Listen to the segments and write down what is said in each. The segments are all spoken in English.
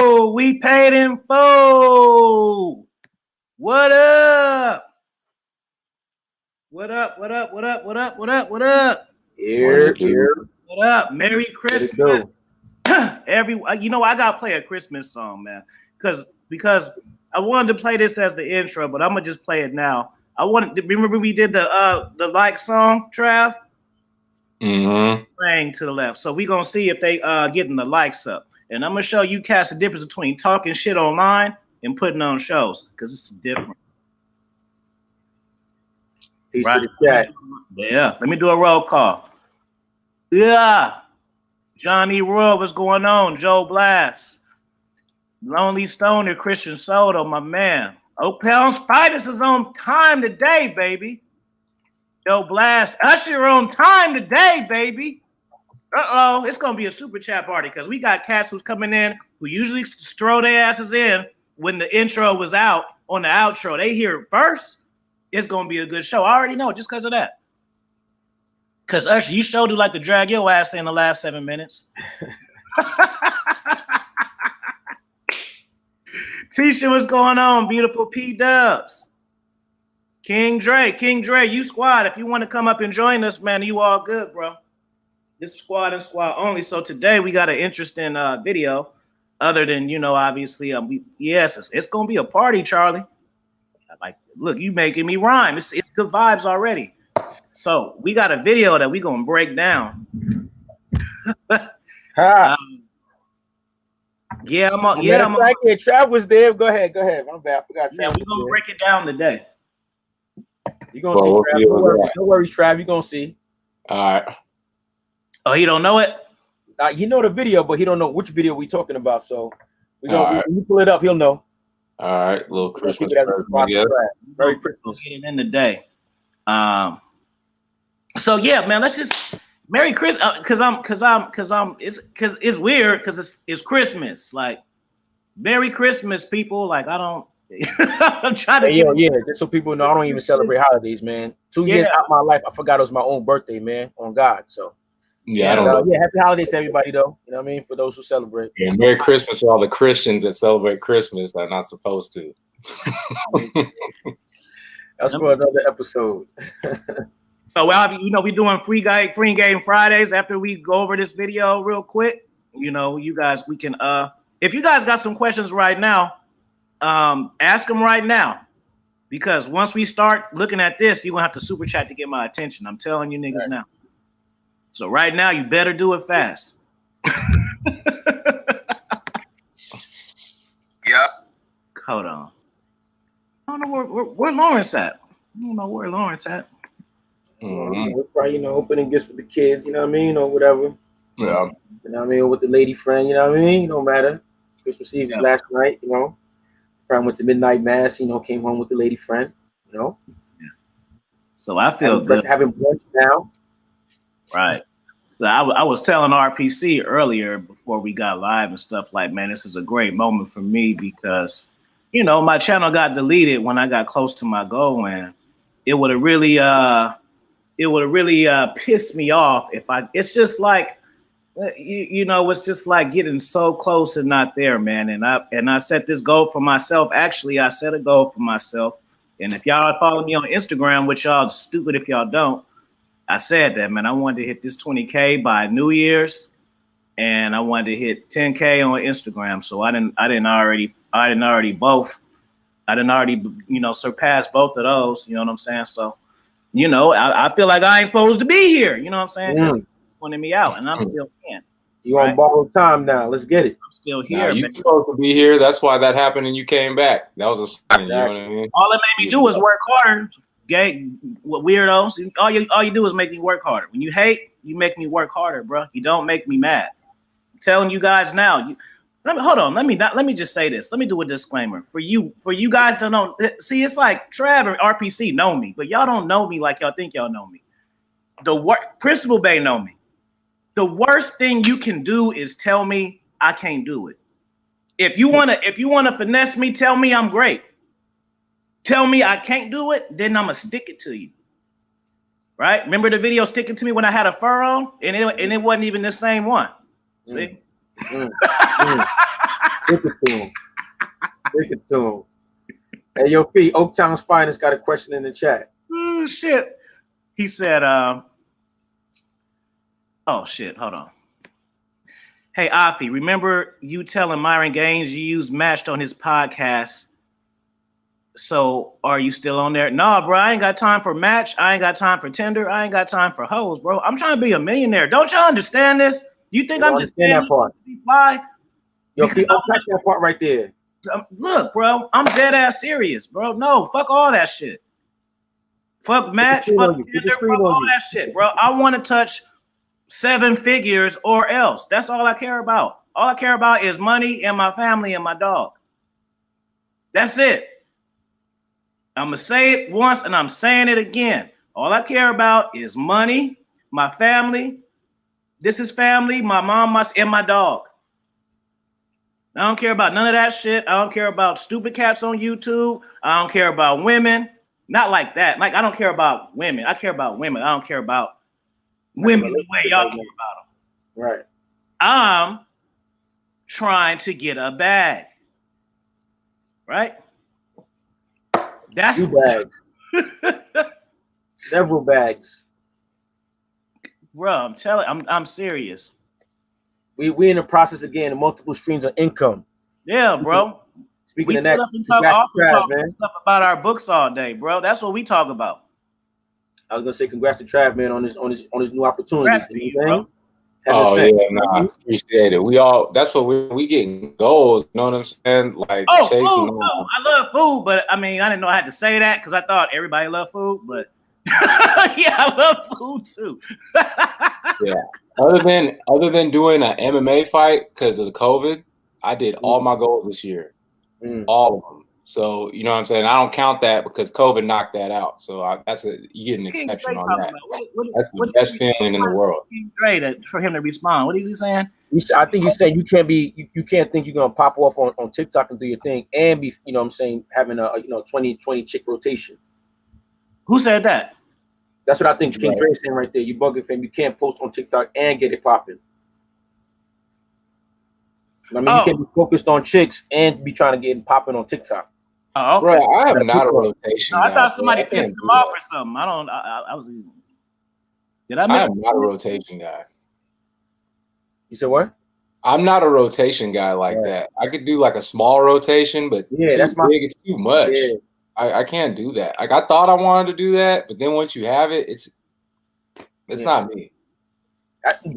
full. We paid in full. What up? What up? What up? What up? What up? What up? What up? Here. What up? Merry Christmas. You know, I gotta play a Christmas song, man, because I wanted to play this as the intro, but I'm gonna just play it now. Remember we did the like song, Trav? Mm-hmm. Playing to the left. So we gonna see if they getting the likes up. And I'm gonna show you cats the difference between talking shit online and putting on shows, because it's different. Peace to the chat. Yeah, let me do a roll call. Yeah. Johnny Roy, what's going on? Joe Blast. Lonely Stoner, Christian Soto, my man. Oak Pound Spiders is on time today, baby. Joe Blast, Usher on time today, baby. Uh-oh, it's going to be a super chat party because we got cats who's coming in who usually throw their asses in when the intro was out on the outro. They hear it first. It's going to be a good show. I already know just because of that. Because Usher, you showed you like to drag your ass in the last 7 minutes. Tisha, what's going on? Beautiful P-Dubs. King Dre, you squad. If you want to come up and join us, man, you all good, bro. This squad and squad only. So today we got an interesting video. Other than, you know, obviously, it's gonna be a party, Charlie. Like, look, you making me rhyme. It's good vibes already. So we got a video that we gonna break down. Trav was there. Go ahead. My bad. I forgot. Yeah, we're gonna break it down today. You're gonna see, Trav. No worries, Trav. You're gonna see. All right. Oh, he don't know it? He know the video, but he don't know which video we talking about. So when you pull it up, he'll know. All right, little Christmas. Very Christmas. Get it in the day. So yeah, man, let's just Merry Christmas, it's weird because it's Christmas. Like, Merry Christmas, people. Like, I don't. I'm trying to just so people know, I don't even celebrate holidays, man. 2 years out of my life, I forgot it was my own birthday, man. On God, so. Yeah, I don't know. Yeah, happy holidays to everybody, though. You know what I mean? For those who celebrate. Yeah, Merry Christmas to all the Christians that celebrate Christmas that are not supposed to. That's for another episode. So, you know, we're doing free game Fridays after we go over this video real quick. You know, you guys, we can, if you guys got some questions right now, ask them right now. Because once we start looking at this, you're going to have to super chat to get my attention. I'm telling you niggas now. So right now, you better do it fast. Yeah. Hold on. I don't know where Lawrence at. I don't know where Lawrence at. We're probably, opening gifts for the kids, you know what I mean, or whatever. Yeah. You know what I mean, or with the lady friend, you know what I mean? No matter. Christmas Eve was last night, Probably went to midnight mass, came home with the lady friend, Yeah. So I feel good. Having brunch now. Right. So I was telling RPC earlier before we got live and stuff like, man, this is a great moment for me because, my channel got deleted when I got close to my goal, and it would have really pissed me off if it's just like, it's just like getting so close and not there, man. And I set this goal for myself. Actually, I set a goal for myself. And if y'all follow me on Instagram, which y'all stupid if y'all don't, I said that, man, I wanted to hit this 20K by New Year's, and I wanted to hit 10K on Instagram. So I didn't already surpass both of those. You know what I'm saying? So, I feel like I ain't supposed to be here. You know what I'm saying? Because it's pointing me out, and I'm still in. You on borrowed time now? Let's get it. I'm still here. You're supposed to be here. That's why that happened, and you came back. That was a sign. You know what I mean? All it made me do was work harder. Gay weirdos. All you do is make me work harder. When you hate, you make me work harder, bro. You don't make me mad. I'm telling you guys now. Let me just say this. Let me do a disclaimer for you guys don't know. See, it's like Trav and RPC know me, but y'all don't know me like y'all think y'all know me. Principal Bay know me. The worst thing you can do is tell me I can't do it. If you wanna finesse me, tell me I'm great. Tell me I can't do it, then I'm gonna stick it to you. Right? Remember the video sticking to me when I had a fur on, and it wasn't even the same one. See? Break it to him. Break it to him. Hey, yo, P, Oaktown's Finest got a question in the chat. Oh, shit. He said, oh, shit. Hold on. Hey, Afi, remember you telling Myron Gaines you used Matched on his podcast? So are you still on there? No, bro, I ain't got time for Match. I ain't got time for Tinder. I ain't got time for hoes, bro. I'm trying to be a millionaire. Don't y'all understand this? You think I'm just saying that part? Why? Yo, P, unpack that part right there. Look, bro, I'm dead ass serious, bro. No, fuck all that shit. Fuck Match, fuck Tinder, fuck all that shit, bro. I want to touch 7 figures or else. That's all I care about. All I care about is money and my family and my dog. That's it. I'm going to say it once and I'm saying it again. All I care about is money, my family. This is family, my mom, and my dog. I don't care about none of that shit. I don't care about stupid cats on YouTube. I don't care about women. Not like that. Like, I don't care about women. I care about women. I don't care about women the way y'all care about them. Right. I'm trying to get a bag. Right? That's 2 bags. Several bags. Bro, I'm telling, I'm serious. We in the process again of multiple streams of income. Yeah, bro. Speaking of that, that, we talk about our books all day, bro. That's what we talk about. I was gonna say congrats to Trav, man, on his new opportunity. Congrats to you, bro. Oh yeah, nah, appreciate it. We all that's what we getting goals. You know what I'm saying? Like chasing. Food, I love food, but I mean, I didn't know I had to say that because I thought everybody loved food, but yeah, I love food too. Yeah. Other than doing an MMA fight because of the COVID, I did all my goals this year, all of them. So you know what I'm saying. I don't count that because COVID knocked that out. So you get an exception on that. That's the best feeling in the world. Great for him to respond. What is he saying? I think he said you can't think you're gonna pop off on TikTok and do your thing and be, you know what I'm saying, having a 20 chick rotation. Who said that? That's what I think King Dre's saying right there. You bugging fam. You can't post on TikTok and get it popping. I mean, you can't be focused on chicks and be trying to get it popping on TikTok. Oh, okay. Bro, I am not a rotation guy. I thought somebody pissed him off or something. I was. Did I? I am not a rotation guy. You said what? I'm not a rotation guy like that. I could do like a small rotation, but that's big, it's too much. Yeah. I can't do that. Like I thought I wanted to do that, but then once you have it, it's not me.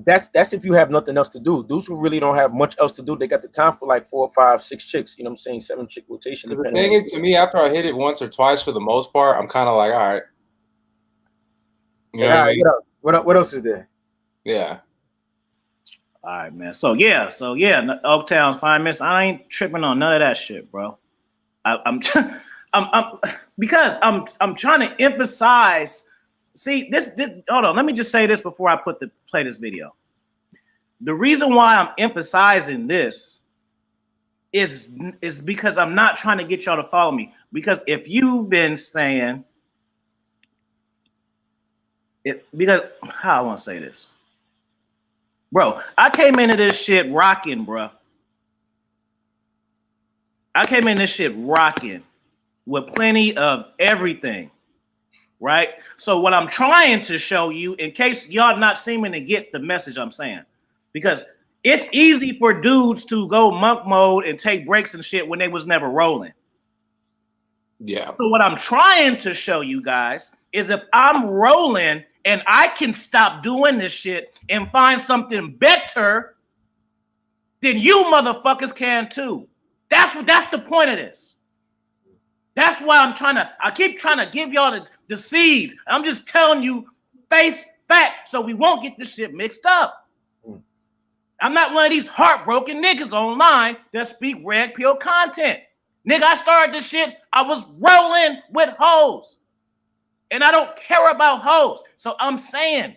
That's if you have nothing else to do. Those who really don't have much else to do, they got the time for like 4, 5, 6 chicks. You know what I'm saying? 7 chick rotation. The thing is, to me, after I hit it once or twice, for the most part, I'm kind of like, all right. You know what I mean? What else is there? Yeah. All right, man. So yeah, Oaktown's Finest. I ain't tripping on none of that shit, bro. I'm because I'm trying to emphasize. See, this hold on. Let me just say this before I play this video. The reason why I'm emphasizing this is because I'm not trying to get y'all to follow me. Because if you've been saying it, because how I want to say this, bro, I came into this shit rocking, bro. I came in this shit rocking with plenty of everything. Right? So what I'm trying to show you, in case y'all not seeming to get the message I'm saying, because it's easy for dudes to go monk mode and take breaks and shit when they was never rolling. Yeah. So what I'm trying to show you guys is if I'm rolling and I can stop doing this shit and find something better, then you motherfuckers can too. That's the point of this. That's why I keep trying to give y'all the seeds. I'm just telling you face fact so we won't get this shit mixed up. I'm not one of these heartbroken niggas online that speak red pill content. Nigga, I started this shit, I was rolling with hoes. And I don't care about hoes. So I'm saying,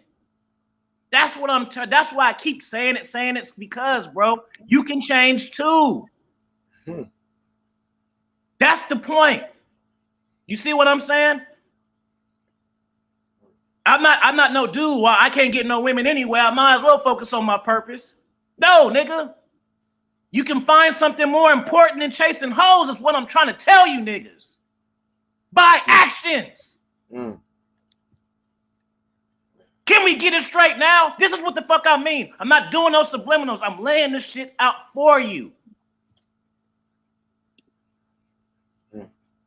that's why I keep saying it because, bro, you can change too. That's the point. You see what I'm saying? I'm not no dude. Well, I can't get no women anywhere. I might as well focus on my purpose. No, nigga. You can find something more important than chasing hoes, is what I'm trying to tell you niggas. By actions. Can we get it straight now? This is what the fuck I mean. I'm not doing those subliminals. I'm laying this shit out for you.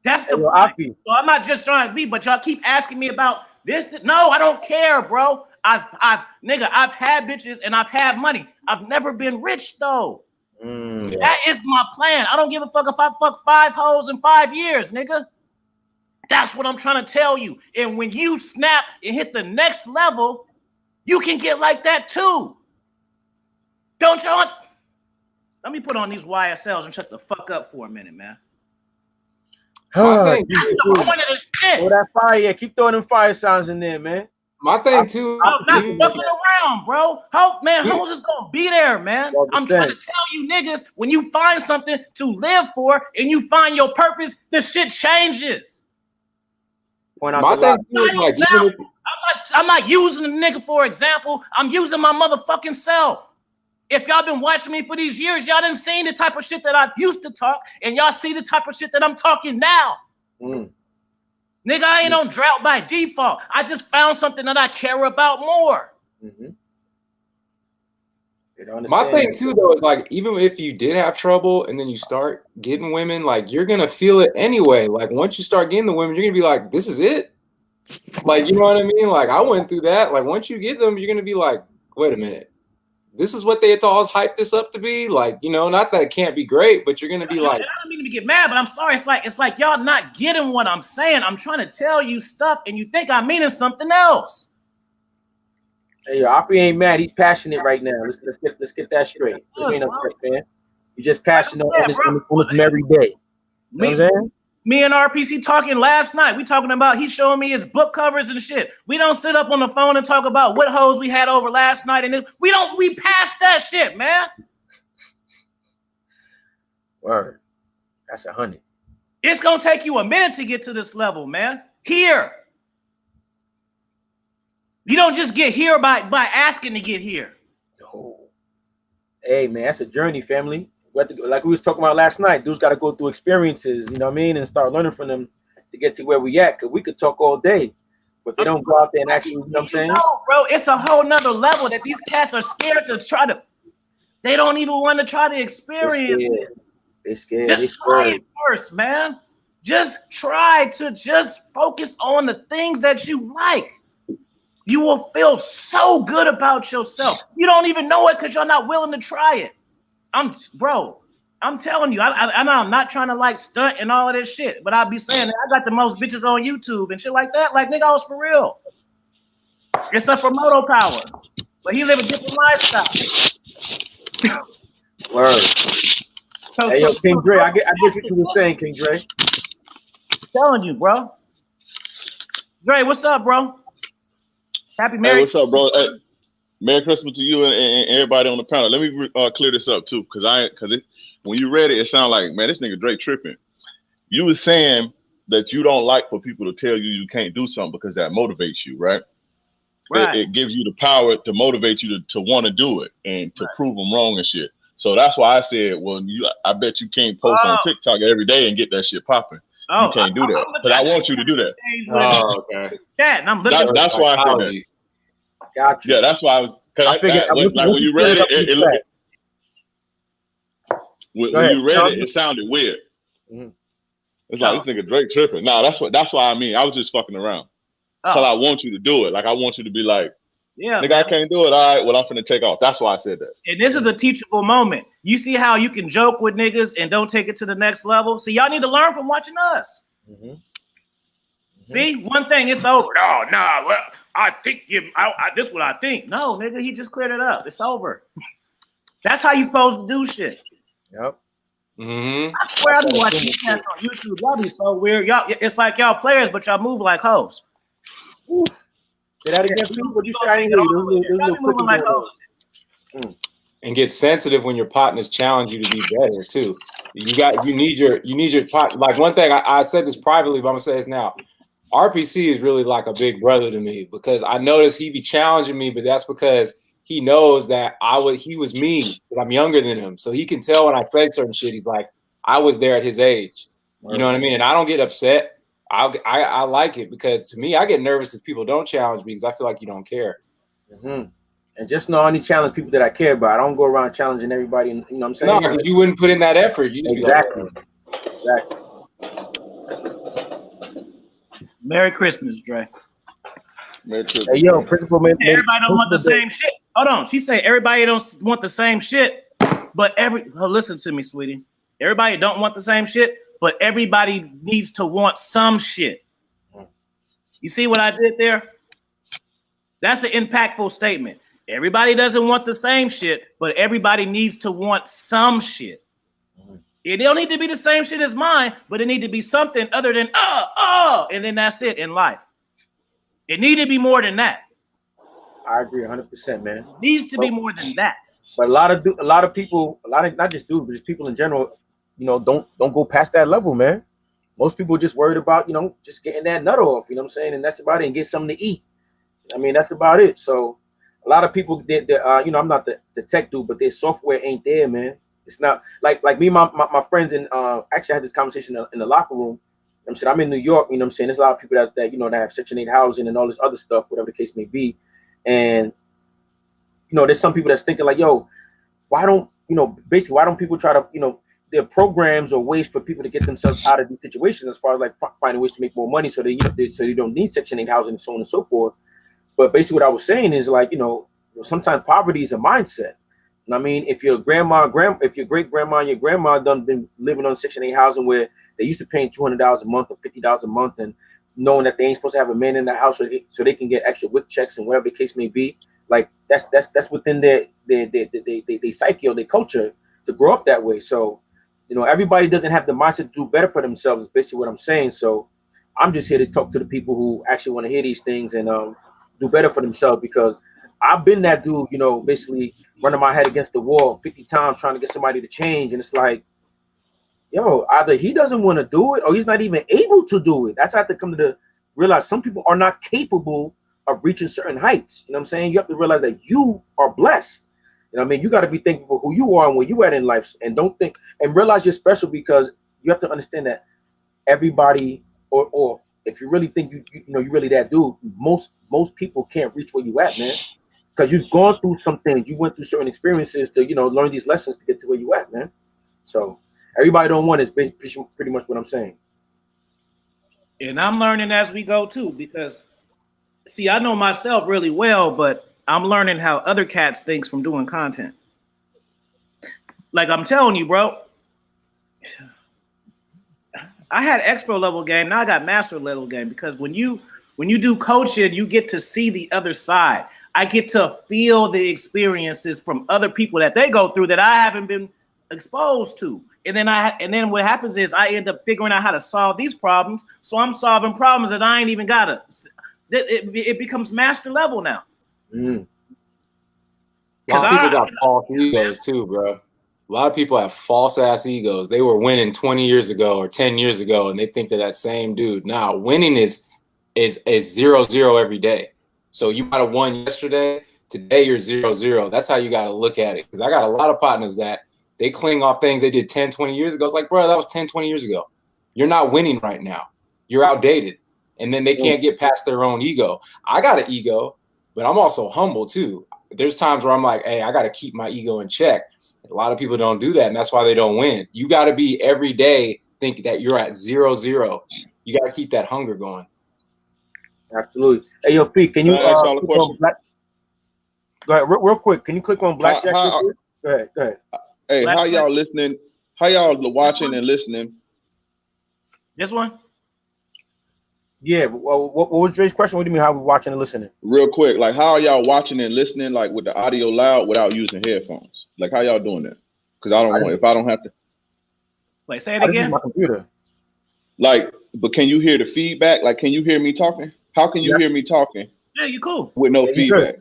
That's the point. So I'm not just trying to be, but y'all keep asking me about this. No, I don't care, bro. I've had bitches and I've had money. I've never been rich though. That is my plan. I don't give a fuck if I fuck 5 hoes in 5 years, nigga. That's what I'm trying to tell you. And when you snap and hit the next level, you can get like that too. Don't y'all? Let me put on these YSLs and shut the fuck up for a minute, man. That's the point of this shit. Oh, that fire, yeah. Keep throwing them fire sounds in there, man. My thing too. I'm not fucking around, bro. Hoes is gonna be there, man. I'm trying to tell you niggas, when you find something to live for and you find your purpose, the shit changes. My thing too is like, I'm not using a nigga for example. I'm using my motherfucking self. If y'all been watching me for these years, y'all done seen the type of shit that I used to talk, and y'all see the type of shit that I'm talking now. Nigga, I ain't on drought by default. I just found something that I care about more. My thing too, though, is like, even if you did have trouble and then you start getting women, like, you're gonna feel it anyway. Like, once you start getting the women, you're gonna be like, this is it. Like, you know what I mean? Like, I went through that. Like, once you get them, you're gonna be like, wait a minute. This is what they had all hyped this up to be. Like, you know, not that it can't be great, but you're gonna be like, I don't mean to get mad, but I'm sorry. It's like y'all not getting what I'm saying. I'm trying to tell you stuff, and you think I'm meaning something else. Hey, yo, Opry ain't mad. He's passionate right now. Let's get that straight. This ain't upset, man. He's just passionate on this merry day. You know what I'm saying? Me and RPC talking last night. We talking about, he's showing me his book covers and shit. We don't sit up on the phone and talk about what hoes we had over last night. And we passed that shit, man. Word. That's 100. It's going to take you a minute to get to this level, man. Here. You don't just get here by asking to get here. No. Hey, man, that's a journey, family. Like we was talking about last night, dudes got to go through experiences, you know what I mean, and start learning from them to get to where we at. Because we could talk all day, but they don't go out there and actually, you know what I'm saying? No, bro, it's a whole nother level that these cats are scared to try to. They don't even want to try to experience it. They're scared. Just try it first, man. Just try to just focus on the things that you like. You will feel so good about yourself. You don't even know it because you're not willing to try it. I'm telling you, I'm not trying to like stunt and all of this shit, but I'll be saying that I got the most bitches on YouTube and shit like that. Like, nigga, I was for real. Except for Moto Power, but he live a different lifestyle. Word. Hey, yo, King Dre, I get what you were saying, King Dre. I'm telling you, bro. Dre, what's up, bro? Happy Merry. Hey, what's up, bro? Hey, Merry Christmas to you and everybody on the panel. Let me clear this up too, because when you read it, it sounded like, man, this nigga Drake tripping. You was saying that you don't like for people to tell you can't do something because that motivates you, right? Right. It gives you the power to motivate you to want to do it and to prove them wrong and shit. So that's why I said, well, I bet you can't post on TikTok every day and get that shit popping. You can't do that, but I want you to do that. Okay. And I'm looking. That's why I said that. Gotcha. Yeah, that's why I was. I figured like when you read it looked. When you read it sounded weird. It's like, this nigga Drake tripping. No, that's why I mean. I was just fucking around. Because I want you to do it. Like, I want you to be like, yeah, nigga, man. I can't do it. All right, well, I'm finna take off. That's why I said that. And this is a teachable moment. You see how you can joke with niggas and don't take it to the next level? See, y'all need to learn from watching us. See, one thing, it's over. No, well, I think this is what I think. No, nigga, he just cleared it up. It's over. That's how you supposed to do shit. Yep. I swear I be watching these cats on YouTube. Y'all be so weird. Y'all, it's like y'all players, but y'all move like hoes. Say that again, please. What you say? I didn't hear you. And get sensitive when your partners challenge you to be better too. You need your partner. Like, one thing I said this privately, but I'm gonna say this now. RPC is really like a big brother to me, because I notice he be challenging me, but that's because he knows that he was me, but I'm younger than him. So he can tell when I said certain shit. He's like, I was there at his age. You know what I mean? And I don't get upset. I like it because to me, I get nervous if people don't challenge me because I feel like you don't care. Mm-hmm. And just know I only challenge people that I care about. I don't go around challenging everybody. You know what I'm saying? No, because you wouldn't put in that effort. You just exactly. Be like, Exactly. Merry Christmas, Dre. Merry Christmas. Hey, yo, principal. Everybody don't want the same shit. Hold on. She said everybody don't want the same shit, but listen to me, sweetie. Everybody don't want the same shit, but everybody needs to want some shit. You see what I did there? That's an impactful statement. Everybody doesn't want the same shit, but everybody needs to want some shit. It don't need to be the same shit as mine, but it need to be something other than and then that's it in life. It need to be more than that. I agree 100%, man. It needs to be more than that. But a lot of people, not just dudes, but just people in general, you know, don't go past that level, man. Most people just worried about, you know, just getting that nut off, you know what I'm saying? And that's about it, and get something to eat. I mean, that's about it. So a lot of people, you know, I'm not the tech dude, but their software ain't there, man. It's not like me, my friends, and actually I had this conversation in the locker room. I'm saying I'm in New York, you know what I'm saying? There's a lot of people that you know, that have Section 8 housing and all this other stuff, whatever the case may be. And, you know, there's some people that's thinking like, yo, why don't people try to, you know, there are programs or ways for people to get themselves out of these situations as far as like finding ways to make more money so they don't need Section 8 housing and so on and so forth. But basically what I was saying is like, you know, sometimes poverty is a mindset. And I mean, if your great grandma and your grandma done been living on Section 8 housing where they used to paying $200 a month or $50 a month, and knowing that they ain't supposed to have a man in the house so they can get extra WIC checks and whatever the case may be, like that's within their psyche or their culture to grow up that way. So, you know, everybody doesn't have the mindset to do better for themselves. Is basically what I'm saying. So, I'm just here to talk to the people who actually want to hear these things and do better for themselves, because I've been that dude, you know, basically running my head against the wall 50 times trying to get somebody to change. And it's like, yo, either he doesn't want to do it or he's not even able to do it. That's how I have to come to realize some people are not capable of reaching certain heights. You know what I'm saying? You have to realize that you are blessed. You know what I mean? You got to be thankful for who you are and where you at in life, and don't think and realize you're special, because you have to understand that everybody, or if you really think you know you're really that dude, most people can't reach where you at, man. Because you've gone through some things, you went through certain experiences to, you know, learn these lessons to get to where you at, man. So everybody don't want is pretty much what I'm saying. And I'm learning as we go too, because see, I know myself really well, but I'm learning how other cats think from doing content. Like I'm telling you, bro, I had expo level game, now I got master level game, because when you do coaching, you get to see the other side. I get to feel the experiences from other people that they go through that I haven't been exposed to. And then what happens is I end up figuring out how to solve these problems. So I'm solving problems that I ain't even gotta. It becomes master level now. A lot of people got false egos too, bro. A lot of people have false ass egos. They were winning 20 years ago or 10 years ago, and they think they're that same dude. Now, winning is 0-0 every day. So you might have won yesterday. Today you're 0-0. That's how you got to look at it. Because I got a lot of partners that they cling off things they did 10, 20 years ago. It's like, bro, that was 10, 20 years ago. You're not winning right now. You're outdated. And then they can't get past their own ego. I got an ego, but I'm also humble too. There's times where I'm like, hey, I got to keep my ego in check. A lot of people don't do that, and that's why they don't win. You got to be every day think that you're at 0-0. You got to keep that hunger going. Absolutely. Hey, yo, Pete, can you ask y'all a question? Go ahead, real quick. Can you click on Blackjack? Go ahead. Hey, how y'all listening? How y'all watching and listening? This one? Yeah. Well, what was Dre's question? What do you mean? How we watching and listening? Real quick, like how are y'all watching and listening, like with the audio loud without using headphones? Like how y'all doing that? Because I don't have to. Like say it again. My computer. Like, but can you hear the feedback? Like, can you hear me talking? How can you hear me talking? Yeah, you cool. With no feedback.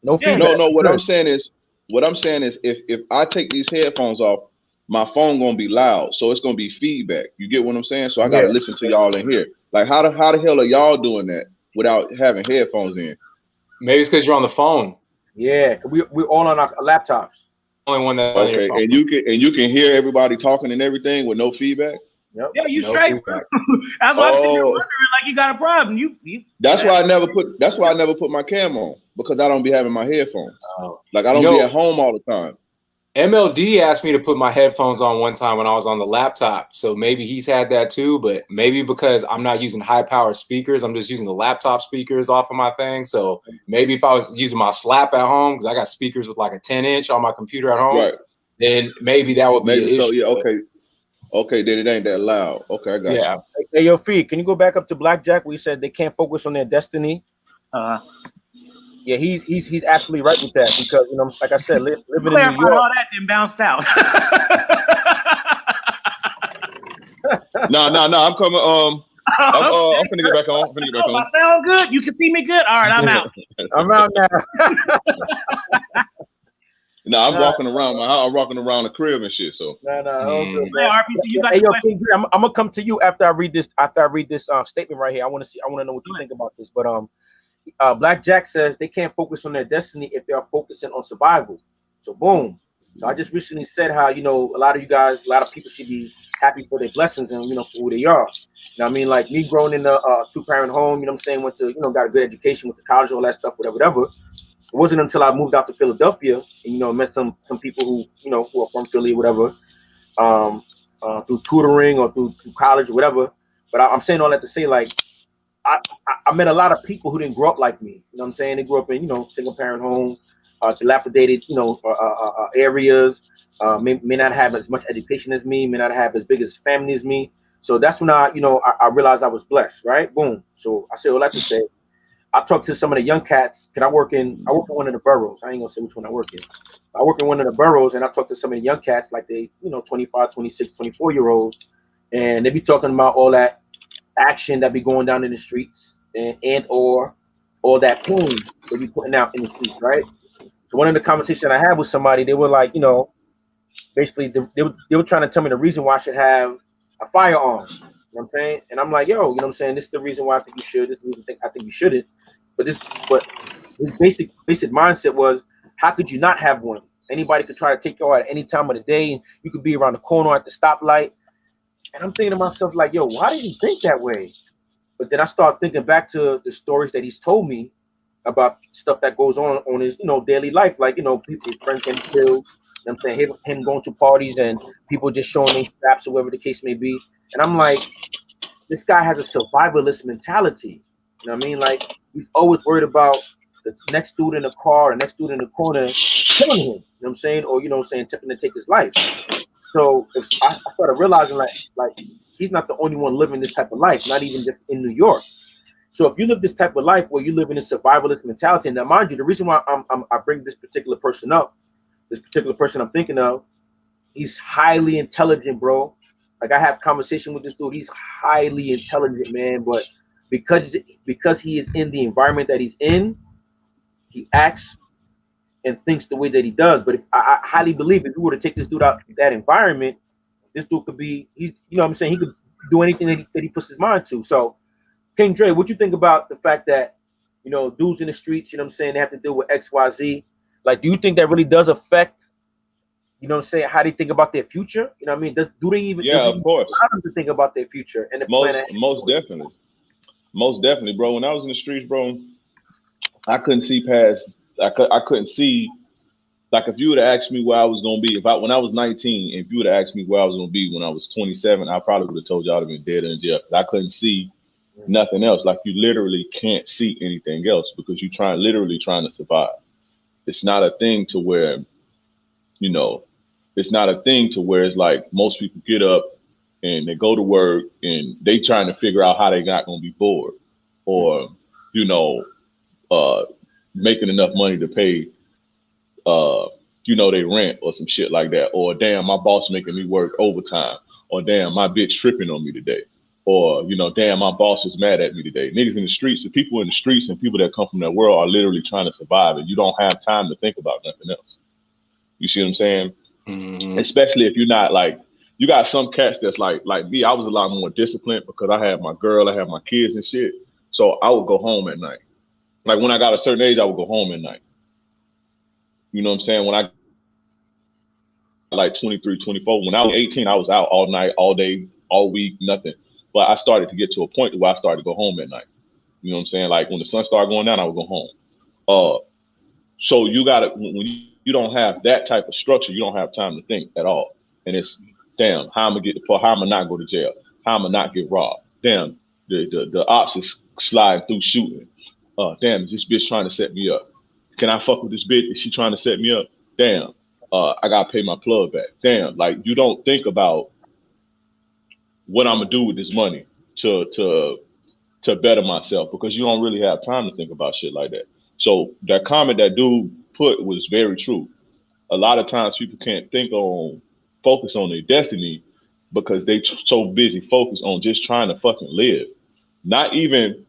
No feedback. No. What I'm saying is, if I take these headphones off, my phone gonna be loud, so it's gonna be feedback. You get what I'm saying? So I gotta listen to y'all in here. Like, how the hell are y'all doing that without having headphones in? Maybe it's because you're on the phone. Yeah, 'cause we're all on our laptops. Only one that on your Okay, phone. and you can hear everybody talking and everything with no feedback. Yep. Yeah, you No straight. feedback. That's why I'm sitting here Oh, wondering, like, you got a problem. You. that's why I never put. That's why I never put my cam on, because I don't be having my headphones. Like I You don't be know, at home all the time. MLD asked me to put my headphones on one time when I was on the laptop. So maybe he's had that too, but maybe because I'm not using high power speakers, I'm just using the laptop speakers off of my thing. So maybe if I was using my slap at home, because I got speakers with like a 10-inch on my computer at home, Right. then maybe that would be an Maybe so. issue. Yeah. Okay. Okay. Then it ain't that loud. Okay, I got Yeah. you. Hey, yo, Fee, can you go back up to Blackjack? We said they can't focus on their destiny. Yeah, he's absolutely right with that, because like I said, living in New clarified York. all that, then bounced out. No. I'm coming. I'm finna get back on. I sound good. You can see me good. All right, I'm out. I'm out now. No, I'm walking around my house. I'm walking around the crib and shit. So No, all good, Hey, man. RPC, you got Hey, the yo, question? King Green, I'm gonna come to you after I read this. After I read this statement right here, I want to know what you think about this. But Black Jack says they can't focus on their destiny if they are focusing on survival. So boom. So I just recently said how a lot of you guys, a lot of people should be happy for their blessings and for who they are. You know what I mean? Like me growing in a two-parent home, went to got a good education, went to college, all that stuff, whatever. It wasn't until I moved out to Philadelphia and met some people who who are from Philly, whatever, through tutoring or through college or whatever. But I'm saying all that to say, like, I met a lot of people who didn't grow up like me. You know what I'm saying? They grew up in single parent home, dilapidated areas. May not have as much education as me, may not have as big as family as me. So that's when I realized I was blessed, right? Boom. So I say all that to say, I talked to some of the young cats. I work in one of the boroughs. I ain't gonna say which one I work in. I work in one of the boroughs, and I talked to some of the young cats, like they 25, 26, 24-year-olds, and they be talking about all that action that be going down in the streets and or all that pain they be putting out in the streets, right? So one of the conversations I had with somebody, they were like, basically they were trying to tell me the reason why I should have a firearm. You know what I'm saying? And I'm like, yo, you know what I'm saying? This is the reason why I think you should. This is the reason I think you shouldn't. But his basic mindset was, how could you not have one? Anybody could try to take you out at any time of the day, and you could be around the corner at the stoplight. And I'm thinking to myself, like, yo, why did he think that way? But then I start thinking back to the stories that he's told me about stuff that goes on his, daily life. Like, people, his friends getting killed. You know what I'm saying? Him going to parties and people just showing their straps or whatever the case may be. And I'm like, this guy has a survivalist mentality. You know what I mean? Like, he's always worried about the next dude in the car, the next dude in the corner killing him. You know what I'm saying? Or, attempting to take his life. So I started realizing like he's not the only one living this type of life, not even just in New York. So if you live this type of life where you live in a survivalist mentality, and now mind you, the reason why I bring this particular person up, this particular person I'm thinking of, he's highly intelligent, bro. Like, I have conversation with this dude. He's highly intelligent, man. But because he is in the environment that he's in, he acts and thinks the way that he does. But if I highly believe if you were to take this dude out of that environment, this dude could be, you know what I'm saying, he could do anything that he puts his mind to. So, King Dre, what you think about the fact that, dudes in the streets, you know what I'm saying, they have to deal with XYZ? Like, do you think that really does affect, you know what I'm saying, how they think about their future? You know what I mean? Does of course, allow them to think about their future and the plan? Most definitely, bro. When I was in the streets, bro, I couldn't see past. I couldn't see. Like, if you would have asked me where I was gonna be, when I was 19, if you would have asked me where I was gonna be when I was 27, I probably would have told you I'd have been dead in jail. I couldn't see nothing else. Like, you literally can't see anything else because you're literally trying to survive. It's not a thing to where, it's not a thing to where it's like most people get up and they go to work and they trying to figure out how they not gonna be bored, or making enough money to pay they rent or some shit like that, or damn, my boss making me work overtime, or damn, my bitch tripping on me today, or damn, my boss was mad at me today. Niggas in the streets, the people in the streets and people that come from that world are literally trying to survive, and you don't have time to think about nothing else. You see what I'm saying? Mm-hmm. Especially if you're not like, you got some cats that's like me. I was a lot more disciplined because I had my girl, I had my kids and shit. So I would go home at night. Like, when I got a certain age, I would go home at night. You know what I'm saying? When I like 23, 24, when I was 18, I was out all night, all day, all week, nothing. But I started to get to a point where I started to go home at night. You know what I'm saying? Like when the sun started going down, I would go home. So you gotta, when you don't have that type of structure, you don't have time to think at all. And it's, damn, how I'm gonna get the how I'm gonna not go to jail, how I'm gonna not get robbed. Damn, the ops is sliding through shooting. Damn, is this bitch trying to set me up? Can I fuck with this bitch? Is she trying to set me up? Damn, I gotta pay my plug back. Damn, like you don't think about what I'm gonna do with this money to better myself, because you don't really have time to think about shit like that. So that comment that dude put was very true. A lot of times people can't focus on their destiny because they so busy focused on just trying to fucking live. Not even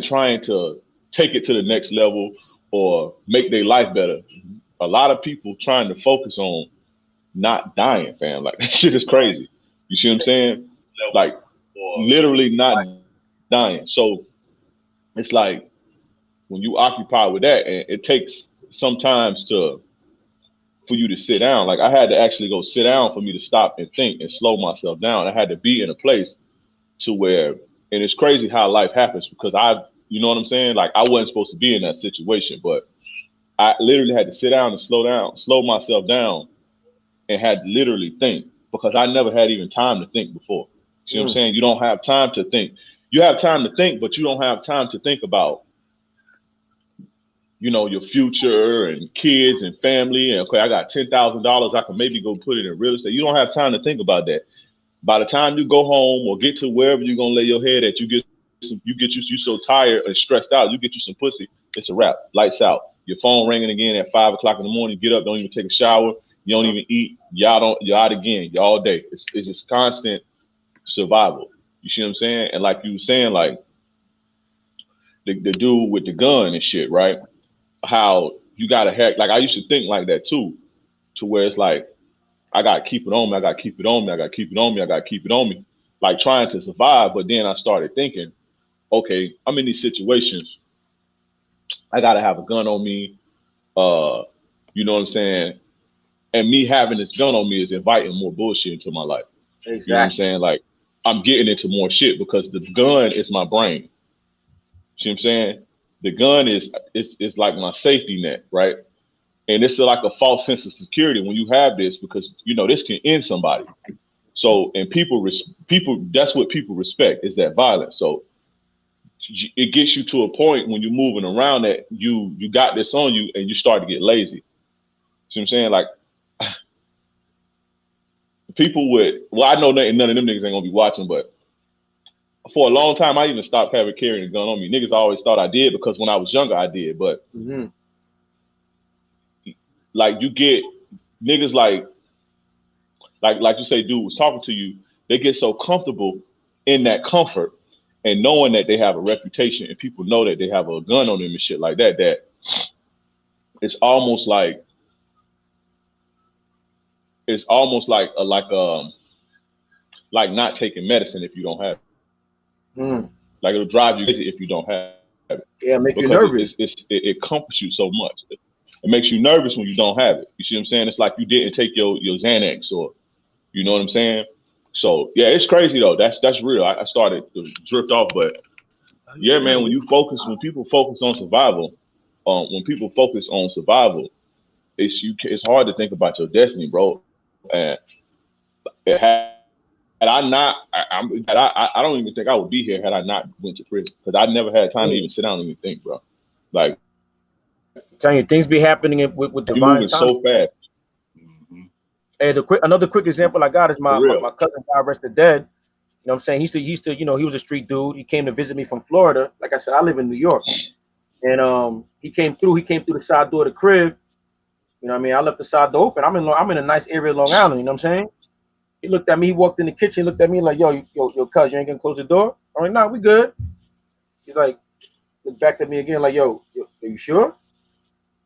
trying to take it to the next level or make their life better. A lot of people trying to focus on not dying, fam. Like that shit is crazy. You see what I'm saying? Like literally not dying. So it's like when you occupy with that, and it takes sometimes for you to sit down. Like I had to actually go sit down for me to stop and think and slow myself down. I had to be in a place to where, and it's crazy how life happens, because you know what I'm saying? Like I wasn't supposed to be in that situation, but I literally had to sit down and slow myself down, and had to literally think, because I never had even time to think before. See what I'm saying? You don't have time to think. You have time to think, but you don't have time to think about, you know, your future and kids and family. And okay, I got $10,000. I can maybe go put it in real estate. You don't have time to think about that. By the time you go home or get to wherever you're gonna lay your head at, you so tired and stressed out. You get you some pussy. It's a wrap. Lights out. Your phone ringing again at 5 o'clock in the morning. Get up. Don't even take a shower. You don't even eat. You're out again. You're all day. It's just constant survival. You see what I'm saying? And like you were saying, like the dude with the gun and shit, right? How you gotta hack. Like I used to think like that too, to where it's like I gotta keep it on me. I gotta keep it on me. I gotta keep it on me. I gotta keep it on me. Like trying to survive. But then I started thinking, okay, I'm in these situations. I gotta have a gun on me. You know what I'm saying? And me having this gun on me is inviting more bullshit into my life. Exactly. You know what I'm saying? Like I'm getting into more shit because the gun is my brain. See what I'm saying? The gun is like my safety net, right? And it's like a false sense of security when you have this, because you know this can end somebody. So, and people, that's what people respect, is that violence. So it gets you to a point when you're moving around that you got this on you and you start to get lazy. See what I'm saying? Like people I know none of them niggas ain't gonna be watching, but for a long time, I even stopped carrying a gun on me. Niggas always thought I did because when I was younger, I did. But like you get niggas like you say, dude was talking to you. They get so comfortable in that comfort and knowing that they have a reputation and people know that they have a gun on them and shit like that. That it's almost like like not taking medicine if you don't have it. Like it'll drive you crazy if you don't have it. Yeah, make you nervous. It comforts you so much. It makes you nervous when you don't have it. You see what I'm saying? It's like you didn't take your Xanax, or you know what I'm saying? So yeah, it's crazy though. That's real. I started to drift off, but yeah, man, when people focus on survival, it's hard to think about your destiny, bro. And I don't even think I would be here had I not went to prison, because I never had time to even sit down and even think, bro. Like, I'm telling you, things be happening with divine moving time so fast. Hey, another quick example I got is my cousin, God rest the dead. You know what I'm saying? He used to, you know, he was a street dude. He came to visit me from Florida. Like I said, I live in New York. And he came through the side door of the crib. You know what I mean? I left the side door open. I'm in a nice area of Long Island, you know what I'm saying? He looked at me, he walked in the kitchen, looked at me like, yo, cuz, you ain't gonna close the door? I'm like, nah, we good. He's like, looked back at me again, like, yo, are you sure?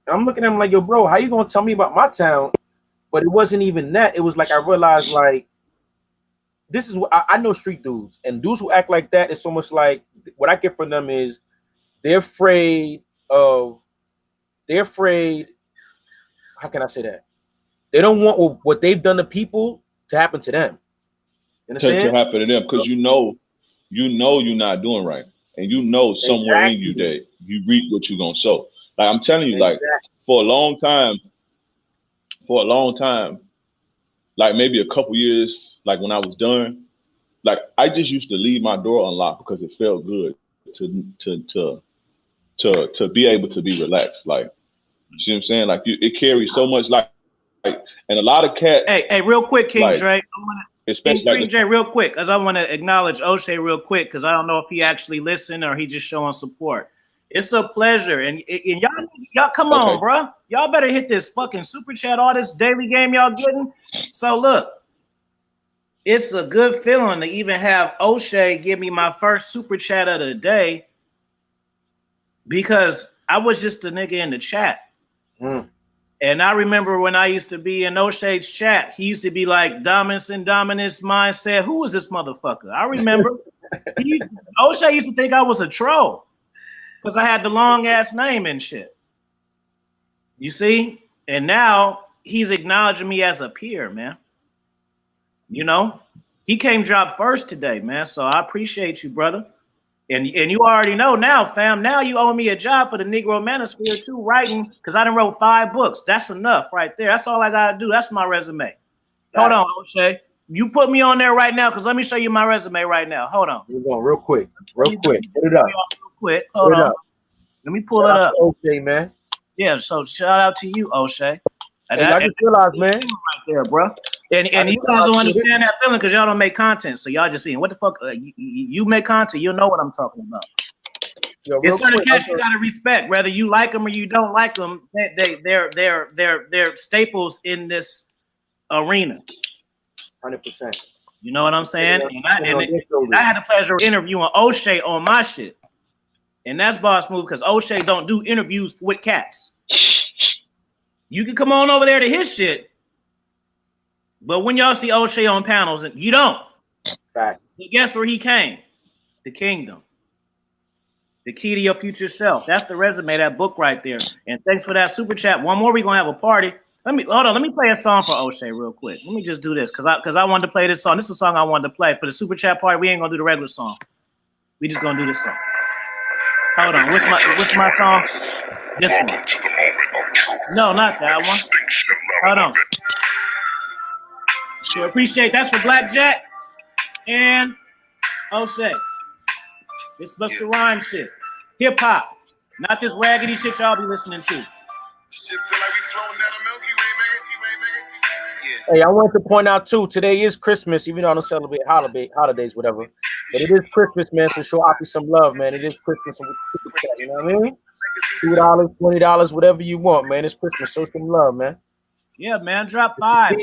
And I'm looking at him like, yo, bro, how you gonna tell me about my town? But it wasn't even that. It was like I realized, like, this is what I know street dudes, and dudes who act like that, it's almost like what I get from them is they're afraid of they're afraid. How can I say that? They don't want what they've done to people to happen to them. You understand? To happen to them, because you know you're not doing right, and you know somewhere in you that you reap what you're gonna sow. Like I'm telling you, like for a long time, like maybe a couple years, like when I was done, like I just used to leave my door unlocked because it felt good to be able to be relaxed. Like, you see what I'm saying? Like it carries so much, like, and a lot of cats. Hey, real quick, King like, Dre. Especially King Dre, real quick, because I want to acknowledge O'Shea real quick, because I don't know if he actually listened or he just showing support. It's a pleasure, and y'all come on, bro. Y'all better hit this fucking super chat, all this daily game y'all getting. So look, it's a good feeling to even have O'Shea give me my first super chat of the day, because I was just a nigga in the chat. And I remember when I used to be in O'Shea's chat, he used to be like, Dominus mindset. Who is this motherfucker? I remember. O'Shea used to think I was a troll because I had the long ass name and shit. You see? And now he's acknowledging me as a peer, man. You know? He came drop first today, man. So I appreciate you, brother. And you already know now, fam. Now you owe me a job for the Negro Manosphere too, writing, because I done wrote 5 books. That's enough right there. That's all I gotta do. That's my resume. Hold on, O'Shea. You put me on there right now, because let me show you my resume right now. Hold on. We're going real quick. Put it up. Real quick. Hold on. Let me pull it up. O'Shea, man. Yeah, so shout out to you, O'Shea. And I just realized, man, right there, bro. And you guys don't understand that feeling because y'all don't make content. So y'all just being, what the fuck? You make content, you know what I'm talking about. It's certain cats you gotta respect, whether you like them or you don't like them. They're staples in this arena. 100%. You know what I'm saying? And I had the pleasure of interviewing O'Shea on my shit, and that's boss move because O'Shea don't do interviews with cats. You can come on over there to his shit, but when y'all see O'Shea on panels, you don't. Right. Guess where he came? The kingdom. The key to your future self. That's the resume, that book right there. And thanks for that super chat. One more, we're gonna have a party. Let me play a song for O'Shea real quick. Let me just do this because I wanted to play this song. This is a song I wanted to play for the super chat party. We ain't gonna do the regular song. We just gonna do this song. Hold on. What's my song? This one. No, not that one. Hold on. Sure, appreciate that's for Blackjack and O'Shea. This Busta Rhymes shit. Hip hop. Not this raggedy shit y'all be listening to. Shit feel like we floating down the Milky Way, nigga. Hey, I wanted to point out too, today is Christmas, even though I don't celebrate holidays, whatever. But it is Christmas, man, so show Aki some love, man. It is Christmas, you know what I mean? $2, $20, whatever you want, man. It's Christmas, show some love, man. Yeah, man, drop 5.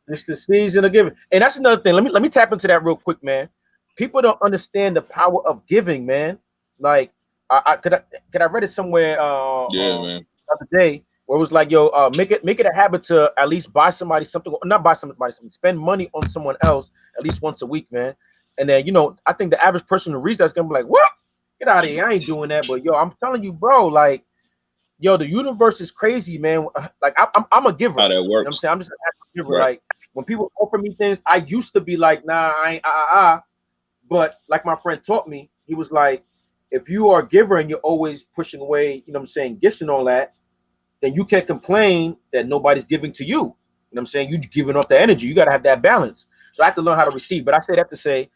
It's the season of giving. And that's another thing. Let me tap into that real quick, man. People don't understand the power of giving, man. Like, I read it somewhere man. The other day where it was like, yo, make it a habit to at least buy somebody something, not buy somebody something, spend money on someone else at least once a week, man. And then, I think the average person who reads that's gonna be like, what? Get out of here. I ain't doing that. But yo, I'm telling you, bro, like, yo, the universe is crazy, man. Like, I'm a giver. How that works. You know what I'm saying? I'm just a giver. Right. Like, when people offer me things, I used to be like, nah, I ain't But like my friend taught me, he was like, if you are a giver and you're always pushing away, you know what I'm saying, gifts and all that, then you can't complain that nobody's giving to you. You know what I'm saying? You're giving off the energy. You got to have that balance. So I have to learn how to receive. But I say that to say,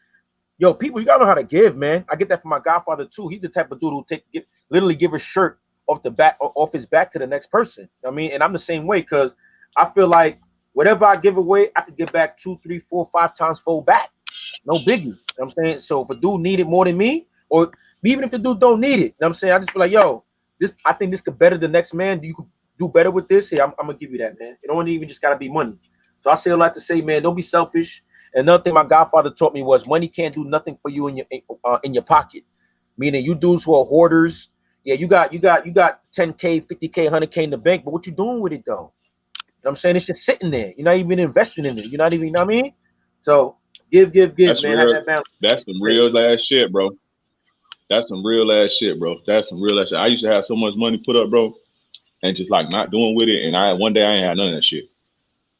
yo, people, you got to know how to give, man. I get that from my godfather, too. He's the type of dude who literally give a shirt off his back to the next person. You know what I mean? And I'm the same way because I feel like whatever I give away, I could give back 2, 3, 4, 5 times fold back. No biggie. You know what I'm saying? So if a dude need it more than me, or even if the dude don't need it, you know what I'm saying? I just feel like, yo, I think this could better the next man. You could do better with this. Hey, I'm gonna give you that, man. It don't even just gotta be money. So I say a lot to say, man, don't be selfish. And another thing my godfather taught me was money can't do nothing for you in your pocket. Meaning you dudes who are hoarders, yeah, you got 10K, 50K, 100K in the bank, but what you doing with it though? You know what I'm saying? It's just sitting there. You're not even investing in it. You're not even, you know what I mean? So give, That's man. Real, have that balance. that's some real ass shit, bro. That's some real ass shit, bro. That's some real ass shit. I used to have so much money put up, bro, and just like not doing with it. And one day I ain't had none of that shit.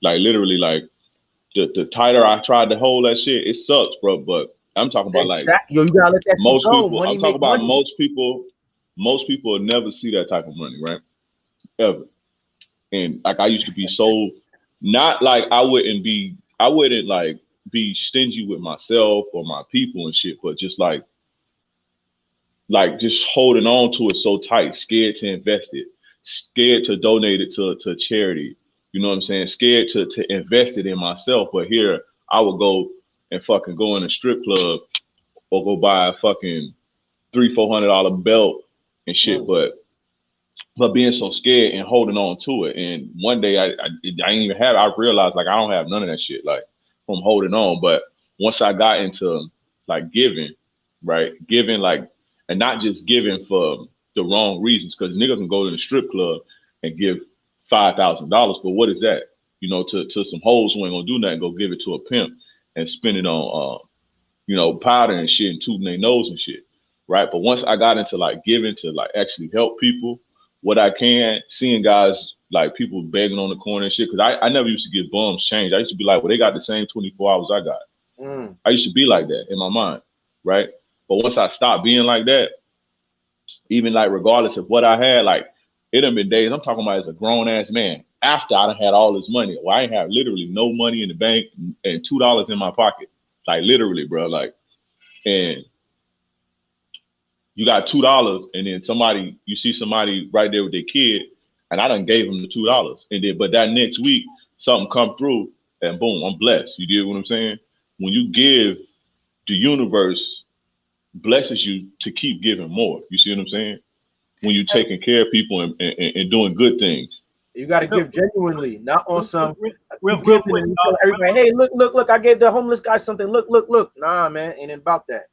Like literally, like the tighter I tried to hold that shit, it sucks, bro. But I'm talking about like Yo, you gotta let that shit most go. people. Money I'm talking make about money. most people. Most people will never see that type of money, right? Ever. And like I used to be so not like I wouldn't like be stingy with myself or my people and shit, but just like just holding on to it so tight, scared to invest it, scared to donate it to charity. You know what I'm saying? Scared to invest it in myself. But here I would go and fucking go in a strip club or go buy a fucking $300-400 belt and shit. But being so scared and holding on to it. And one day I didn't even have it. I realized like I don't have none of that shit, like from holding on. But once I got into like giving, right? Giving like, and not just giving for the wrong reasons, because niggas can go to the strip club and give $5,000. But what is that? You know, to some hoes who ain't gonna do nothing, go give it to a pimp and spend it on powder and shit and tooting their nose and shit. Right. But once I got into like giving to like actually help people, what I can, seeing guys like people begging on the corner and shit, because I never used to give bums change. I used to be like, well, they got the same 24 hours I got. I used to be like that in my mind, right? But once I stopped being like that, even like regardless of what I had, like it done been days, I'm talking about as a grown ass man, after I done had all this money, well, I ain't have literally no money in the bank and $2 in my pocket. Like literally, bro, like, and you got $2 and then you see somebody right there with their kid and I done gave them the $2. And then, but that next week, something come through and boom, I'm blessed. You get what I'm saying? When you give, the universe blesses you to keep giving more. You see what I'm saying? When you're taking care of people and doing good things. You got to give genuinely, not on some real quick. Everybody, hey, look, I gave the homeless guy something. Look. Nah, man, ain't about that.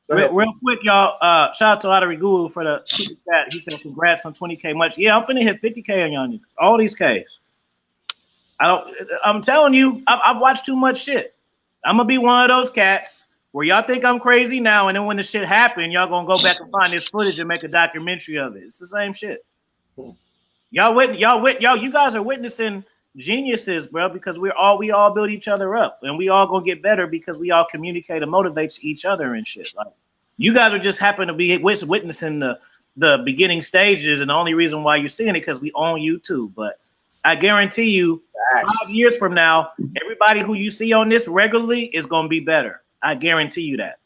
Real quick, y'all. Shout out to Lottery Guru for the super chat. He said, "Congrats on 20K much." Yeah, I'm finna hit 50K on y'all niggas. All these Ks. I'm telling you, I've watched too much shit. I'm gonna be one of those cats where y'all think I'm crazy now, and then when the shit happen, y'all gonna go back and find this footage and make a documentary of it. It's the same shit. You guys are witnessing geniuses, bro, because we all build each other up, and we all gonna get better because we all communicate and motivate each other and shit. Like you guys are just happen to be witnessing the beginning stages, and the only reason why you're seeing it because we own YouTube. But I guarantee you, 5 years from now, everybody who you see on this regularly is gonna be better. I guarantee you that.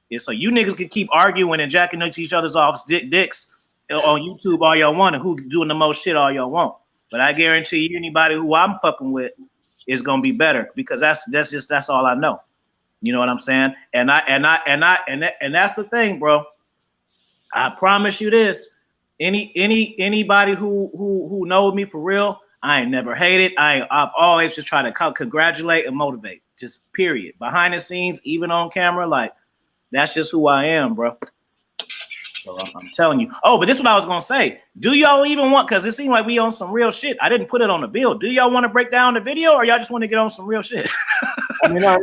Yeah, so you niggas can keep arguing and jacking into each other's off dicks on YouTube all y'all want, and who doing the most shit all y'all want. But I guarantee you, anybody who I'm fucking with is gonna be better because that's all I know. You know what I'm saying? And that's the thing, bro. I promise you this. Anybody who knows me for real, I ain't never hated. I've always just tried to congratulate and motivate. Just period. Behind the scenes, even on camera, like that's just who I am, bro. So I'm telling you. Oh, but this is what I was gonna say. Do y'all even want? Because it seemed like we on some real shit. I didn't put it on the bill. Do y'all want to break down the video, or y'all just want to get on some real shit? I mean, no,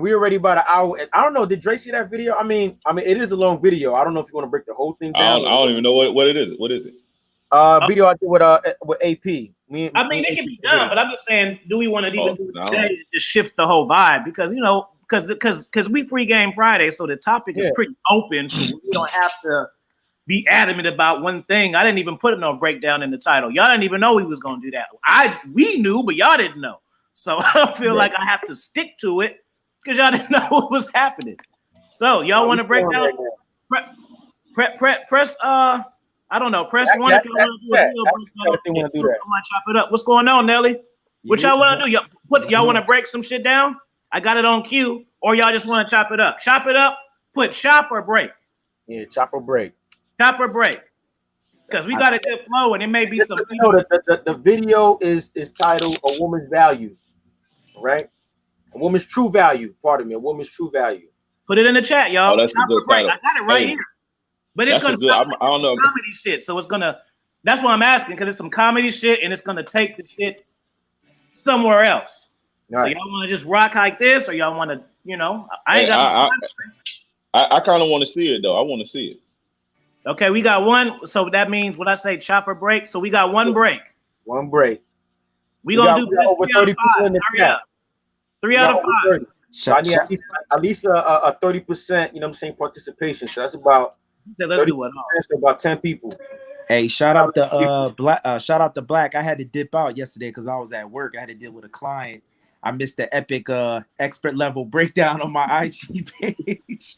we already about an hour. I don't know. Did Dre see that video? I mean, it is a long video. I don't know if you want to break the whole thing down. I don't even know what it is. What is it? Video I did with AP. It can be done, but I'm just saying, do we want to even do it today to just shift the whole vibe? Because because we free game Friday, so the topic is pretty open to we don't have to be adamant about one thing. I didn't even put no breakdown in the title. Y'all didn't even know we was gonna do that. We knew, but y'all didn't know. So I don't feel like I have to stick to it because y'all didn't know what was happening. So y'all want to break down? Press I don't know. Press one if you want to do a video breakdown. I might chop it up. What's going on, Nelly? What y'all want to do? Y'all want to break some shit down? I got it on cue, or y'all just want to chop it up? Chop it up. Put chop or break. Yeah, chop or break. Chop or break. Because we got a good flow, and it may be some. The video is titled "A Woman's Value," right? A woman's true value. Pardon me. A woman's true value. Put it in the chat, y'all. Oh, that's chop a good or break. title. I got it right here. But it's gonna. I don't know. Comedy shit. So it's gonna. That's what I'm asking because it's some comedy shit, and it's gonna take the shit somewhere else. Right. So y'all want to just rock like this, or y'all want to, I ain't got. I kind of want to see it though. I want to see it. Okay, we got one. So that means when I say chopper break, so we got one break. One break. We gonna do got over 30 people in the chat. 3 out of 5. So I need at least a 30%, you know what I'm saying, participation. So that's about let's do one. So about 10 people. Hey, shout out the Black. Shout out to Black. I had to dip out yesterday because I was at work. I had to deal with a client. I missed the epic expert level breakdown on my IG page.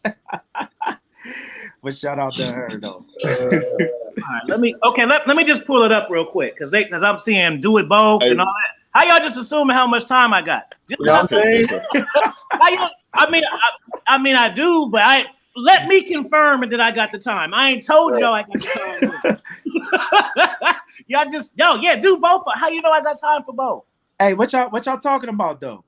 But shout out to her though. All right, let me just pull it up real quick because I'm seeing do it both and all that. How y'all just assuming how much time I got? Just you know what I'm saying? I mean I do, but let me confirm that I got the time. I ain't told y'all I got the time. Y'all just do both. How you know I got time for both? Hey, what y'all talking about though?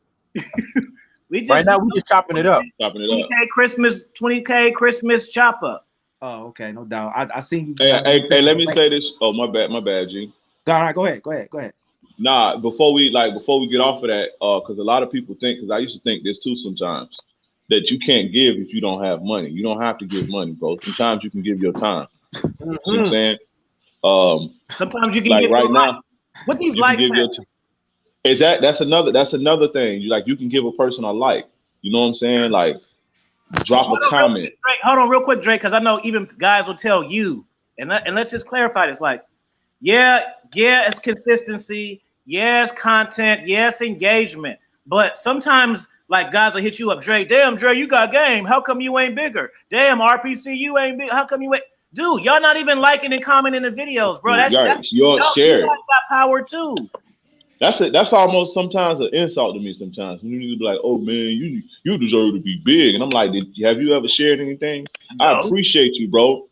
We just chopping it up. 20K Christmas chop up. Oh, okay, no doubt. I seen you. Hey, let me say this. Oh, my bad, G. Go ahead. Nah, before we get off of that, because a lot of people think, because I used to think this too sometimes, that you can't give if you don't have money. You don't have to give money, bro. Sometimes you can give your time. You know what I'm saying? Sometimes you can like give right now. What these likes is that's another thing. You can give a person a like. You know what I'm saying? Like drop a comment. Hold on real quick, Drake, because I know even guys will tell you, and let's just clarify this. Like, yeah, it's consistency. Yes, content. Yes, engagement. But sometimes, like, guys will hit you up, Dre. Damn, Dre, you got game. How come you ain't bigger? Damn, RPC, you ain't big. How come you ain't? Dude, y'all not even liking and commenting the videos, bro. That's y'all share. You guys got power too. That's almost sometimes an insult to me. Sometimes you need to be like, "Oh man, you deserve to be big," and I'm like, "Have you ever shared anything?" No. I appreciate you, bro,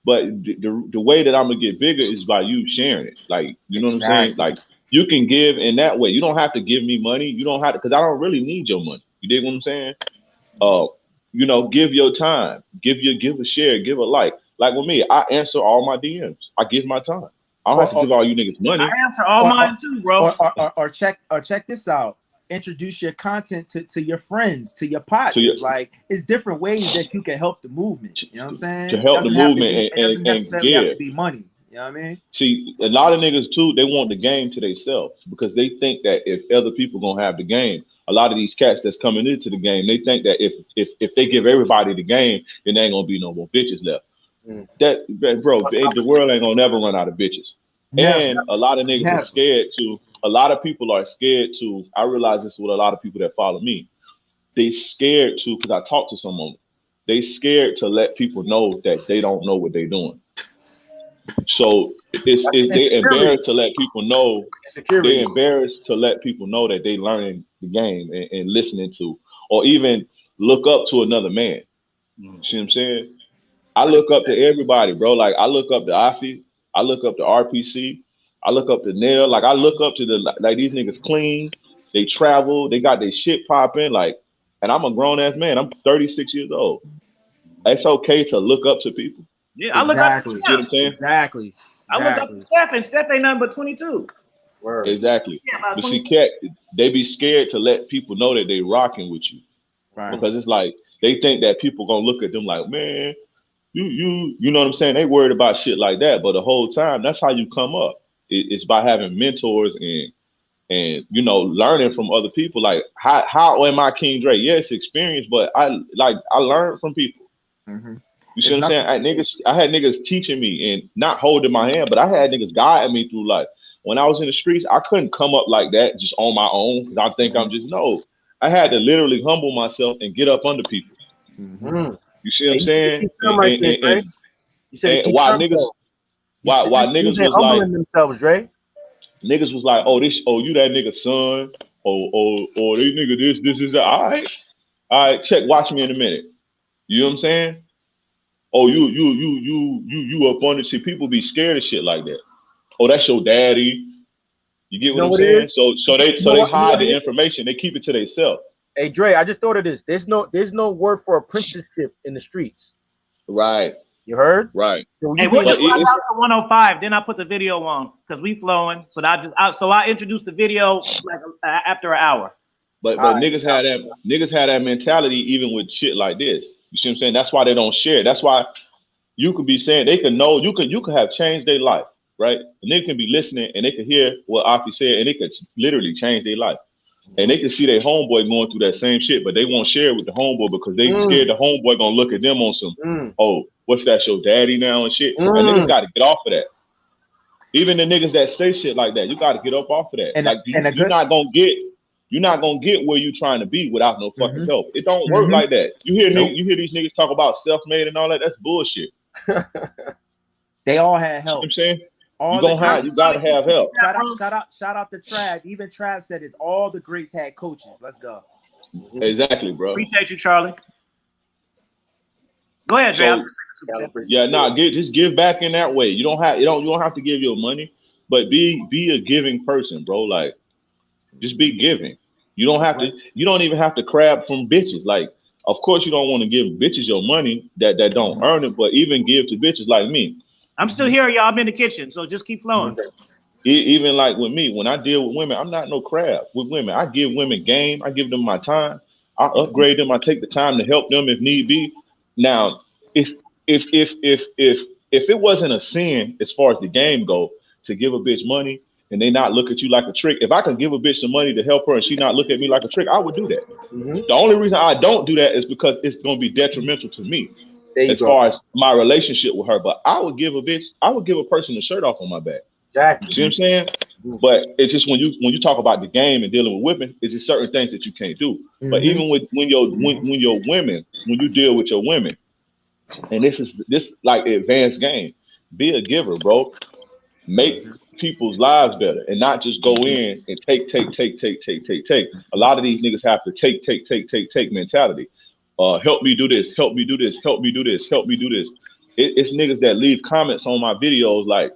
but the way that I'm gonna get bigger is by you sharing it. Like, you know what I'm saying? Like, you can give in that way. You don't have to give me money. You don't have to, because I don't really need your money. You dig what I'm saying? Give your time, give a share, give a like. Like with me, I answer all my DMs. I give my time. I don't have to give all you niggas money. I answer all mine too, bro. Or check this out. Introduce your content to your friends, to your partners. Like, it's different ways that you can help the movement. You know what I'm saying? To help the movement it doesn't necessarily give. have to be money. You know what I mean? See, a lot of niggas too, they want the game to themselves because they think that if other people gonna have the game, a lot of these cats that's coming into the game, they think that if they give everybody the game, then there ain't gonna be no more bitches left. The world ain't gonna never run out of bitches. And a lot of niggas are scared to. A lot of people are scared to. I realize this with a lot of people that follow me. They scared to, because I talked to some of them. They scared to let people know that they don't know what they're doing. So they embarrassed to let people know. They embarrassed to let people know that they learning the game and listening to, or even look up to another man. See what I'm saying? I look up to everybody, bro. Like, I look up to Afi, I look up to RPC, I look up to Nail. Like, I look up to these niggas clean. They travel. They got their shit popping. Like, and I'm a grown ass man. I'm 36 years old. It's okay to look up to people. Yeah, I look up to Steph. You know what I'm saying? Exactly. I look up to Steph, and Steph ain't nothing but 22. Word. Exactly. Yeah, but see, cat, they be scared to let people know that they rocking with you, right? Because it's like they think that people gonna look at them like, man, you know what I'm saying? They worried about shit like that, but the whole time, that's how you come up. It's by having mentors and learning from other people. Like, how am I King Dre? Yes, experience, but I learned from people. Mm-hmm. You see what I'm saying? I had niggas teaching me and not holding my hand, but I had niggas guiding me through life. When I was in the streets, I couldn't come up like that just on my own because I think I had to literally humble myself and get up under people. Mm-hmm. You see what I'm saying? And why niggas was humbling themselves, Dre. Niggas was like, you that nigga son, they nigga this is that. All right, check, watch me in a minute. You know what I'm saying? Oh, you up on it. See, people be scared of shit like that. Oh, that's your daddy. You get what I'm saying? So they hide the information. They keep it to themselves. Hey, Dre, I just thought of this. There's no word for apprenticeship in the streets. Right. You heard? Right. Hey, we'll just run out to 105. Then I put the video on because we flowing. But I introduced the video like after an hour. But niggas had that mentality even with shit like this. You see what I'm saying? That's why they don't share. That's why you could be saying they can know you could have changed their life, right? And they can be listening and they can hear what Afi said and they could literally change their life. And they can see their homeboy going through that same shit, but they won't share it with the homeboy because they scared the homeboy gonna look at them on some, oh, what's that, your daddy now and shit. And niggas gotta get off of that. Even the niggas that say shit like that, you gotta get up off of that. And like you're not gonna get where you trying to be without no fucking help. It don't work like that. You hear these niggas talk about self-made and all that. That's bullshit. They all had help. You know what I'm saying? You gotta have help. Shout out to Trav. Even Trav said it's all the greats had coaches. Let's go. Exactly, bro. Appreciate you, Charlie. Go ahead, Jay. Just give back in that way. You don't have to give your money, but be a giving person, bro. Like, just be giving. You don't even have to crab from bitches. Like, of course you don't want to give bitches your money that don't earn it, but even give to bitches like me. I'm still here, y'all. I'm in the kitchen, so just keep flowing. Even like with me, when I deal with women, I'm not no crab with women. I give women game. I give them my time. I upgrade them. I take the time to help them if need be. Now, if it wasn't a sin as far as the game go to give a bitch money and they not look at you like a trick, if I could give a bitch some money to help her and she not look at me like a trick, I would do that. The only reason I don't do that is because it's going to be detrimental to me as far as my relationship with her. But I would give a person a shirt off on my back. Exactly. See what I'm saying? But it's just when you talk about the game and dealing with women, it's just certain things that you can't do. But even when you deal with your women, and this like advanced game, be a giver, bro. Make people's lives better and not just go in and take. A lot of these niggas have to take mentality. Help me do this, help me do this, help me do this, help me do this. It's niggas that leave comments on my videos like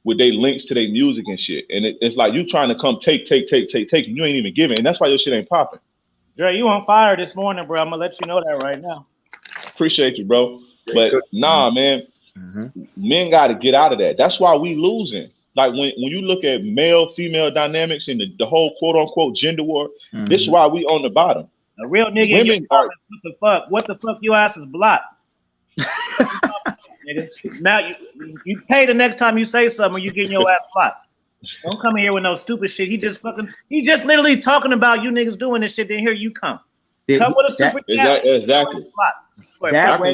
with their links to their music and shit. And it's like you trying to come take, and you ain't even giving. And that's why your shit ain't popping. Dre, you on fire this morning, bro. I'm gonna let you know that right now. Appreciate you, bro. But nah, man, men got to get out of that. That's why we losing. Like when you look at male-female dynamics and the whole quote-unquote gender war, this is why we on the bottom. A real nigga in your comments, what the fuck your ass is blocked. Nigga. Now you pay the next time you say something or you getting your ass blocked. Don't come in here with no stupid shit. He just literally talking about you niggas doing this shit. Then here you come. Come with a super exactly. That way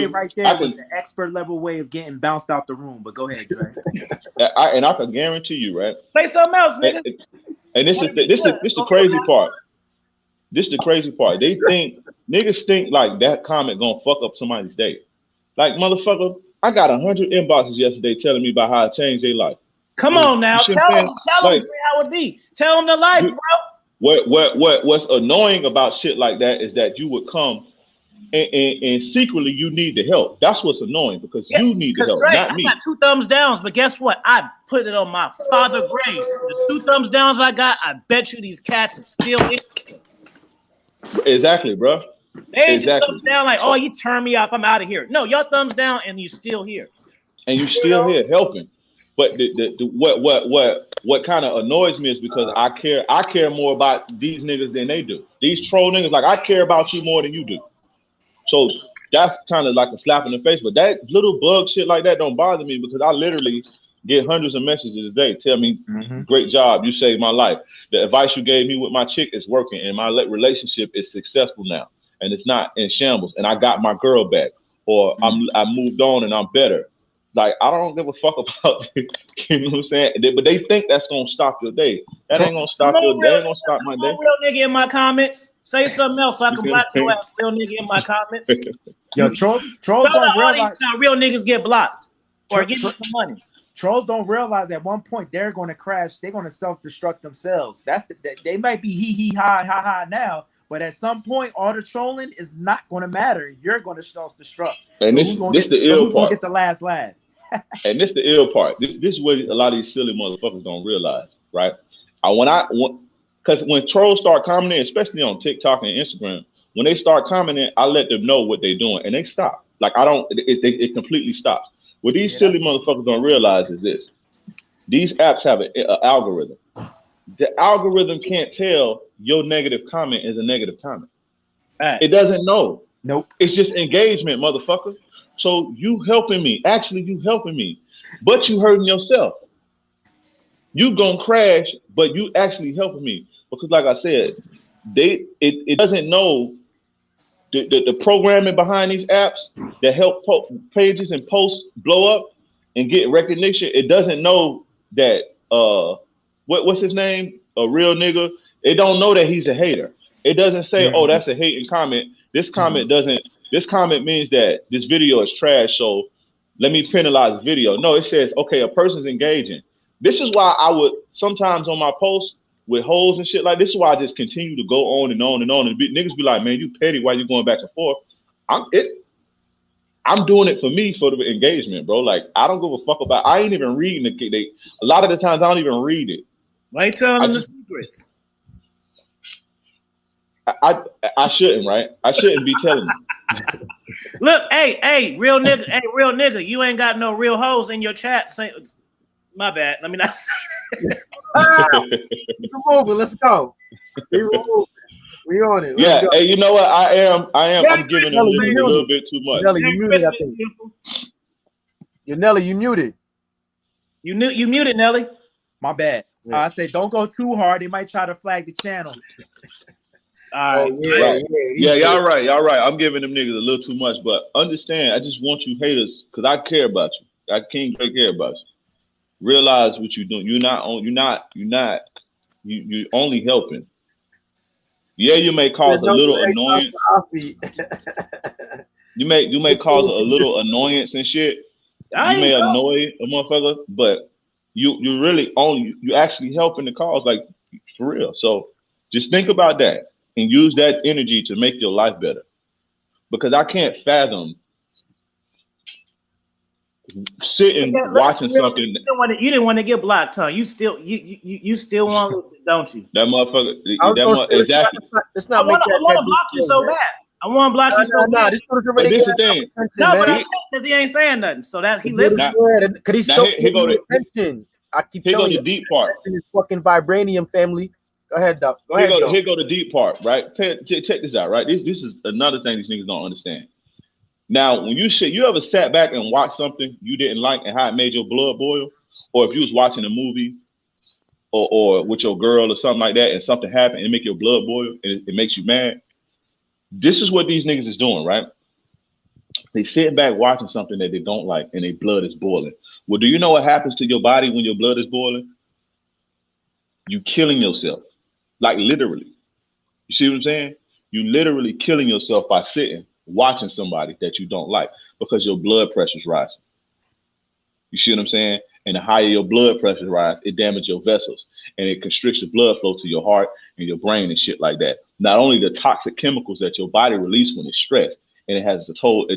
right there was the expert level way of getting bounced out the room. But go ahead, Dre. And I can guarantee you, right? Say something else, nigga. And this is the crazy part. This is the crazy part. Niggas think like that comment gonna fuck up somebody's day. Like, motherfucker, I got 100 inboxes yesterday telling me about how I changed their life. Come on now, tell them like, how it be. Tell them the life, bro. What's annoying about shit like that is that you would come and secretly you need the help. That's what's annoying because you need the help, not me. I got 2 thumbs downs, but guess what? I put it on my father's grave. The 2 thumbs downs I got, I bet you these cats are still in. Exactly, bro. They ain't just thumbs down like, oh, you turn me off, I'm out of here. No, y'all thumbs down and you still here. And you still here helping. But what kind of annoys me is because I care more about these niggas than they do. These troll niggas, like I care about you more than you do. So that's kind of like a slap in the face. But that little bug shit like that don't bother me because I literally get hundreds of messages a day. Tell me, great job, you saved my life. The advice you gave me with my chick is working, and my relationship is successful now, and it's not in shambles. And I got my girl back, or I moved on and I'm better. Like I don't give a fuck about it. You know what I'm saying? But they think that's gonna stop your day. That ain't gonna stop your day. Ain't gonna stop my day. Real nigga in my comments. Say something else so I can block your ass. Real nigga in my comments. Yo, trolls don't realize real niggas get blocked or get some money. Trolls don't realize at one point they're going to crash. They're going to self-destruct themselves. They might be hee ha now, but at some point, all the trolling is not going to matter. You're going to self-destruct. And so this the ill part. Get the last laugh. And this the ill part. This is what a lot of these silly motherfuckers don't realize, right? Because when trolls start commenting, especially on TikTok and Instagram, when they start commenting, I let them know what they're doing, and they stop. Like it completely stops. What these silly motherfuckers don't realize is this: these apps have an algorithm. the algorithm can't tell your negative comment is a negative comment. Facts. It doesn't know. Nope. It's just engagement, motherfucker. So you helping me. Actually, you helping me. But you hurting yourself. You gonna crash, but you actually helping me. Because like I said, it doesn't know the programming behind these apps that help pages and posts blow up and get recognition. It doesn't know that what's his name? A real nigga. It don't know that he's a hater. It doesn't say, oh, that's a hating comment. This comment doesn't. This comment means that this video is trash. So let me penalize the video. No, it says, okay, a person's engaging. This is why I would sometimes on my posts with holes and shit like this is why I just continue to go on and on and on. And niggas be like, man, you petty. Why you going back and forth? I'm doing it for me, for the engagement, bro. Like, I don't give a fuck about. I ain't even reading a lot of the times I don't even read it. Why you telling them the secrets? I shouldn't, right? I shouldn't be telling them. Look, hey, real nigga, you ain't got no real hoes in your chat. Say, my bad. Let me not say that. Keep moving. Let's go. We on it. Yeah. Hey, you know what? I am. I'm giving them a Nelly, little bit too much. Nelly, you muted. I think. Nelly, you muted. You muted, Nelly. My bad. Yeah. I said don't go too hard. They might try to flag the channel. All right. Right. Yeah, y'all right. I'm giving them niggas a little too much, but understand, I just want you haters, because I care about you. I can't care about you. Realize what you're doing. You're only helping. Yeah, you may cause a little annoyance. You may cause a little annoyance and shit. You may annoy a motherfucker, but you really you actually helping the cause, like, for real. So just think about that and use that energy to make your life better. Because I can't fathom sitting watching something. You didn't want to get blocked, huh? You still want to listen, don't you? That motherfucker. Exactly. It's not. I want to block you so bad. I want to block you so bad. This is the thing. No, but I can't, because he ain't saying nothing. So that he listens. Because he's so attention. I keep telling you. Here go the deep part. This fucking vibranium family. Go ahead, Doc. Here go the deep part, right? Check this out, right? This is another thing these niggas don't understand. Now, when you ever sat back and watched something you didn't like and how it made your blood boil, or if you was watching a movie or with your girl or something like that, and something happened and it make your blood boil and it makes you mad. This is what these niggas is doing, right? They sitting back watching something that they don't like and their blood is boiling. Well, do you know what happens to your body when your blood is boiling? You killing yourself, like literally. You see what I'm saying? You literally killing yourself by sitting watching somebody that you don't like, because your blood pressure is rising. You see what I'm saying? And the higher your blood pressure rise, it damages your vessels and it constricts the blood flow to your heart and your brain and shit like that. Not only the toxic chemicals that your body releases when it's stressed, and it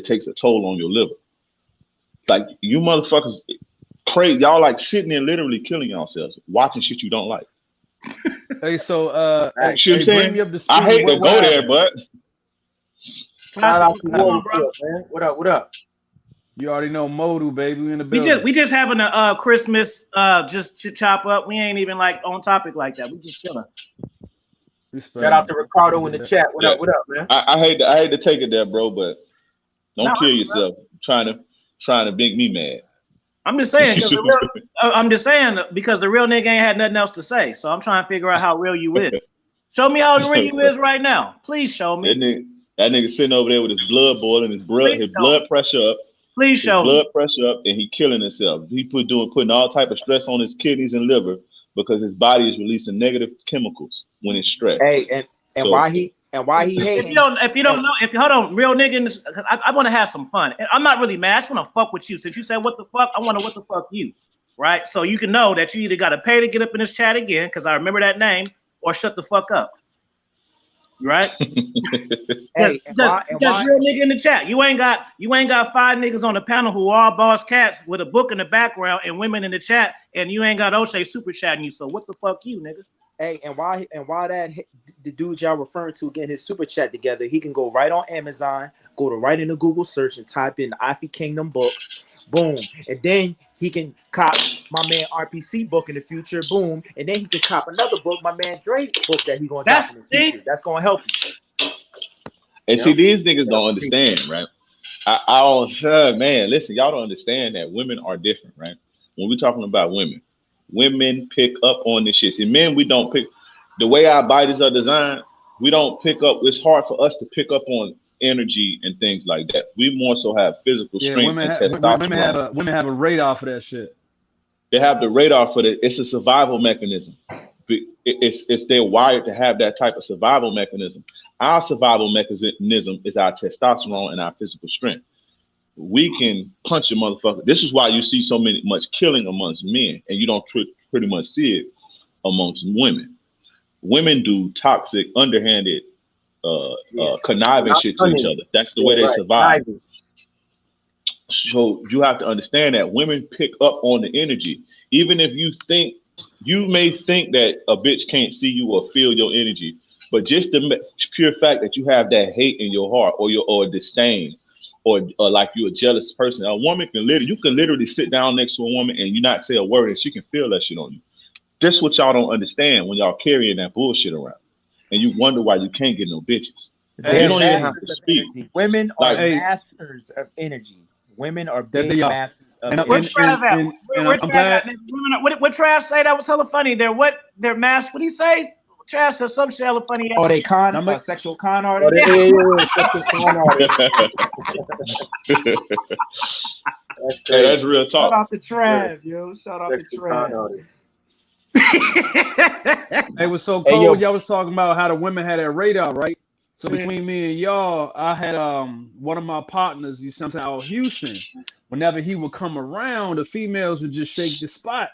takes a toll on your liver. Like, you motherfuckers crazy. Y'all like sitting there literally killing yourselves watching shit you don't like. Hey, so bring me up to speed. I hate to go there, but shout out to bro. Man. What up? You already know Modu, baby. We in the building. We just having a Christmas just chop up. We ain't even like on topic like that. We just chilling. Shout out to Ricardo in the chat. What up, man? I hate to take it there, bro, but don't kill yourself trying to make me mad. I'm just saying, because the real nigga ain't had nothing else to say. So I'm trying to figure out how real you is. Show me how real you is right now. Please show me. That nigga sitting over there with his blood boiling, his blood pressure up. Please show me. Blood pressure up, and he killing himself. He putting all type of stress on his kidneys and liver because his body is releasing negative chemicals when it's stressed. Hey, why he hating? If you don't know, hold on, real nigga, I want to have some fun. I'm not really mad. I just want to fuck with you. Since you said what the fuck, I want to what the fuck you, right? So you can know that you either got to pay to get up in this chat again because I remember that name, or shut the fuck up. Right? Hey, just real nigga in the chat. You ain't got 5 niggas on the panel who are all boss cats with a book in the background and women in the chat, and you ain't got O'Shea super chatting you. So what the fuck you, nigga? Hey, and why that the dude y'all referring to getting his super chat together, he can go right on Amazon, go to right into Google search and type in Ivy Kingdom books, boom, and then he can cop my man RPC book in the future, boom, and then he could cop another book, my man Dre book that he gonna drop in the future. That's gonna help you. And see, these niggas don't understand, right? I don't, man, listen, y'all don't understand that women are different, right? When we're talking about women pick up on this shit. See, men, we don't pick, the way our bodies are designed, we don't pick up, it's hard for us to pick up on energy and things like that. We more so have physical strength and testosterone. Women have a radar for that shit. They have the radar for it. It's a survival mechanism. They're wired to have that type of survival mechanism. Our survival mechanism is our testosterone and our physical strength. We can punch a motherfucker. This is why you see so much killing amongst men, and you don't pretty much see it amongst women. Women do toxic, underhanded, conniving shit to each other. That's the way they survive. So you have to understand that women pick up on the energy. Even if you may think that a bitch can't see you or feel your energy, but just the pure fact that you have that hate in your heart or disdain or like you're a jealous person, a woman you can literally sit down next to a woman and you not say a word and she can feel that shit on you. That's what y'all don't understand when y'all carrying that bullshit around. And you wonder why you can't get no bitches. You don't even have to speak. Energy. Women are masters of energy. Women are big masters of energy. Where's Trav at? What Trav say that was hella funny? They're master. What did he say? Trav said some shit hella funny. Oh, they sexual con artists. That's real talk. Shout out to Trav, yo. Shout out to Trav. It was so cold. Y'all was talking about how the women had that radar, right? So between me and y'all, I had one of my partners, you something out of Houston. Whenever he would come around, the females would just shake the spot,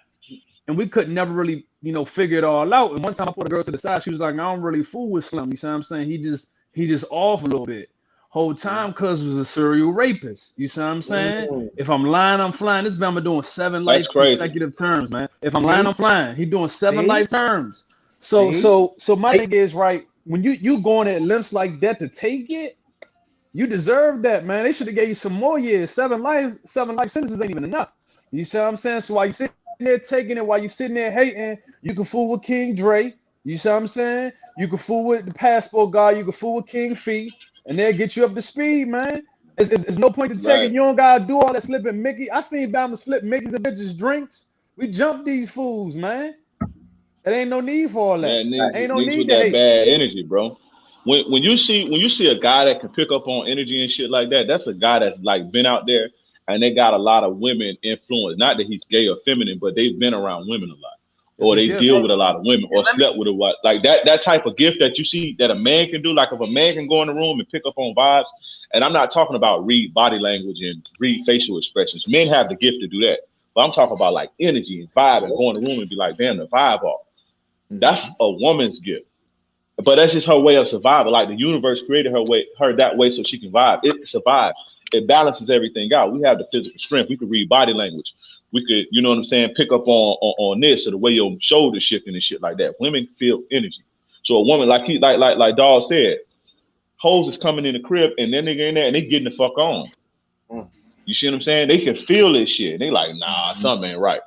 and we could never really, figure it all out. And one time I put a girl to the side, she was like, "I don't really fool with Slim." You see what I'm saying? He just off a little bit. Whole time, cuz was a serial rapist. You see what I'm saying? If I'm lying, I'm flying. This Bama doing 7 life consecutive terms, man. If I'm lying, I'm flying. He doing 7 life terms. So my thing is, right, when you going at lengths like that to take it, you deserve that, man. They should have gave you some more years. 7 life sentences ain't even enough. You see what I'm saying? So while you sitting there taking it, while you sitting there hating, you can fool with King Dre. You see what I'm saying? You can fool with the passport guy. You can fool with King Fee. And they'll get you up to speed, man. There's no point to taking. You don't gotta do all that slipping Mickey. I seen Bama slip Mickey's and bitches drinks. We jump these fools, man. There ain't no need for all that. Ain't no need with that bad energy, bro. When you see a guy that can pick up on energy and shit like that, that's a guy that's like been out there and they got a lot of women influence. Not that he's gay or feminine, but they've been around women a lot. Or they deal with a lot of women, or slept with a lot. Like that type of gift that you see that a man can do. Like if a man can go in the room and pick up on vibes, and I'm not talking about read body language and read facial expressions. Men have the gift to do that, but I'm talking about like energy and vibe and go in the room and be like, damn, the vibe off. That's a woman's gift, but that's just her way of survival. Like the universe created her that way so she can vibe. It survives. It balances everything out. We have the physical strength. We can read body language. We could, you know what I'm saying, pick up on this or the way your shoulders shifting and shit like that. Women feel energy. So a woman like Dawg said, hoes is coming in the crib and then they get in there and they getting the fuck on. You see what I'm saying? They can feel this shit. They like, nah, something ain't right.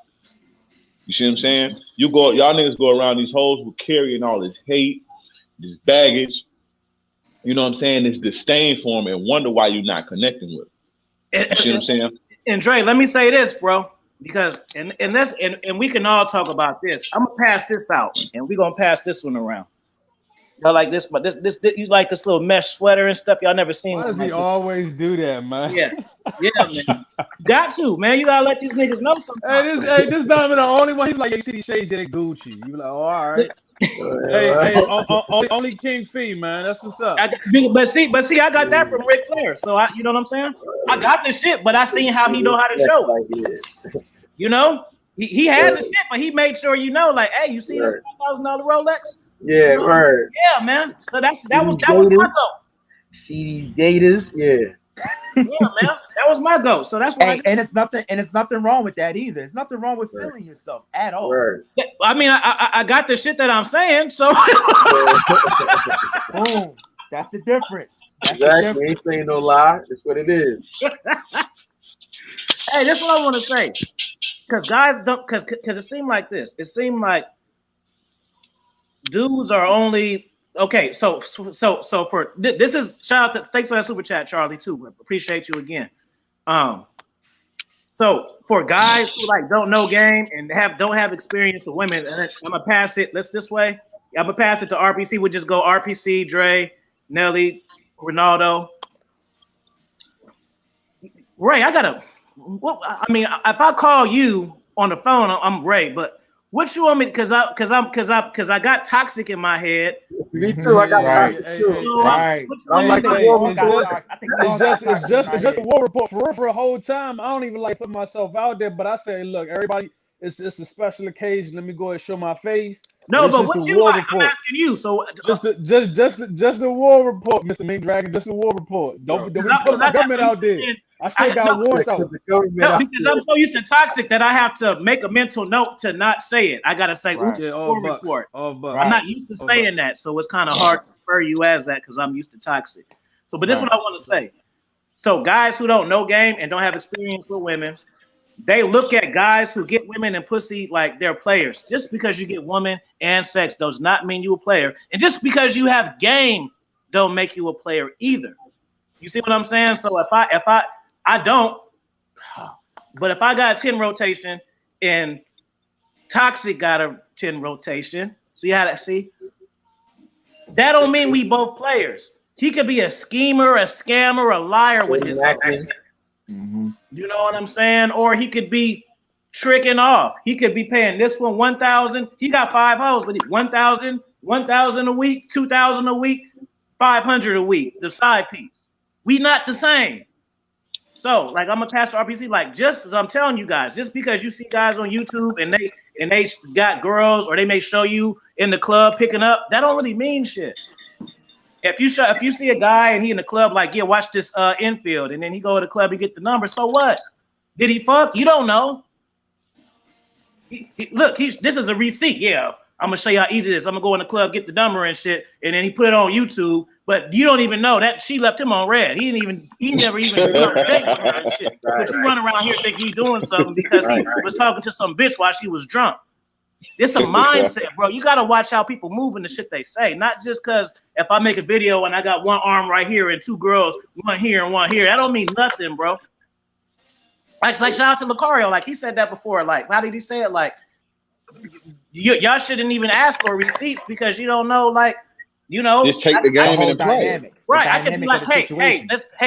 You see what I'm saying? Y'all niggas go around these hoes who carrying all this hate, this baggage, you know what I'm saying, this disdain for them and wonder why you're not connecting with them. You see what I'm saying? And Dre, let me say this, bro. Because and we can all talk about this. I'm gonna pass this out, and we're gonna pass this one around. Y'all like this, but this you like this little mesh sweater and stuff. Y'all never seen. Why does he always do that, man? Yeah, man. Got to, man. You gotta let these niggas know something. This Bama the only one. He's like, you see these shades, they Gucci. You like, oh, all right. Only King Fee, man. That's what's up. But see, I got that from Ric Flair. So you know what I'm saying? I got the shit, but I seen how he know how to show it. You know, he had the shit, but he made sure like, hey, you see this $5,000 Rolex? Yeah, right. Yeah, man. So that was my goal. See these gators, yeah. Yeah, man. That was my goal. So that's why. And it's nothing wrong with that either. It's nothing wrong with feeling yourself at all. Right. Yeah, I mean, I got the shit that I'm saying. So. Boom. That's the difference. Exactly. Ain't saying no lie. That's what it is. Hey, that's what I want to say. because guys don't because it seemed like this. It seemed like dudes are only okay. So for this is shout out to thanks for that super chat, Charlie, too. Appreciate you again. So for guys who like don't know game and don't have experience with women, I'm gonna pass it. Let's this way. I'm gonna pass it to RPC. We'll just go RPC, Dre, Nelly, Ronaldo. Ray, I gotta. I mean, if I call you on the phone, I'm Ray. But what you want me? Because I got toxic in my head. Me too. I got Right. toxic too. Right. I'm like I think It's just a war report for a whole time. I don't even like put myself out there, but I say, look, everybody, it's a special occasion. Let me go ahead and show my face. No, but what you like? I'm asking you. So just the war report, Mr. Mink Dragon. Just the war report. Don't put my government out there. I still got wars out. No, because I'm so used to toxic that I have to make a mental note to not say it. I gotta say war report. I'm not used to saying that, so it's kind of hard to refer you as that because I'm used to toxic. So, but this is what I want to say. So, guys who don't know game and don't have experience with women, they look at guys who get women and pussy like they're players. Just because you get woman and sex does not mean you a player, and just because you have game don't make you a player either. You see what I'm saying? So if I don't, but if I got a 10 rotation and Toxic got a 10 rotation, see how that see? That don't mean we both players. He could be a schemer, a scammer, a liar with his Mm-hmm. You know what I'm saying? Or he could be tricking off. He could be paying this one 1,000. He got 5 hoes, but 1,000 a week, 2,000 a week, 500 a week. The side piece. We not the same. So, like, I'm gonna pass to RPC. Like, just as I'm telling you guys, just because you see guys on YouTube and they got girls or they may show you in the club picking up, that don't really mean shit. If you see a guy and he in the club, like, yeah, watch this infield, and then he go to the club and get the number. So what? Did he fuck? You don't know. Look, this is a receipt. Yeah, I'm gonna show you how easy it is. I'm gonna go in the club, get the number and shit, and then he put it on YouTube. But you don't even know that she left him on red. He never even date her and shit. But you run around here think he's doing something because he was talking to some bitch while she was drunk. It's a mindset, bro. You gotta watch how people move and the shit they say. Not just because if I make a video and I got one arm right here and two girls, one here and one here, that don't mean nothing, bro. Like shout out to Lucario, like he said that before. Like, how did he say it? Like, y'all shouldn't even ask for receipts because you don't know, like, you know, just take the game and play. Right. I can be like, hey,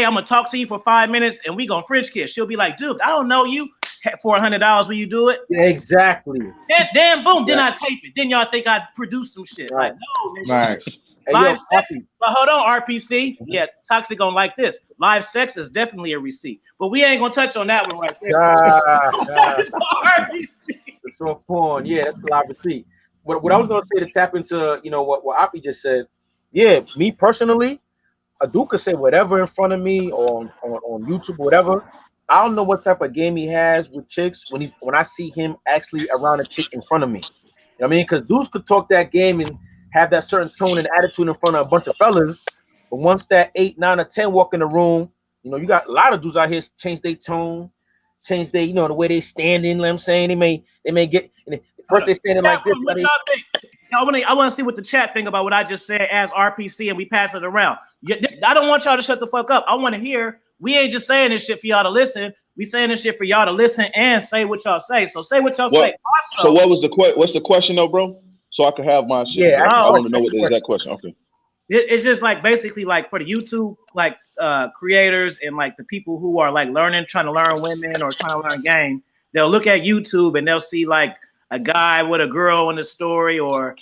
I'm gonna talk to you for 5 minutes and we gonna French kiss. She'll be like, dude, I don't know you. For $100, will you do it? Yeah, exactly. Then boom, then I tape it. Then y'all think I produced some shit. Right. Like, no, nigga. Right. Live sex, but hold on, RPC. Yeah, Toxic gonna like this. Live sex is definitely a receipt, but we ain't gonna touch on that one right there. RPC. It's so porn. Yeah, that's a live receipt. What I was gonna say to tap into, you know, what Api just said. Yeah, me personally, a dude could say whatever in front of me or on YouTube, whatever. I don't know what type of game he has with chicks when I see him actually around a chick in front of me. You know what I mean? Because dudes could talk that game and have that certain tone and attitude in front of a bunch of fellas. But once that 8, 9, or 10 walk in the room, you know, you got a lot of dudes out here change their tone, change their, you know, the way they standing. You know what I'm saying? They may get first they standing like this. What y'all think? I want to see what the chat think about what I just said as RPC, and we pass it around. I don't want y'all to shut the fuck up. I want to hear. We ain't just saying this shit for y'all to listen. We saying this shit for y'all to listen and say what y'all say. So say what y'all say. Also, so what's the question though, bro? So I can have my shit. Yeah, I want to know what the exact question. Okay. It's just like basically like for the YouTube like creators and like the people who are like trying to learn women or trying to learn game. They'll look at YouTube and they'll see like a guy with a girl in the story or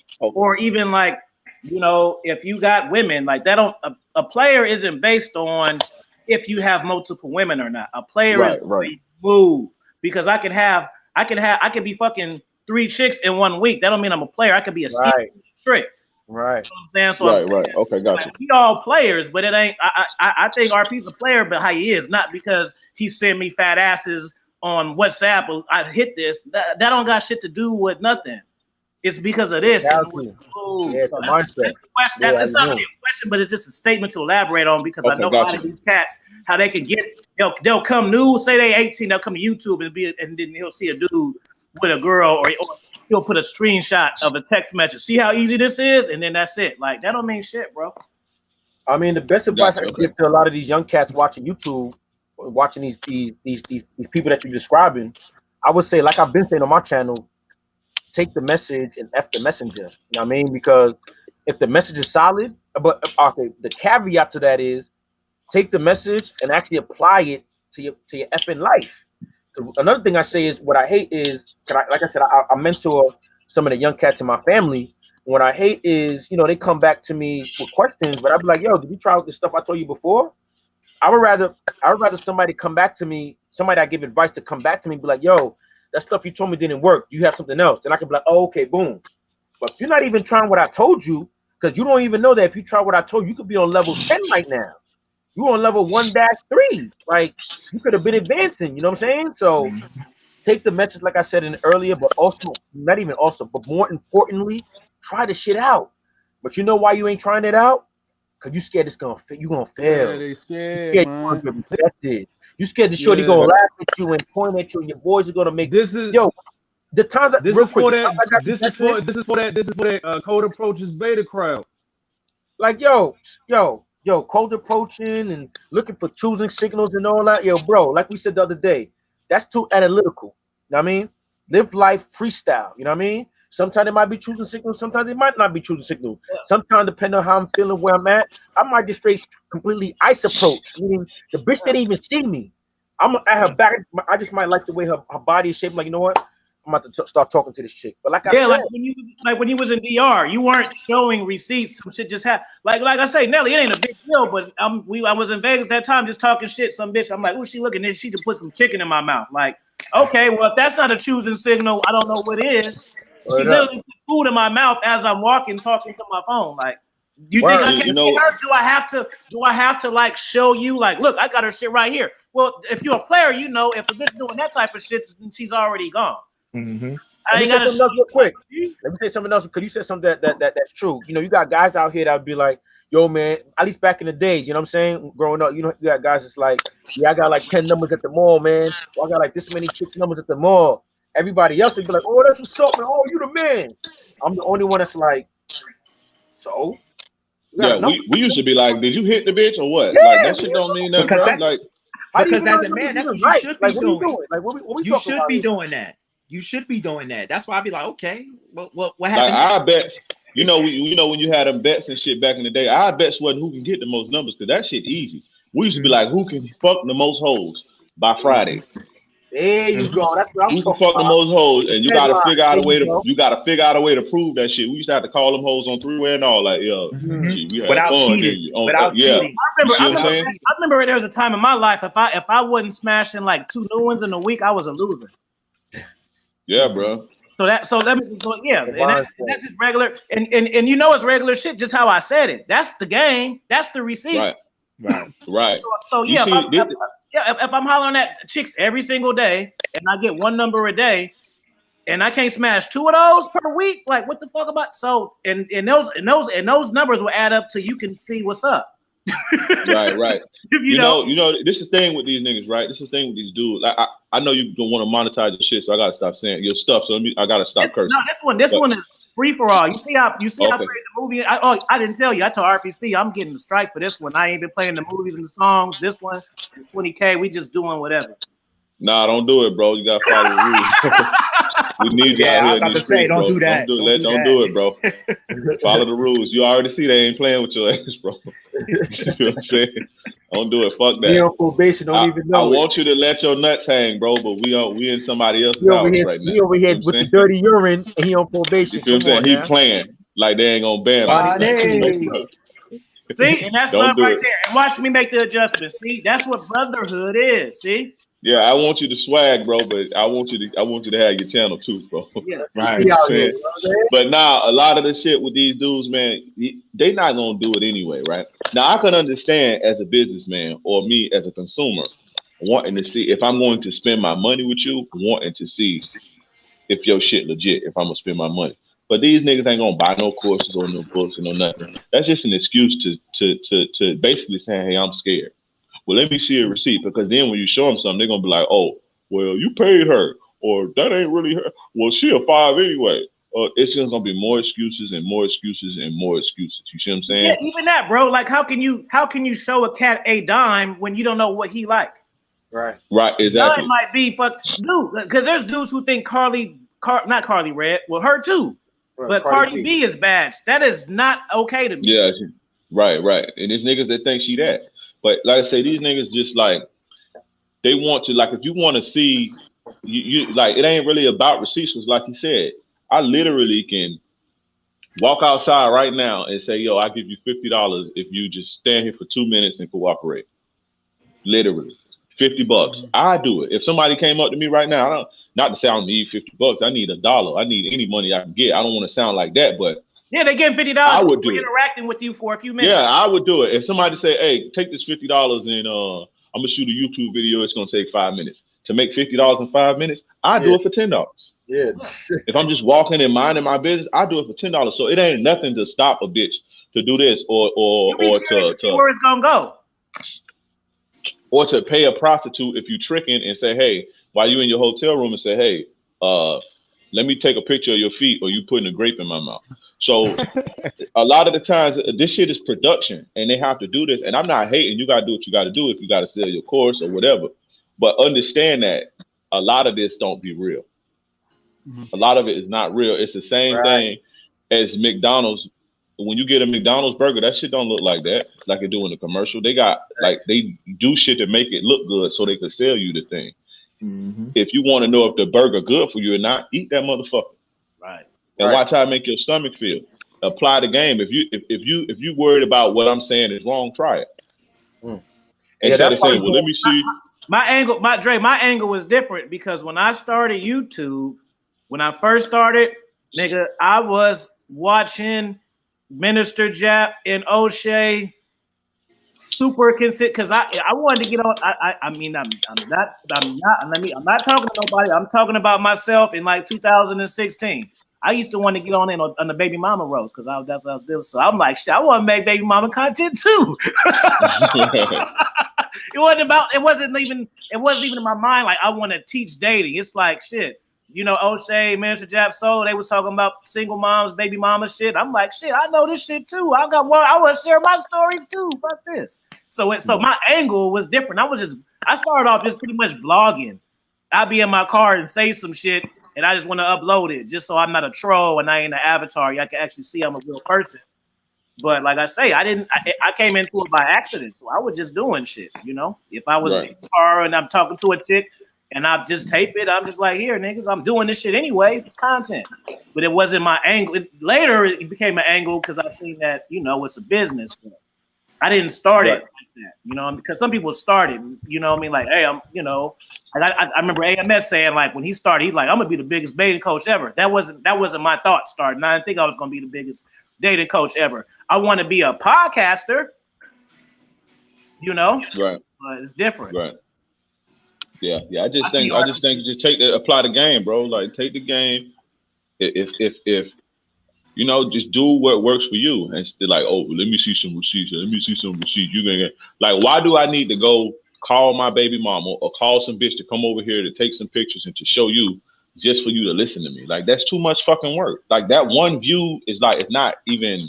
even like, you know, if you got women like that, a player isn't based on if you have multiple women or not. A player is move because I can be fucking 3 chicks in 1 week. That don't mean I'm a player. I could be a trick. Right. You know what I'm saying? So right. Okay, gotcha. Like, we all players, but it ain't. I think RP's a player, but how he is, not because he sent me fat asses on WhatsApp. I hit this. That don't got shit to do with nothing. It's because of this. Exactly. Yeah, So the mindset. that's not really a question, but it's just a statement to elaborate on because I know a lot of these cats, how they can get, they'll come new, say they 18, they'll come to YouTube and then he'll see a dude with a girl or he'll put a screenshot of a text message. See how easy this is? And then that's it. Like, that don't mean shit, bro. I mean, the best advice I can give to a lot of these young cats watching YouTube, watching these people that you're describing, I would say, like I've been saying on my channel, take the message and F the messenger. You know what I mean? Because if the message is solid, but okay, the caveat to that is take the message and actually apply it to your effing life. Another thing I say is what I hate is, like I said, I mentor some of the young cats in my family. What I hate is, they come back to me with questions, but I'd be like, yo, did you try out the stuff I told you before? I would rather somebody come back to me, somebody I give advice to come back to me and be like, yo, that stuff you told me didn't work. Do you have something else? Then I can be like, oh, okay, boom. But if you're not even trying what I told you, because you don't even know that if you try what I told you, you could be on level 10 right now. You on level 1-3. Like, you could have been advancing, you know what I'm saying? So take the message, like I said earlier, but also, not even also, but more importantly, try the shit out. But you know why you ain't trying it out? Because you scared you're going to fail. Yeah, they scared, You're scared you're rejected. You scared the shorty gonna laugh at you and point at you, and your boys are gonna make the times that this is for that cold approaches beta crowd. Like cold approaching and looking for choosing signals and all that. Yo, bro, like we said the other day, that's too analytical. You know what I mean? Live life freestyle, you know what I mean? Sometimes it might be choosing signals, sometimes it might not be choosing signals. Sometimes, depending on how I'm feeling, where I'm at, I might just straight completely ice approach, meaning the bitch didn't even see me. I'm at her back. I just might like the way her body is shaped. Like, you know what? I'm about to start talking to this chick. But like I said, when you was in DR, you weren't showing receipts. Some shit just happened. Like I say, Nelly, it ain't a big deal. But I was in Vegas that time, just talking shit. Some bitch, I'm like, oh, she looking at, she just put some chicken in my mouth. Like, okay, well, if that's not a choosing signal, I don't know what is. She literally put food in my mouth as I'm walking, talking to my phone. Like, you think I can get her? Do I have to like show you? Like, look, I got her shit right here. Well, if you're a player, if a bitch doing that type of shit, then she's already gone. Mm-hmm. Let me say something else real quick. Let me say something else because you said something that's true. You got guys out here that would be like, yo, man, at least back in the days, you know what I'm saying? Growing up, you got guys that's like, yeah, I got like 10 numbers at the mall, man. Or I got like this many chicks numbers at the mall. Everybody else would be like, oh, that's what's up, man. Oh, you the man. I'm the only one that's like, so? Yeah, we used to be like, did you hit the bitch or what? Yeah, like, that shit don't mean nothing, bro. Like, because as a man, that's what you should be doing. Like, what we you should be doing that. You should be doing that. That's why I'd be like, okay, what happened? Like, I bet, when you had them bets and shit back in the day, I bets wasn't who can get the most numbers because that shit easy. We used to be like, who can fuck the most hoes by Friday? There you go. That's what I'm talking about. Who can fuck the most hoes, and you gotta figure out a way to prove that shit. We used to have to call them hoes on three-way and all, like, yo, without cheating. Cheating. I remember there was a time in my life if I wasn't smashing like 2 new ones in a week, I was a loser. Yeah, bro. And that's just regular, and it's regular shit. Just how I said it. That's the game. That's the receipt. Right. So if I'm hollering at chicks every single day and I get 1 number a day and I can't smash 2 of those per week, like what the fuck about? So and those numbers will add up to you can see what's up. Right. you know, this is the thing with these niggas, right? This is the thing with these dudes. I know you don't want to monetize your shit, so I gotta stop saying your stuff. So I gotta stop cursing. No, this one is free for all. You see how I played the movie? I didn't tell you. I told RPC I'm getting the strike for this one. I ain't been playing the movies and the songs. This one is 20K. We just doing whatever. Nah, don't do it, bro. You gotta follow the rules. We need you out here. I was about to say, don't do that. Don't do it, bro. Follow the rules. You already see they ain't playing with your ass, bro. You know what I'm saying? Don't do it. Fuck that. We on probation. Don't even know. I want you to let your nuts hang, bro. But we in somebody else's house right now. We over here with the dirty urine, and he on probation. You feel what I'm saying? He playing like they ain't gonna ban him. See, and that's love right there. And watch me make the adjustments. See, that's what brotherhood is. See. Yeah, I want you to swag, bro, but I want you to have your channel too, bro. Yeah, right. But now a lot of the shit with these dudes, man, they not gonna do it anyway, right? Now I can understand as a businessman or me as a consumer wanting to see if I'm going to spend my money with you, wanting to see if your shit legit, if I'm gonna spend my money. But these niggas ain't gonna buy no courses or no books or no nothing. That's just an excuse to basically saying, hey, I'm scared. Well, let me see a receipt, because then when you show them something, they're gonna be like, oh, well, you paid her, or that ain't really her. Well, she a 5 anyway. It's just gonna be more excuses and more excuses and more excuses. You see what I'm saying? Yeah, even that, bro. Like, how can you show a cat a dime when you don't know what he like? Right, exactly. Dime might be dude, because there's dudes who think not Carly Red, well, her too, but Cardi B is bad. That is not okay to me. Yeah, right. And there's niggas that think she that. But like I say, these niggas just like, they want to, like, if you want to see, you like, it ain't really about receipts, because like you said, I literally can walk outside right now and say, yo, I give you $50 if you just stand here for 2 minutes and cooperate. Literally, $50. I do it. If somebody came up to me right now, not to say I don't need $50, I need $1. I need any money I can get. I don't want to sound like that, but yeah, they getting $50. I would do interacting with you for a few minutes. Yeah, I would do it. If somebody say, hey, take this $50 and I'm gonna shoot a YouTube video, it's gonna take 5 minutes. To make $50 in 5 minutes, I do it for $10. Yeah. If I'm just walking and minding my business, I do it for $10. So it ain't nothing to stop a bitch to do this or to see where it's gonna go. Or to pay a prostitute if you tricking and say, hey, while you in your hotel room, and say, hey, let me take a picture of your feet, or you putting a grape in my mouth. So a lot of the times this shit is production, and they have to do this. And I'm not hating. You got to do what you got to do if you got to sell your course or whatever. But understand that a lot of this don't be real. A lot of it is not real. It's the same thing as McDonald's. When you get a McDonald's burger, that shit don't look like that, like it do in the commercial. They got, like, they do shit to make it look good so they could sell you the thing. If you want to know if the burger good for you or not, eat that motherfucker. Right. And watch how it make your stomach feel. Apply the game. If you worried about what I'm saying is wrong, try it. Instead of saying, well, let me see. My angle was different, because when I started YouTube, when I first started, nigga, I was watching Minister Jap and O'Shea super consistent, because I wanted to get on. I'm not talking to nobody. I'm talking about myself in like 2016. I used to want to get on the baby mama roast, because that's what I was doing. So I'm like, shit, I want to make baby mama content too. It wasn't even in my mind like I want to teach dating. It's like, shit, you know, O'Shea, Minister Jap Soul, they was talking about single moms, baby mama shit. I'm like, shit, I know this shit too. I want to share my stories too. Fuck this. So my angle was different. I started off just pretty much blogging. I'd be in my car and say some shit, and I just want to upload it just so I'm not a troll and I ain't an avatar. I can actually see I'm a real person. But like I say, I came into it by accident. So I was just doing shit, you know. If I was in the car and I'm talking to a chick and I just tape it, I'm just like, here, niggas, I'm doing this shit anyway. It's content. But it wasn't my angle. Later, it became an angle because I seen that, you know, it's a business. But I didn't start it like that, you know, because some people started, you know what I mean? Like, hey, I'm, you know, I remember AMS saying, like, when he started, he's like, I'm gonna be the biggest dating coach ever. That wasn't my thought starting. I didn't think I was gonna be the biggest dating coach ever. I want to be a podcaster, you know, right? But it's different, right? Yeah. I just think just apply the game, bro. Like, take the game. If you know, just do what works for you, and still like, oh, let me see some receipts. You gonna get, like, why do I need to go call my baby mama or call some bitch to come over here to take some pictures and to show you just for you to listen to me? Like, that's too much fucking work. Like, that one view is like, it's not even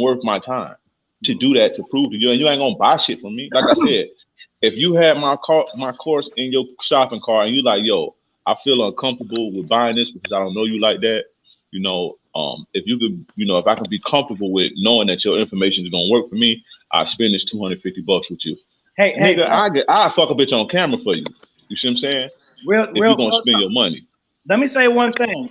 worth my time to do that, to prove to you. And you ain't gonna buy shit from me. Like I said, if you had my course in your shopping cart and you like, yo, I feel uncomfortable with buying this because I don't know you like that, you know, if you could, you know, if I can be comfortable with knowing that your information is gonna work for me, I spend this $250 with you. Hey, nigga, I fuck a bitch on camera for you. You see what I'm saying? If you're gonna spend your money. Let me say one thing.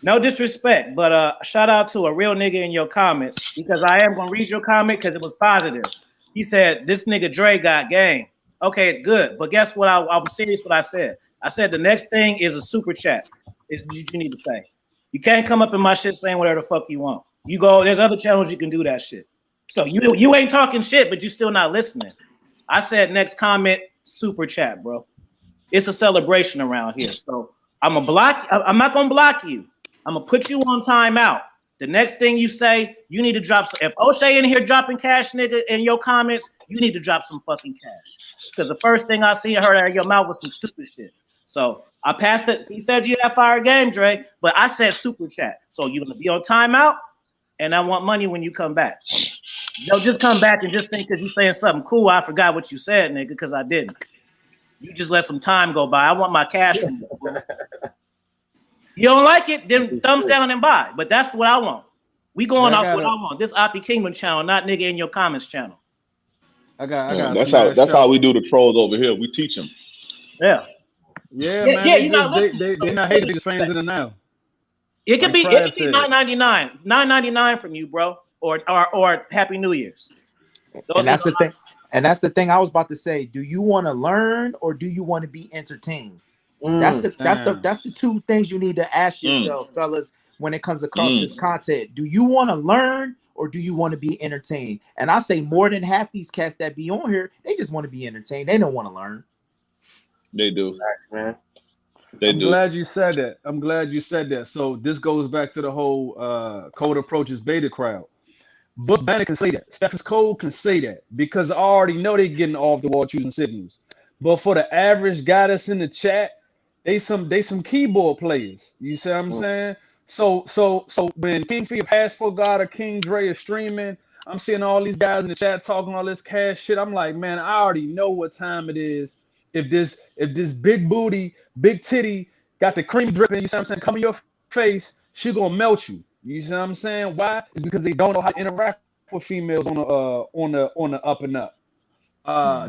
No disrespect, but shout out to a real nigga in your comments, because I am gonna read your comment because it was positive. He said, this nigga Dre got game. Okay, good. But guess what? I'm serious what I said. I said the next thing is a super chat. Is what you need to say. You can't come up in my shit saying whatever the fuck you want. You go, there's other channels you can do that shit. So you ain't talking shit, but you still not listening. I said next comment, super chat, bro. It's a celebration around here. So I'm gonna block. I'm not gonna block you. I'm gonna put you on timeout. The next thing you say, you need to drop. If O'Shea in here dropping cash, nigga, in your comments, you need to drop some fucking cash. Because the first thing I see heard out of your mouth was some stupid shit. So I passed it. He said you had fire game, Dre, but I said super chat. So you're gonna be on timeout, and I want money when you come back. Don't just come back and just think because you saying something cool, I forgot what you said, nigga, because I didn't. You just let some time go by. I want my cash from you. You don't like it, then thumbs down and buy. But that's what I want. We going off what I want. This Oppie Kingdom channel, not nigga in your comments channel. I got. That's how we do the trolls over here. We teach them. Yeah, man. Yeah, They're not hating niggas fans in the now. It could be $9.99. $9.99 from you, bro. Or Happy New Year's. And that's the thing. And that's the thing I was about to say. Do you want to learn or do you want to be entertained? That's the two things you need to ask yourself, fellas, when it comes across this content. Do you want to learn or do you want to be entertained? And I say more than half these cats that be on here, they just want to be entertained. They don't want to learn. They do, man. I'm glad you said that. So this goes back to the whole Code Approaches beta crowd. Book Banner can say that. Stephens Code can say that because I already know they're getting off the wall choosing signals. But for the average guy that's in the chat, they some keyboard players. You see what I'm saying? So when King Fee Passport God or King Dre is streaming, I'm seeing all these guys in the chat talking all this cash shit. I'm like, man, I already know what time it is. If this big booty, big titty got the cream dripping, you see what I'm saying, come in your face, she gonna melt you. You see what I'm saying? Why? It's because they don't know how to interact with females on the up and up.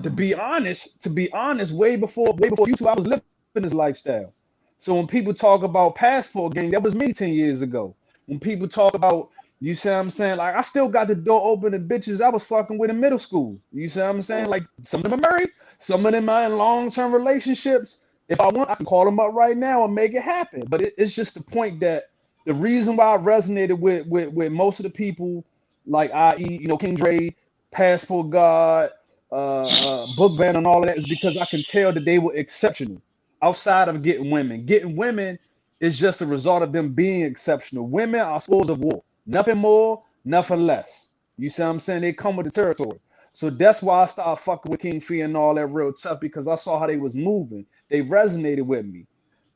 To be honest, way before you two, I was living this lifestyle. So when people talk about passport gang, that was me 10 years ago. When people talk about, you see what I'm saying? Like, I still got the door open to bitches I was fucking with in middle school. You see what I'm saying? Like, some of them are married, some of them are in long-term relationships. If I want, I can call them up right now and make it happen. But it's just the point that the reason why I resonated with most of the people, like i.e., King Dre, Passport God, Book Band and all of that, is because I can tell that they were exceptional outside of getting women. Getting women is just a result of them being exceptional. Women are spoils of war. Nothing more, nothing less. You see what I'm saying? They come with the territory. So that's why I started fucking with King Fee and all that real tough, because I saw how they was moving. They resonated with me.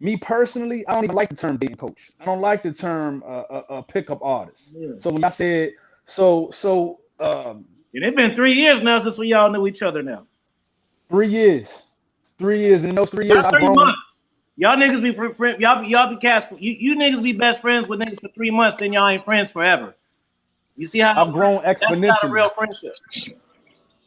Me personally, I don't even like the term dating coach. I don't like the term pickup artist. Yeah. So when I said it's been 3 years now since we all knew each other now. 3 years. 3 years. And in those 3 years, I've grown. Months. Y'all niggas be friends. Y'all be cast. You niggas be best friends with niggas for 3 months, then y'all ain't friends forever. You see how I've grown exponentially. That's not a real friendship.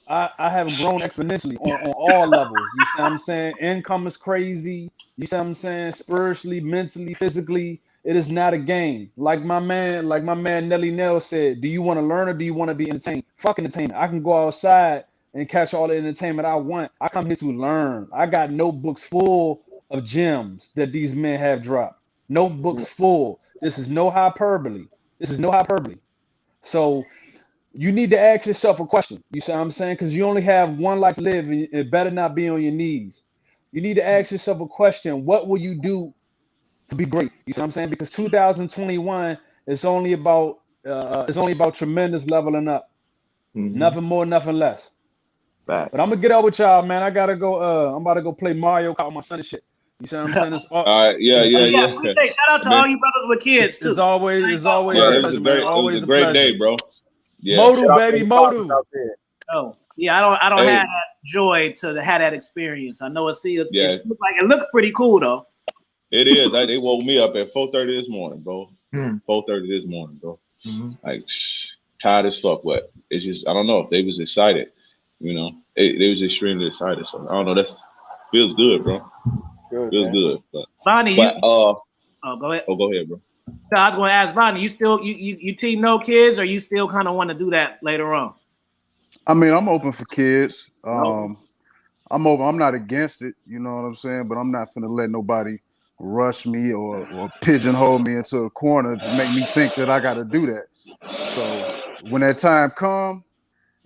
I have grown exponentially on all levels. You see what I'm saying? Income is crazy. You see what I'm saying? Spiritually, mentally, physically, it is not a game. Like my man Nelly Nell said, do you want to learn or do you want to be entertained? Fuck entertainment. I can go outside and catch all the entertainment I want. I come here to learn. I got notebooks full of gems that these men have dropped. Notebooks full. This is no hyperbole. So you need to ask yourself a question. You see what I'm saying? Because you only have one life to live, and it better not be on your knees. You need to ask yourself a question. What will you do to be great? You see what I'm saying? Because 2021 is only about tremendous leveling up. Nothing more, nothing less. Facts. But I'm gonna get out with y'all, man. I gotta go. I'm about to go play Mario Kart with my son and shit. You see what I'm saying? It's all right, yeah. Appreciate. Shout out to all you brothers with kids too. It's always. Yeah, it was a great day, bro. Yeah. Modu, baby, Modu. Oh, yeah. I don't have that joy to have that experience. I know it looks pretty cool though. It is. They woke me up at 4:30 this morning, bro. 4:30 this morning, bro. Like tired as fuck. What? It's just I don't know if they was excited. They was extremely excited. So I don't know. That's feels good, bro. Feels good. But Bonnie, go ahead. Oh, go ahead, bro. No, I was going to ask Bonnie. You still you team no kids, or you still kind of want to do that later on? I mean, I'm open for kids. I'm open. I'm not against it. You know what I'm saying? But I'm not finna let nobody rush me or pigeonhole me into a corner to make me think that I got to do that. So when that time come,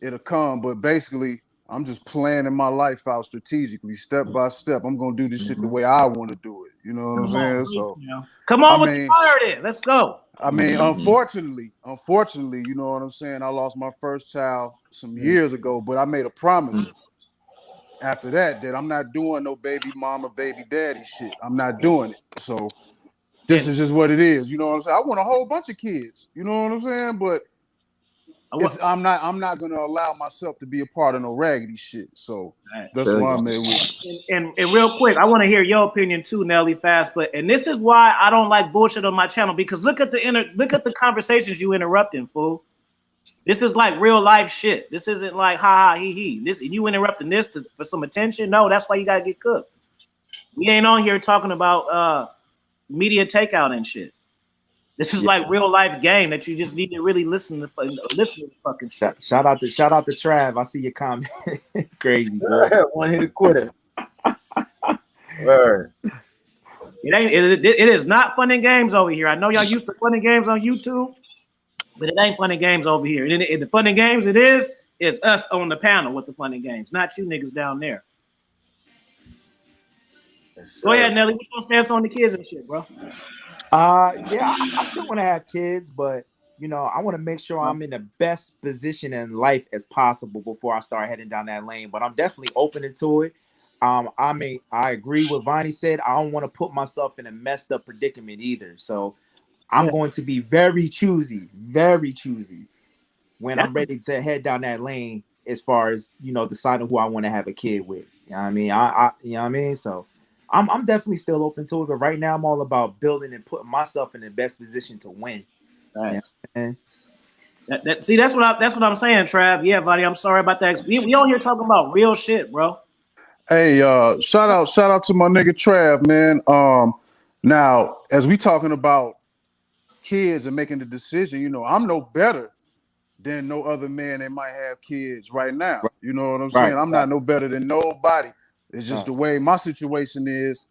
it'll come. But basically, I'm just planning my life out strategically, step by step. I'm gonna do this shit the way I want to do it. You know what I'm saying? So come on I with mean, the fire then. Let's go. I mean, unfortunately, you know what I'm saying? I lost my first child some years ago, but I made a promise after that I'm not doing no baby mama, baby daddy shit. I'm not doing it. So this is just what it is. You know what I'm saying? I want a whole bunch of kids. You know what I'm saying? But I'm not gonna allow myself to be a part of no raggedy shit. So that's why I'm at with you. And real quick, I want to hear your opinion too, Nelly, fast. And this is why I don't like bullshit on my channel, because look at the conversations you interrupting, fool. This is like real life shit. This isn't like ha ha he he. This you interrupting this for some attention. No, that's why you gotta get cooked. We ain't on here talking about media takeout and shit. This is like real life game that you just need to really listen to fucking shit. Shout out to Trav. I see your comment. Crazy, bro. One hit a quarter. Word. It is not fun and games over here. I know y'all used to fun and games on YouTube, but it ain't fun and games over here. And the fun and games it is us on the panel with the fun and games, not you niggas down there. Go ahead, Nelly. What's your stance on the kids and shit, bro? Yeah, I still want to have kids, but you know, I want to make sure I'm in the best position in life as possible before I start heading down that lane. But I'm definitely open to it. I mean, I agree with Vonnie said. I don't want to put myself in a messed up predicament either. So I'm going to be very choosy when I'm ready to head down that lane as far as, you know, deciding who I want to have a kid with. You know what I mean? You know what I mean? So I'm definitely still open to it, but right now I'm all about building and putting myself in the best position to win. Right. You know? See, that's what I'm saying, Trav. Yeah, buddy, I'm sorry about that. We on here talking about real shit, bro. Hey, shout out to my nigga Trav, man. Now as we talking about kids and making the decision, you know, I'm no better than no other man that might have kids right now. You know what I'm saying? I'm not no better than nobody. It's just the way my situation is.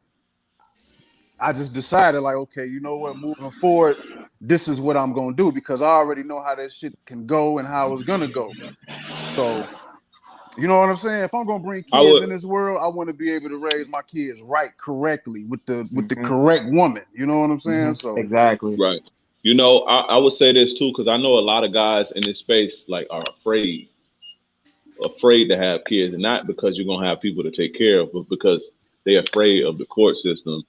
I just decided, like, okay, you know what? Moving forward, this is what I'm gonna do, because I already know how that shit can go and how it's gonna go. So, you know what I'm saying? If I'm gonna bring kids in this world, I want to be able to raise my kids right, correctly, with the correct woman. You know what I'm saying? So exactly right. You know, I would say this too, because I know a lot of guys in this space like are afraid to have kids, and not because you're gonna have people to take care of, but because they're afraid of the court system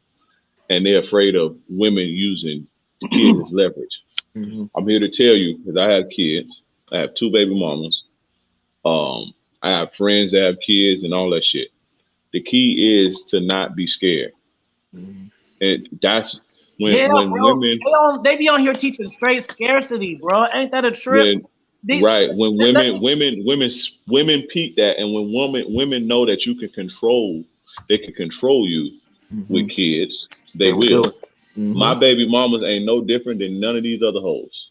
and they're afraid of women using the kids as leverage. I'm here to tell you, because I have kids. I have 2 baby mamas. I have friends that have kids and all that shit. The key is to not be scared, and that's when women they be on here teaching straight scarcity, bro. Ain't that a trip? When women peep that, and when women know that you can control, they can control you with kids, they will. My baby mamas ain't no different than none of these other hoes.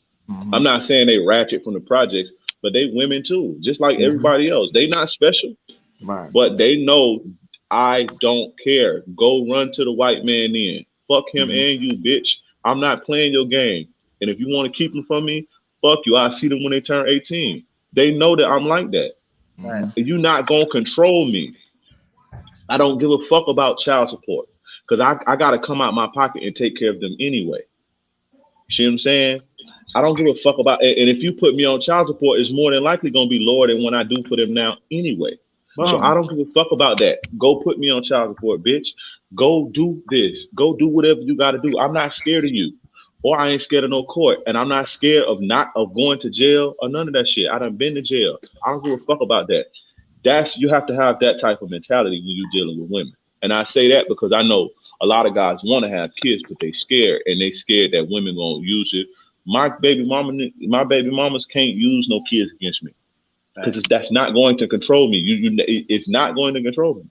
I'm not saying they ratchet from the projects, but they women too, just like everybody else. They not special, but they know I don't care. Go run to the white man then. Fuck him and you, bitch. I'm not playing your game. And if you want to keep them from me, fuck you. I'll see them when they turn 18. They know that I'm like that. You're not going to control me. I don't give a fuck about child support, because I got to come out my pocket and take care of them anyway. See what I'm saying? I don't give a fuck about it. And if you put me on child support, it's more than likely going to be lower than when I do put them now anyway. So I don't give a fuck about that. Go put me on child support, bitch. Go do this. Go do whatever you got to do. I'm not scared of you, or I ain't scared of no court, and I'm not scared of going to jail or none of that shit. I done been to jail. I don't give a fuck about that. You have to have that type of mentality when you're dealing with women. And I say that because I know a lot of guys want to have kids, but they scared, and they scared that women gonna use it. My baby mamas can't use no kids against me, because that's not going to control me. It's not going to control me.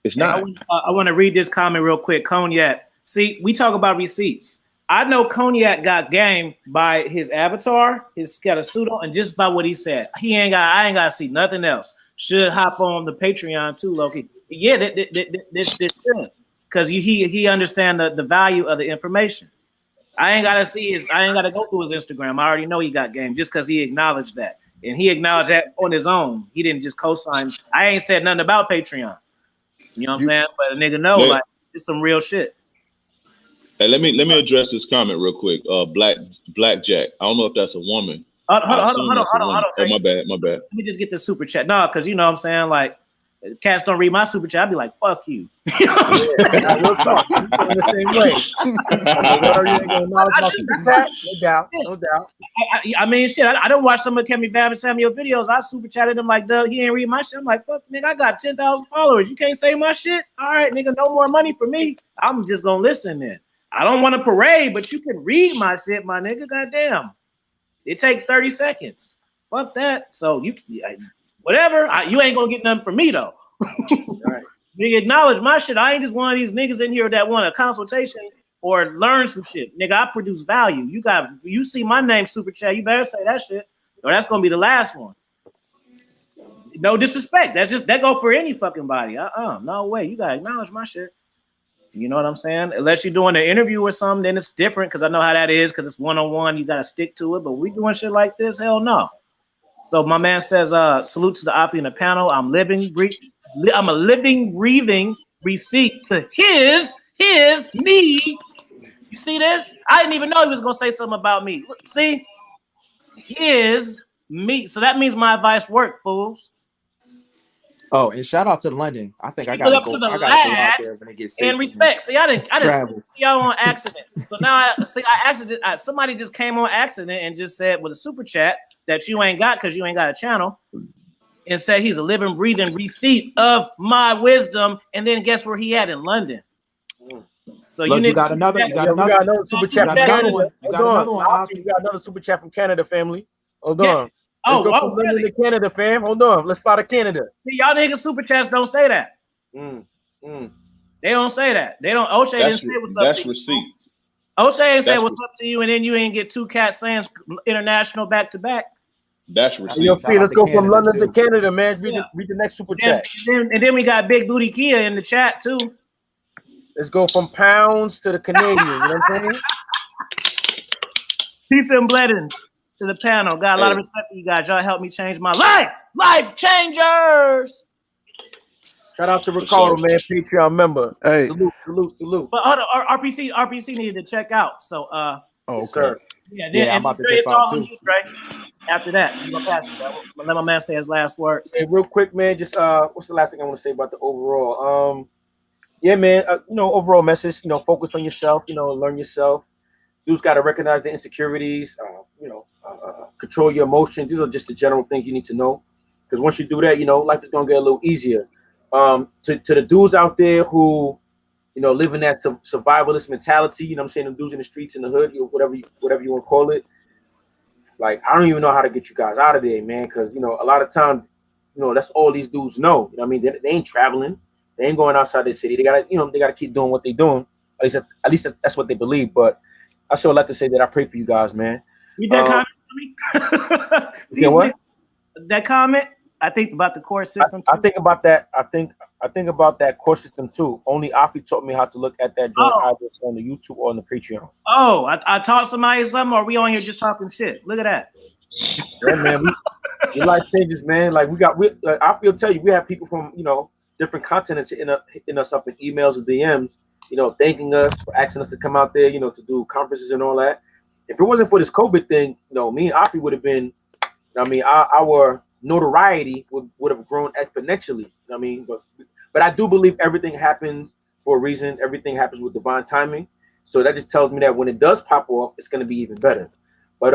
It's not. I want to read this comment real quick. Cognac. See, we talk about receipts. I know Cognac got game by his avatar. He's got a suit on, and just by what he said. I ain't got to see nothing else. Should hop on the Patreon too, Loki. Yeah, this should, because he understand the value of the information. I ain't got to go through his Instagram. I already know he got game just because he acknowledged that. And he acknowledged that on his own. He didn't just co-sign. I ain't said nothing about Patreon. You know what I'm saying? But a nigga know, like, it's some real shit. Hey, let me address this comment real quick. Blackjack. I don't know if that's a woman. Hold I on, assume that's a woman. Oh, Trey. my bad. Let me just get the super chat. No, because you know what I'm saying, like, cats don't read my super chat. I'd be like, fuck you. You know what I'm saying? I will talk. I'm feeling the same way. No doubt. I mean, shit. I don't watch some of Kevin Babbitt Samuel videos. I super chatted him like, Doug, he ain't read my shit. I'm like, fuck, nigga, I got 10,000 followers. You can't say my shit. All right, nigga, no more money for me. I'm just gonna listen then. I don't want to parade, but you can read my shit, my nigga. Goddamn, it take 30 seconds. Fuck that. So you, whatever. You ain't gonna get nothing from me though. Right. Nigga, acknowledge my shit. I ain't just one of these niggas in here that want a consultation or learn some shit. Nigga, I produce value. You see my name super chat, you better say that shit, or that's gonna be the last one. No disrespect. That go for any fucking body. No way. You gotta acknowledge my shit. You know what I'm saying? Unless you're doing an interview or something, then it's different because I know how that is because it's one-on-one. You gotta stick to it. But we doing shit like this, hell no. So my man says, salute to the Afi in the panel. I'm a living, breathing receipt to his me. You see this? I didn't even know he was gonna say something about me. Look, see, his me. So that means my advice worked, fools. Oh, and shout out to London. I think I Keep it gotta up go. to the I gotta go out lad there when it gets safe. and respect. See, I didn't Travel. see y'all on accident. So now somebody just came on accident and just said with a super chat that you ain't got because you ain't got a channel, and said he's a living, breathing receipt of my wisdom. And then guess where he at in London? So Look, you got another. We got another super chat from Canada. You got another one. We got another super chat from Canada, family. Hold Yeah. on. Let's go from London to Canada, fam. Hold on. Let's fly to Canada. See, y'all niggas super chats don't say that. They don't say that. They don't. O'Shea didn't say what's up to you. That's receipts. O'Shea ain't say what's up to you, and then you ain't get two cats saying international back to back. That's receipts. Yo, Fee, let's go from London to Canada, man. Read the next super chat. And then we got Big Booty Kia in the chat too. Let's go from pounds to the Canadian. You know what I'm saying? Peace and blessings to the panel. Got a lot of respect for you guys. Y'all helped me change my life. Life changers. Shout out to Ricardo, man, Patreon member. Hey, salute. But hold on, RPC needed to check out. So okay. Sir. Yeah, I'm about to dip out too. Right? After that, you gonna pass it. Let my man say his last words. Hey, real quick, man. Just what's the last thing I want to say about the overall? Yeah, man. Overall message. Focus on yourself. Learn yourself. Dudes got to recognize the insecurities. Control your emotions. These are just the general things you need to know. Because once you do that, life is gonna get a little easier. To the dudes out there who, live in that survivalist mentality. I'm saying, the dudes in the streets, in the hood, whatever you want to call it. Like, I don't even know how to get you guys out of there, man. Because a lot of times, that's all these dudes know. I mean, they ain't traveling. They ain't going outside the city. They gotta keep doing what they're doing. At least that's what they believe. But I sure like to say that I pray for you guys, man. Read that comment. You know what? That comment. I think about the court system. I think about that. I think about that court system too. Only Afi taught me how to look at that joint either on the YouTube or on the Patreon. Oh, I taught somebody something, or we on here just talking shit? Look at that. Yeah, man. We life changes, man. Like I feel tell you, we have people from different continents hitting us up in emails and DMs, thanking us for asking us to come out there, to do conferences and all that. If it wasn't for this COVID thing, me and Afi would have been. Our notoriety would have grown exponentially. But I do believe everything happens for a reason. Everything happens with divine timing. So that just tells me that when it does pop off, it's going to be even better. But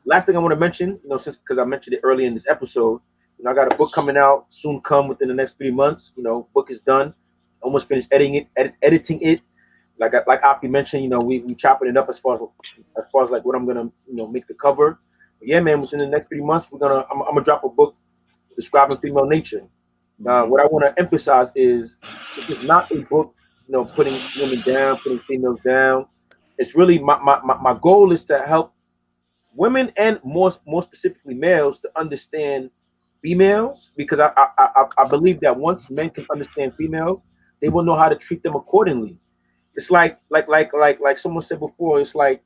last thing I want to mention, because I mentioned it earlier in this episode, I got a book coming out soon. Come within the next 3 months. Book is done. Almost finished editing it. Like Afi mentioned, we chopping it up as far as like what I'm gonna make the cover. But yeah, man, within the next 3 months, I'm gonna drop a book describing female nature. What I want to emphasize is this is not a book, putting women down, putting females down. It's really my goal is to help women and more specifically males to understand females, because I believe that once men can understand females, they will know how to treat them accordingly. It's like someone said before. It's like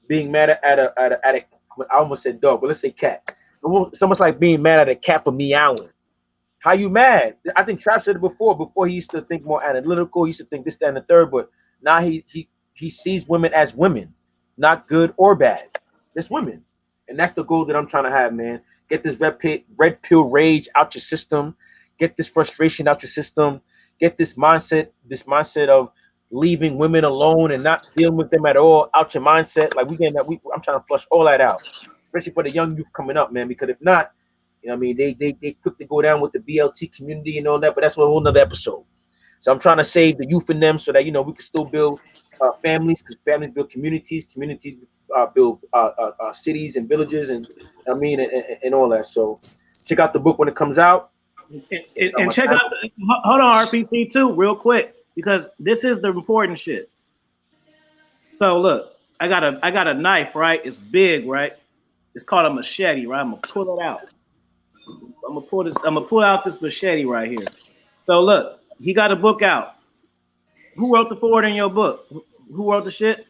being mad at a I almost said dog, but let's say cat. It's almost like being mad at a cat for meowing. How you mad? I think Trav said it before. Before he used to think more analytical. He used to think this, that, and the third. But now he he sees women as women, not good or bad. Just women, and that's the goal that I'm trying to have, man. Get this red pill rage out your system. Get this frustration out your system. Get this mindset of leaving women alone and not dealing with them at all out your mindset. Like I'm trying to flush all that out, especially for the young youth coming up, man. Because if not, you know what I mean, they quick to go down with the BLT community and all that. But that's a whole nother episode. So I'm trying to save the youth in them so that we can still build families, because families build communities, communities build cities and villages, and and all that. So check out the book when it comes out. And check out. Hold on, RPC too, real quick, because this is the important shit. So look, I got a knife, right? It's big, right? It's called a machete, right? I'm gonna pull it out. I'm gonna pull out this machete right here. So look, he got a book out. Who wrote the forward in your book? Who wrote the shit?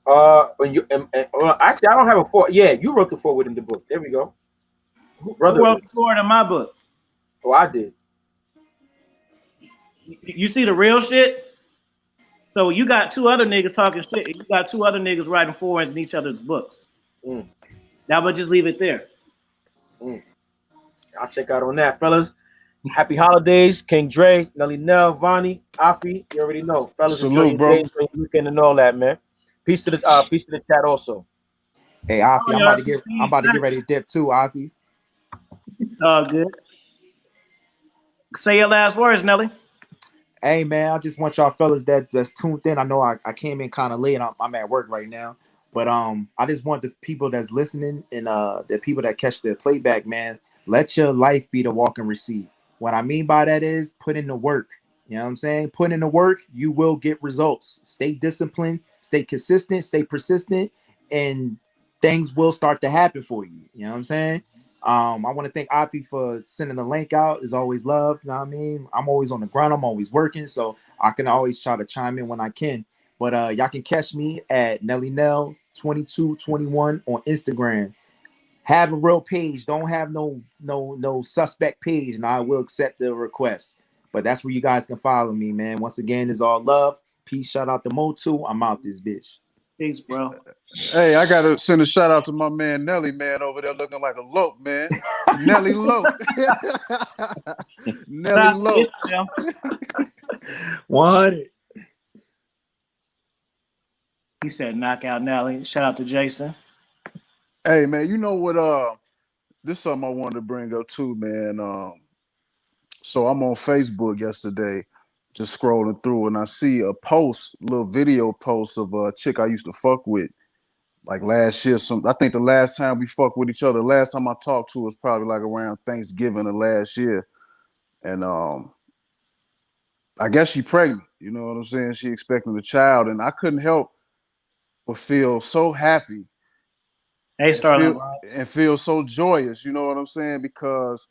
Actually, I don't have a forward. Yeah, you wrote the forward in the book. There we go. Who wrote the forward in my book? Oh, I did. You see the real shit? So you got two other niggas talking shit, and you got two other niggas writing forwards in each other's books. Now, but just leave it there. I'll check out on that, fellas. Happy holidays, King Dre, Nelly Nell, Vonnie, Afi. You already know, fellas. Salute, enjoy bro. your day, enjoy your weekend, and all that, man. Peace to the chat, also. Hey, Afi, I'm about to get ready to dip too, Afi. Oh, good. Say your last words, Nelly. Hey, man, I just want y'all fellas that's tuned in. I know I came in kind of late. I'm at work right now. But I just want the people that's listening and the people that catch the playback, man, let your life be the walking receipt. What I mean by that is put in the work. You know what I'm saying? Put in the work, you will get results. Stay disciplined, stay consistent, stay persistent, and things will start to happen for you. You know what I'm saying? I want to thank Afi for sending the link out. It's always love. You know what I mean? I'm always on the ground. I'm always working. So I can always try to chime in when I can. But y'all can catch me at Nelly Nell 2221 on Instagram. Have a real page. Don't have no suspect page, and I will accept the request. But that's where you guys can follow me, man. Once again, it's all love. Peace. Shout out to Motu. I'm out this bitch. Peace, bro. Hey, I gotta send a shout out to my man Nelly, man, over there looking like a lope, man. Nelly Lope. Nelly Lope. 100. He said knockout Nelly. Shout out to Jason. Hey, man, you know what? This is something I wanted to bring up too, man. So I'm on Facebook yesterday, just scrolling through, and I see a post, little video post of a chick I used to fuck with, like last year. I think the last time we fucked with each other, last time I talked to her was probably like around Thanksgiving of last year, and I guess she pregnant. You know what I'm saying? She expecting a child, and I couldn't help but feel so happy. Hey, Starling. And feel so joyous, you know what I'm saying? Because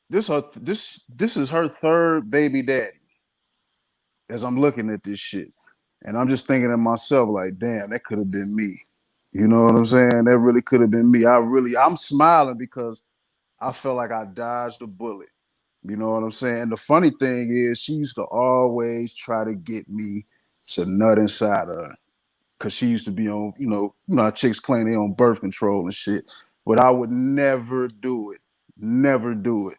this is her third baby daddy. As I'm looking at this shit, and I'm just thinking to myself, like, damn, that could have been me. You know what I'm saying? That really could have been me. I'm smiling because I felt like I dodged a bullet. You know what I'm saying? And the funny thing is, she used to always try to get me to nut inside of her. Cause she used to be on, you know how chicks claim they on birth control and shit. But I would never do it. Never do it.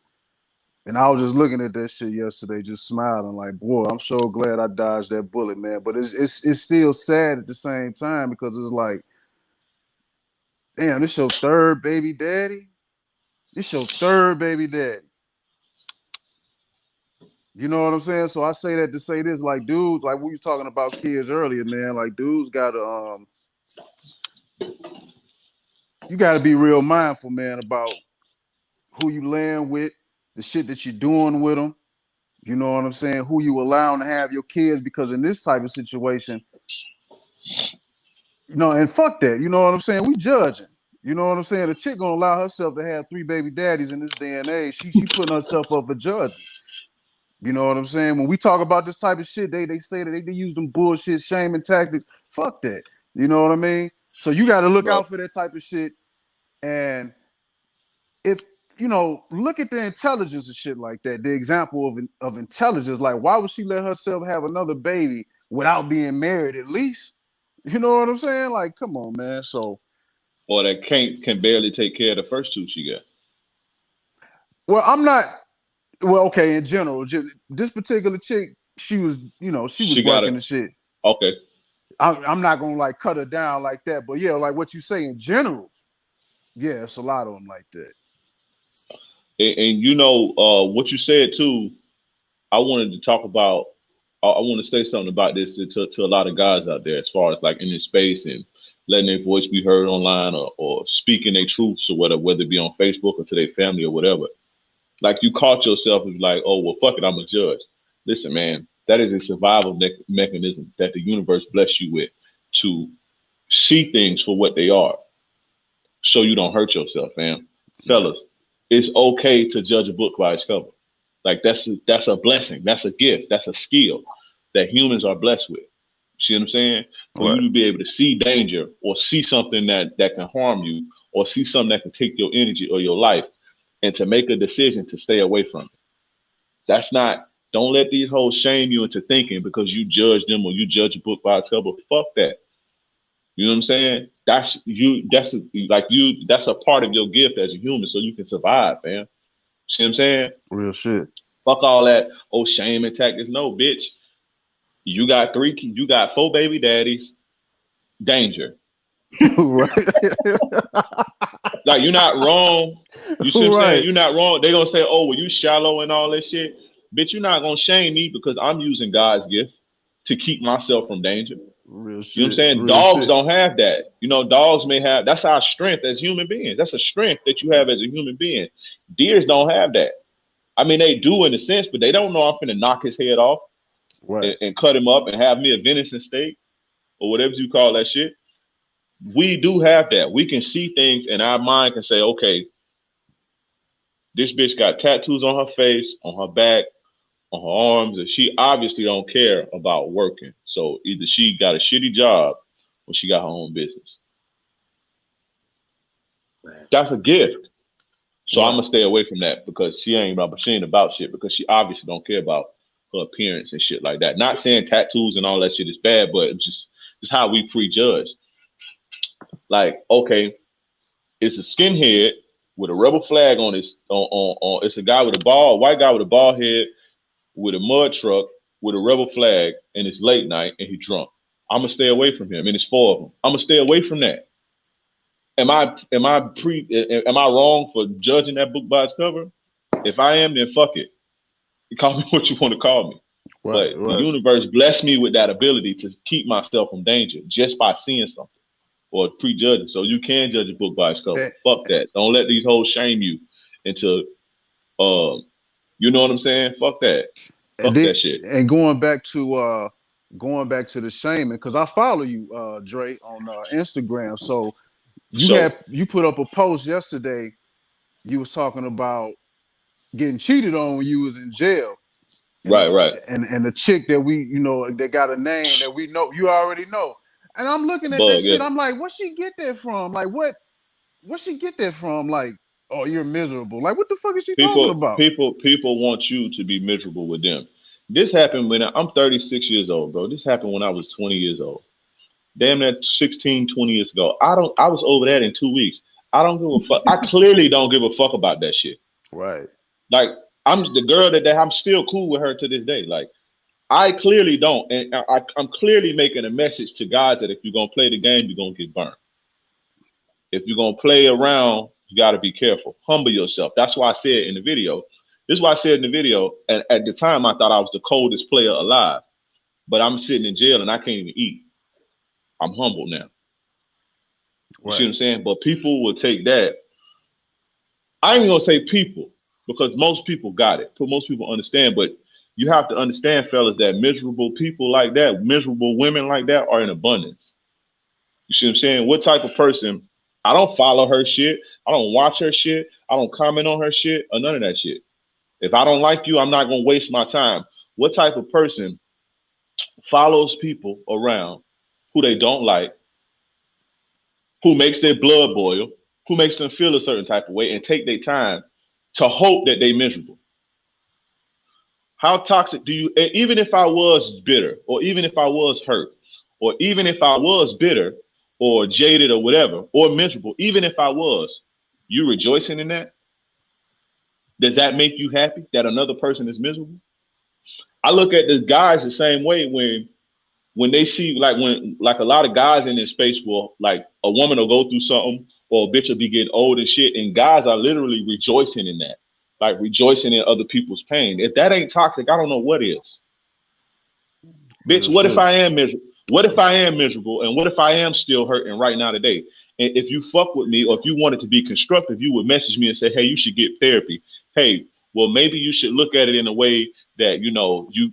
And I was just looking at that shit yesterday, just smiling, like, boy, I'm so glad I dodged that bullet, man. But it's still sad at the same time, because it's like, damn, this your third baby daddy? This your third baby daddy. You know what I'm saying? So I say that to say this, like, dudes, like we was talking about kids earlier, man. Like, dudes gotta you gotta be real mindful, man, about who you laying with, the shit that you're doing with them. You know what I'm saying? Who you allowing to have your kids, because in this type of situation, and fuck that. You know what I'm saying? We judging. You know what I'm saying? A chick gonna allow herself to have 3 baby daddies in this day and age. She putting herself up for judgment. You know what I'm saying? When we talk about this type of shit, they say that they use them bullshit shaming tactics. Fuck that. You know what I mean? So you got to look out for that type of shit. And if look at the intelligence and shit like that. The example of intelligence, like, why would she let herself have another baby without being married at least. You know what I'm saying? Like, come on, man. So, or that can barely take care of the first two she got. well, I'm not. Well, okay, in general, this particular chick, she was, she was She got working it. the shit. Okay. I'm not gonna like cut her down like that, but yeah, like what you say in general, yeah, it's a lot of them like that. And what you said too, I wanted to talk about. I want to say something about this to a lot of guys out there, as far as like in this space and letting their voice be heard online, or speaking their truths, or whether it be on Facebook or to their family or whatever. Like, you caught yourself as like, oh well, fuck it, I'm a judge. Listen, man, that is a survival mechanism that the universe bless you with, to see things for what they are, so you don't hurt yourself, fam. Fellas, it's okay to judge a book by its cover. Like, that's a blessing. That's a gift. That's a skill that humans are blessed with. See what I'm saying? For you to be able to see danger, or see something that can harm you, or see something that can take your energy or your life, and to make a decision to stay away from it. That's not. Don't let these hoes shame you into thinking because you judge them or you judge a book by its cover. Fuck that. You know what I'm saying? That's you. That's like you. That's a part of your gift as a human, so you can survive, man. See what I'm saying? Real shit. Fuck all that. Oh, shame and tactics. No, bitch. You got 4 baby daddies. Danger. Right. Like, you're not wrong. You see what I'm saying? You're not wrong. They gonna say, oh, well, you shallow and all that shit. Bitch, you're not gonna shame me because I'm using God's gift to keep myself from danger. Real shit. You know what I'm saying? Dogs don't have that. Dogs may have, that's our strength as human beings. That's a strength that you have as a human being. Deers don't have that. I mean, they do in a sense, but they don't know I'm finna knock his head off and cut him up and have me a venison steak or whatever you call that shit. We do have that. We can see things, and our mind can say, okay, this bitch got tattoos on her face, on her back, on her arms, and she obviously don't care about working. So either she got a shitty job or she got her own business. That's a gift. So I'm gonna stay away from that because she ain't about shit, because she obviously don't care about her appearance and shit like that. Not saying tattoos and all that shit is bad, but it's just how we prejudge. Like, okay, it's a skinhead with a rebel flag on his on it's a guy with a white guy with a bald head with a mud truck with a rebel flag, and it's late night and he drunk. I'm gonna stay away from him, and it's 4 of them. I'm gonna stay away from that. Am I wrong for judging that book by its cover? If I am, then fuck it. You call me what you want to call me. But the universe blessed me with that ability to keep myself from danger just by seeing something or prejudging. So you can judge a book by its cover. Fuck that. Don't let these hoes shame you into you know what I'm saying? Fuck that. Fuck that shit. And going back to the shaming, because I follow you, Dre, on Instagram. So you put up a post yesterday. You was talking about getting cheated on when you was in jail. Right. And the chick that they got a name that we know, you already know. And I'm looking at that shit. I'm like, where she get that from? Like, where she get that from? Like, oh, you're miserable. Like, what the fuck is she talking about? People want you to be miserable with them. This happened when I'm 36 years old, bro. This happened when I was 20 years old. Damn, that 16, 20 years ago. I was over that in 2 weeks. I don't give a fuck. I clearly don't give a fuck about that shit. Right. Like, I'm the girl that I'm still cool with her to this day. Like, I clearly don't. And I'm clearly making a message to guys that if you're going to play the game, you're going to get burned. If you're going to play around, you got to be careful. Humble yourself. That's why I said in the video. This is why I said in the video. And at the time, I thought I was the coldest player alive. But I'm sitting in jail and I can't even eat. I'm humble now. You see what I'm saying? But people will take that. I ain't going to say people, because most people got it. Most people understand. But you have to understand, fellas, that miserable people like that, miserable women like that are in abundance. You see what I'm saying? What type of person? I don't follow her shit. I don't watch her shit. I don't comment on her shit or none of that shit. If I don't like you, I'm not going to waste my time. What type of person follows people around who they don't like, who makes their blood boil, who makes them feel a certain type of way and take their time to hope that they miserable? How toxic do you, even if I was bitter, or even if I was hurt, or even if I was bitter, or jaded, or whatever, or miserable, even if I was, you rejoicing in that? Does that make you happy that another person is miserable? I look at the guys the same way when they see, like, when, like, a lot of guys in this space will, like, a woman will go through something, or a bitch will be getting old and shit, and guys are literally rejoicing in that, like rejoicing in other people's pain. If that ain't toxic, I don't know what is. Bitch, what if I am miserable? What if I am miserable, and what if I am still hurting right now today? And if you fuck with me, or if you wanted to be constructive, you would message me and say, hey, you should get therapy. Hey, well, maybe you should look at it in a way that, you know, you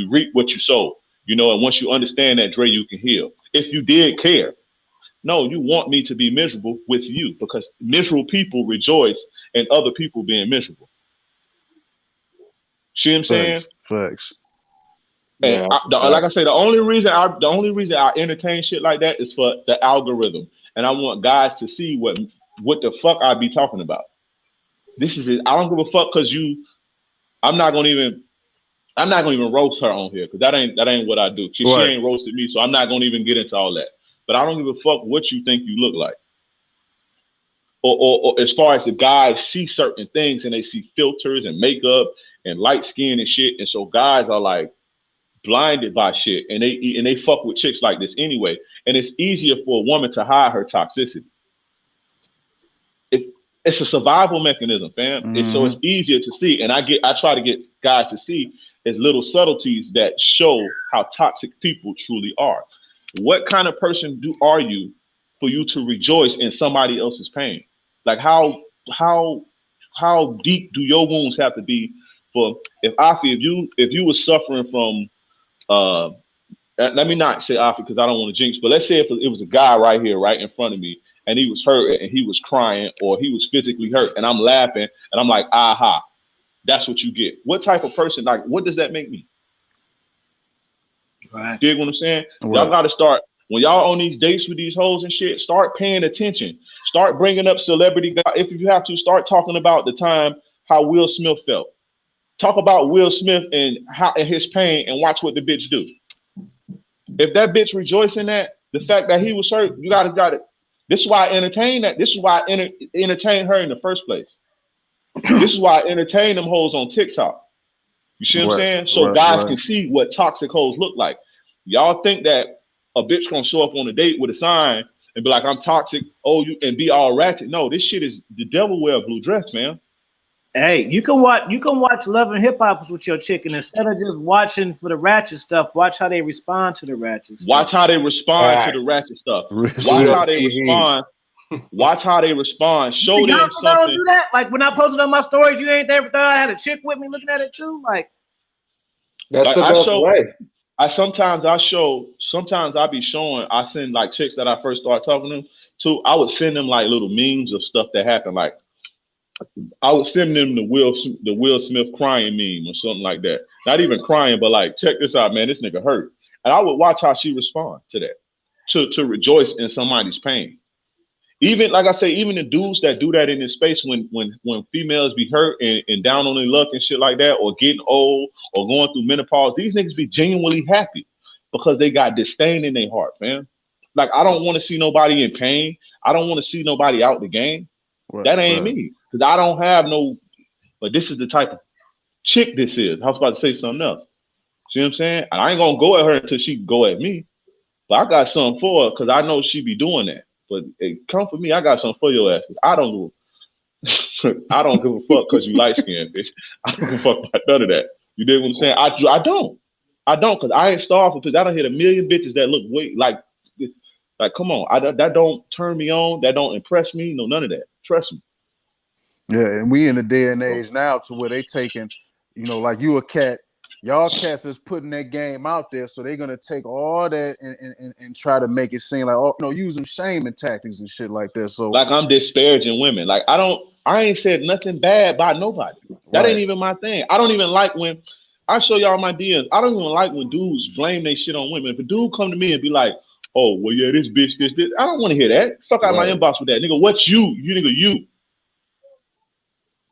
reap what you sow, you know, and once you understand that, Dre, you can heal. If you did care. No, you want me to be miserable with you, because miserable people rejoice in other people being miserable. See what I'm saying? Facts. And like I say, the only reason I entertain shit like that is for the algorithm, and I want guys to see what the fuck I be talking about. This is it. I don't give a fuck, because I'm not gonna even roast her on here, because that ain't what I do. She ain't roasted me, so I'm not gonna even get into all that. But I don't give a fuck what you think you look like, or as far as the guys see certain things and they see filters and makeup and light skin and shit, and so guys are like blinded by shit, and they fuck with chicks like this anyway. And it's easier for a woman to hide her toxicity. It's a survival mechanism, fam. So it's easier to see, and I try to get guys to see as little subtleties that show how toxic people truly are. What kind of person are you for you to rejoice in somebody else's pain? Like, how deep do your wounds have to be for, if you were suffering from let me not say Afi, because I don't want to jinx, but let's say if it was a guy right here, right in front of me, and he was hurt and he was crying, or he was physically hurt, and I'm laughing and I'm like, aha, that's what you get. What type of person, like, what does that make me? Right. Dig what I'm saying? Right. Y'all got to start, when y'all on these dates with these hoes and shit, start paying attention. Start bringing up celebrity guys. If you have to, start talking about the time how Will Smith felt. Talk about Will Smith and his pain, and watch what the bitch do. If that bitch rejoice in that, the fact that he was hurt, you got it. This is why I entertain that. This is why I entertain her in the first place. This is why I entertain them hoes on TikTok. You see what I'm saying? So guys can see what toxic hoes look like. Y'all think that a bitch gonna show up on a date with a sign and be like, I'm toxic, and be all ratchet. No, this shit is the devil wear a blue dress, man. Hey, you can watch Love and Hip Hop with your chick, and instead of just watching for the ratchet stuff, watch how they respond to the ratchet stuff. Watch how they respond to the ratchet stuff. Watch how they respond. Watch how they respond. Show them something. Do that? Like, when I posted on my stories, you ain't there for that. I had a chick with me looking at it too. Like, that's the best way. Sometimes I be showing. I send like chicks that I first started talking to. I would send them like little memes of stuff that happened. Like, I would send them the Will Smith crying meme or something like that. Not even crying, but like, check this out, man. This nigga hurt. And I would watch how she responds to that. To rejoice in somebody's pain. Even, like I say, even the dudes that do that in this space, when females be hurt and down on their luck and shit like that, or getting old or going through menopause, these niggas be genuinely happy because they got disdain in their heart, man. Like, I don't want to see nobody in pain. I don't want to see nobody out the game. That ain't me. Because I don't have no, but this is the type of chick this is. I was about to say something else. See what I'm saying? And I ain't gonna go at her until she go at me. But I got something for her, because I know she be doing that. But hey, come for me, I got something for your ass. I don't give a fuck because you light skinned, bitch. I don't give a fuck about none of that. You dig what I'm saying? I don't, because I ain't starved because I don't hit a million bitches that look like come on. That don't turn me on. That don't impress me. No, none of that. Trust me. Yeah, and we in the day and age now to where they taking, like you a cat, y'all cats is putting that game out there, so they're gonna take all that and try to make it seem like, using shaming tactics and shit like that. So, like, I'm disparaging women. Like, I ain't said nothing bad by nobody. That ain't even my thing. I don't even like when I show y'all my DMs. I don't even like when dudes blame they shit on women. If a dude come to me and be like, oh, well, yeah, this bitch, I don't want to hear that. Fuck out my inbox with that. Nigga, what's you? You nigga, you.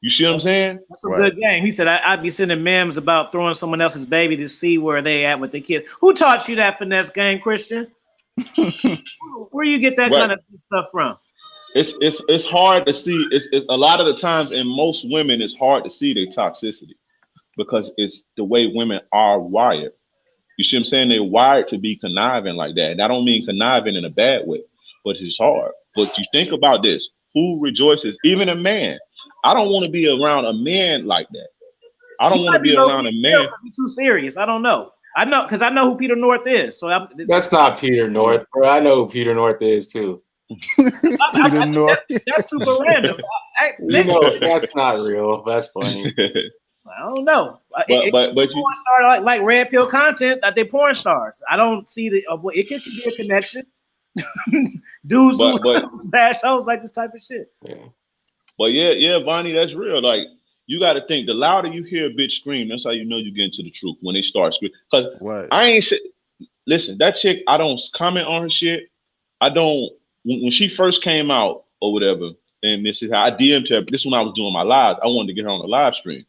You see what I'm saying? That's a good game. He said, I'd be sending memes about throwing someone else's baby to see where they at with the kid. Who taught you that finesse game, Christian? Where you get that kind of stuff from? It's hard to see. It's a lot of the times, and most women, it's hard to see their toxicity because it's the way women are wired. You see what I'm saying? They're wired to be conniving like that. And I don't mean conniving in a bad way, but it's hard. But you think about this. Who rejoices? Even a man. I don't want to be around a man like that. I don't want to be around a man. He's too serious. I don't know. I know because I know who Peter North is. So that's not Peter North, bro. I know who Peter North is too. Peter North. That's super random. You know, that's not real. That's funny. I don't know. But you porn star like red pill content that they porn stars. I don't see it could be a connection. Dudes who smash hoes like this type of shit. Yeah. But yeah, Bonnie, that's real. Like you got to think. The louder you hear a bitch scream, that's how you know you get into the truth when they start screaming. Because I ain't listen. That chick, I don't comment on her shit. I don't. When she first came out or whatever, and this is how I DM'd her. This is when I was doing my live. I wanted to get her on a live stream.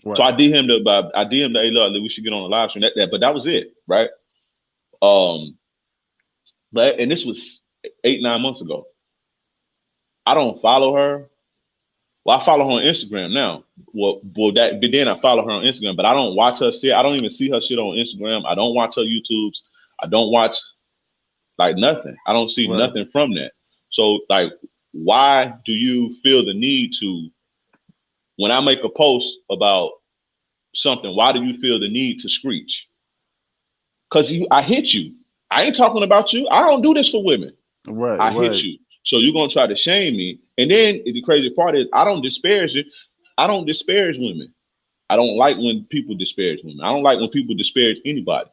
Right. So I DM'd her, hey, look, we should get on a live stream. But that was it, right? But this was 8-9 months ago. I don't follow her. Well, I follow her on Instagram now. But then I follow her on Instagram, but I don't watch her shit. I don't even see her shit on Instagram. I don't watch her YouTubes. I don't watch like nothing. I don't see nothing from that. So like, why do you feel the need to? When I make a post about something, why do you feel the need to screech? Because I hit you. I ain't talking about you. I don't do this for women. I hit you. So you're going to try to shame me. And then the crazy part is I don't disparage it. I don't disparage women. I don't like when people disparage women. I don't like when people disparage anybody.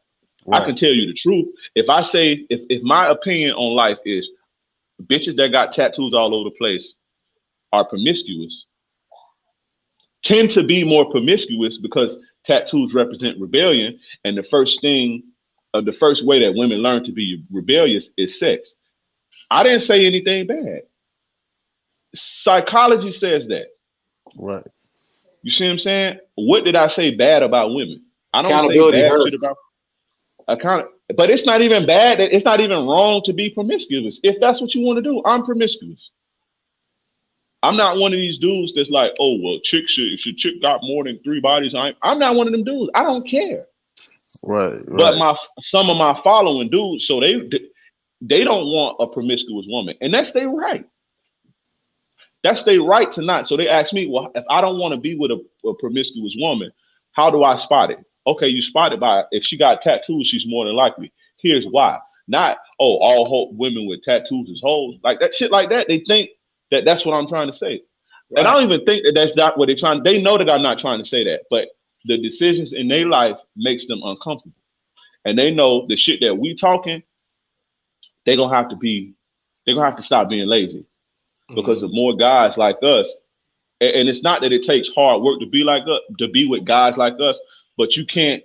I can tell you the truth. If I say, if my opinion on life is bitches that got tattoos all over the place are promiscuous, tend to be more promiscuous because tattoos represent rebellion. And the first way that women learn to be rebellious is sex. I didn't say anything bad. Psychology says that. Right. You see what I'm saying? What did I say bad about women? I don't say bad shit about but it's not even bad. It's not even wrong to be promiscuous. If that's what you want to do, I'm promiscuous. I'm not one of these dudes that's like, oh, well, if your chick got more than 3 bodies, I'm not one of them dudes. I don't care. Right. But some of my following dudes, so they don't want a promiscuous woman. And that's their right. That's their right to not. So they ask me, well, if I don't want to be with a promiscuous woman, how do I spot it? Okay, you spot it by if she got tattoos, she's more than likely. Here's why. Not, all women with tattoos is hoes. Like that shit like that. They think that's what I'm trying to say. Right. And I don't even think that's not what they're trying. They know that I'm not trying to say that. But the decisions in their life makes them uncomfortable. And they know the shit that we talking, they're gonna have to stop being lazy. Because the more guys like us, and it's not that it takes hard work to be like us, to be with guys like us, but you can't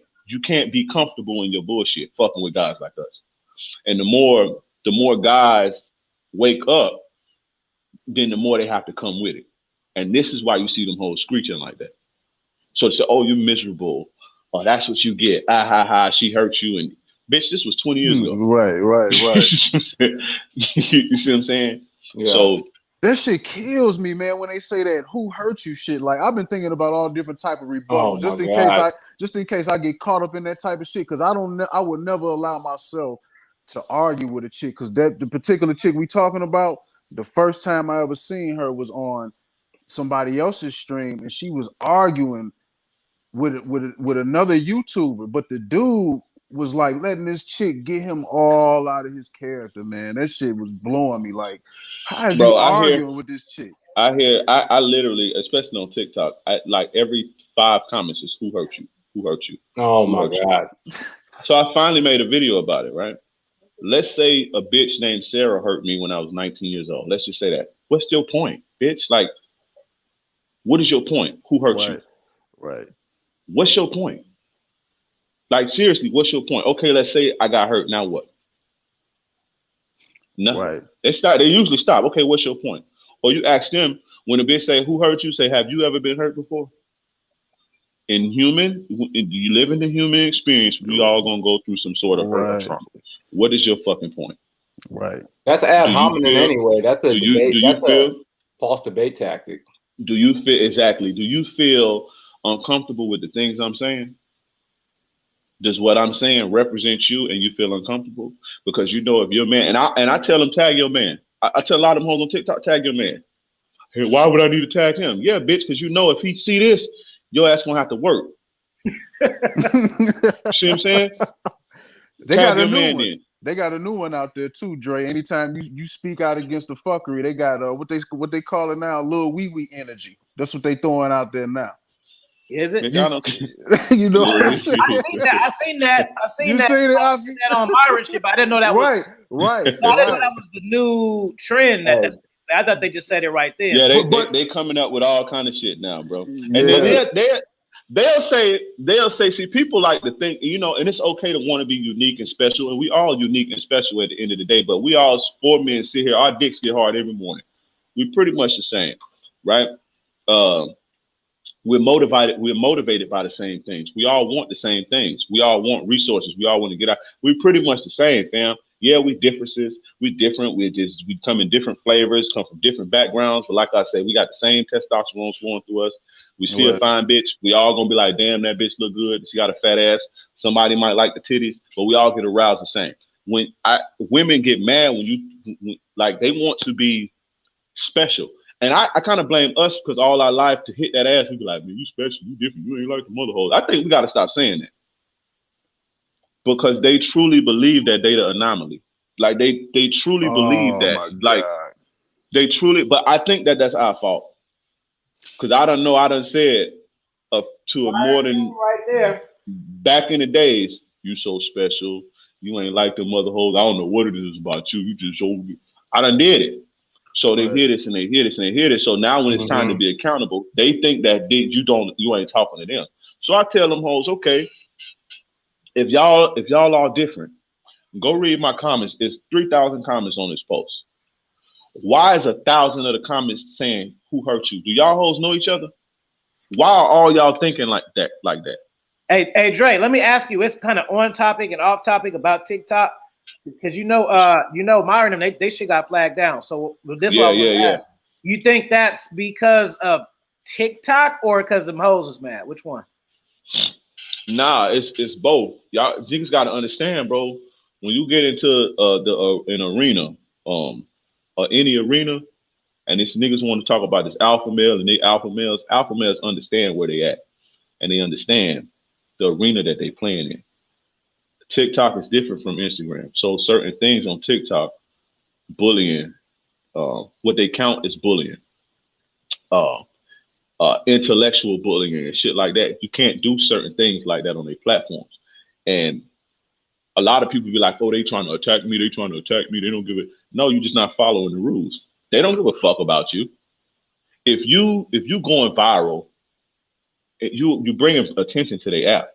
be comfortable in your bullshit fucking with guys like us. And the more guys wake up, then the more they have to come with it. And this is why you see them hoes screeching like that. So to say, oh, you're miserable. Oh, that's what you get. Ah, ha, ha, she hurt you. And bitch, this was 20 years ago. Right. You see what I'm saying? Yeah. So that shit kills me, man, when they say that who hurt you shit. Like I've been thinking about all different type of rebuttals just in case I get caught up in that type of shit. Cause I would never allow myself to argue with a chick. Cause the particular chick we talking about, the first time I ever seen her was on somebody else's stream and she was arguing with another YouTuber, but the dude was like letting this chick get him all out of his character, man. That shit was blowing me. Like, how is you arguing with this chick? I literally, especially on TikTok, like every 5 comments is who hurt you? Who hurt you? Oh my God. So I finally made a video about it, right? Let's say a bitch named Sarah hurt me when I was 19 years old. Let's just say that. What's your point, bitch? Like, what is your point? Who hurt you? Right. What's your point? Like, seriously, what's your point? Okay, let's say I got hurt. Now what? Nothing. Right. They usually stop. Okay, what's your point? Or you ask them, When a bitch say, who hurt you? Say, have you ever been hurt before? In human, you live in the human experience, we all gonna go through some sort of hurt or trauma. What is your fucking point? Right. That's ad hominem anyway. That's a debate. That's a false debate tactic. Do you feel exactly? Do you feel uncomfortable with the things I'm saying? Does what I'm saying represent you and you feel uncomfortable? Because you know if your man, and I tell them tag your man. I tell a lot of them hoes on TikTok, tag your man. Hey, why would I need to tag him? Yeah, bitch, because you know if he see this, your ass gonna have to work. See what I'm saying? They got a new one. They got a new one out there too, Dre. Anytime you speak out against the fuckery, they got what they call it now, little wee wee energy. That's what they throwing out there now. Is it? You know what I'm saying? I seen that. You seen it, Afi? That on Myron shit, but I didn't know that right. I didn't know that was the new trend. I thought they just said it right there. Yeah, they coming up with all kind of shit now, bro. Yeah. And then they'll say, see, people like to think, you know, and it's okay to want to be unique and special, and we all unique and special at the end of the day, but we all 4 men sit here, our dicks get hard every morning. We pretty much the same, right? We're motivated by the same things. We all want the same things. We all want resources. We all want to get out. We're pretty much the same, fam. Yeah, we differences. We different. We come in different flavors, come from different backgrounds. But like I said, we got the same testosterone flowing through us. We see a fine bitch. We all gonna be like, damn, that bitch look good. She got a fat ass. Somebody might like the titties, but we all get aroused the same. When women get mad when like they want to be special. And I kind of blame us because all our life to hit that ass, we be like, man, you special, you different, you ain't like the mother hoes. I think we got to stop saying that. Because they truly believe that they the anomaly. Like they truly believe that. Like they truly, but I think that that's our fault. Because I done said to a more than right there. Back in the days, you so special, you ain't like the mother hoes. I don't know what it is about you. You just so I done did it. So they hear this and they hear this and they hear this. So now when it's time to be accountable, they think that you ain't talking to them. So I tell them hoes, okay, if y'all are different, go read my comments. It's 3,000 comments on this post. Why is 1,000 of the comments saying who hurt you? Do y'all hoes know each other? Why are all y'all thinking like that? Hey Dre, let me ask you. It's kind of on topic and off topic about TikTok. Because Myron and they shit got flagged down. So this one ask. You think that's because of TikTok or because the hoes is mad? Which one? Nah, it's both. Y'all niggas gotta understand, bro. When you get into an arena, any arena, and these niggas want to talk about this alpha male and they alpha males understand where they at, and they understand the arena that they playing in. TikTok is different from Instagram. So certain things on TikTok, bullying, what they count as bullying, intellectual bullying and shit like that. You can't do certain things like that on their platforms. And a lot of people be like, oh, they trying to attack me. They trying to attack me. They don't give it. No, you're just not following the rules. They don't give a fuck about you. If you going viral, you bring attention to their app.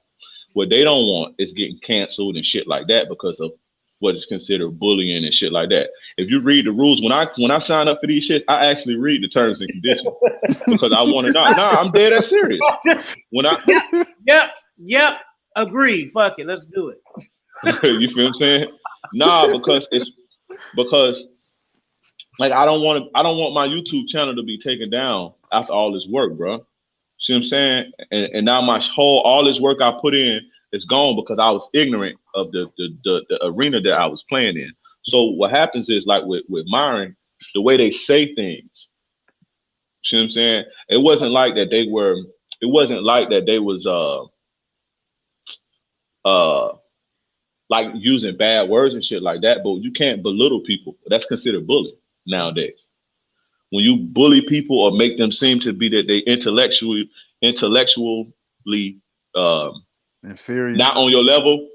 What they don't want is getting canceled and shit like that because of what is considered bullying and shit like that. If you read the rules, when I sign up for these shits, I actually read the terms and conditions because I want to know. Nah, I'm dead ass serious. Yep, agreed. Fuck it, let's do it. You feel what I'm saying? Nah, because like I don't want my YouTube channel to be taken down after all this work, bro. See what I'm saying? And now all this work I put in is gone because I was ignorant of the arena that I was playing in. So what happens is like with Myron, the way they say things. See what I'm saying? It wasn't like that they was like using bad words and shit like that, but you can't belittle people. That's considered bullying nowadays. When you bully people or make them seem to be that they intellectually inferior, not on your level,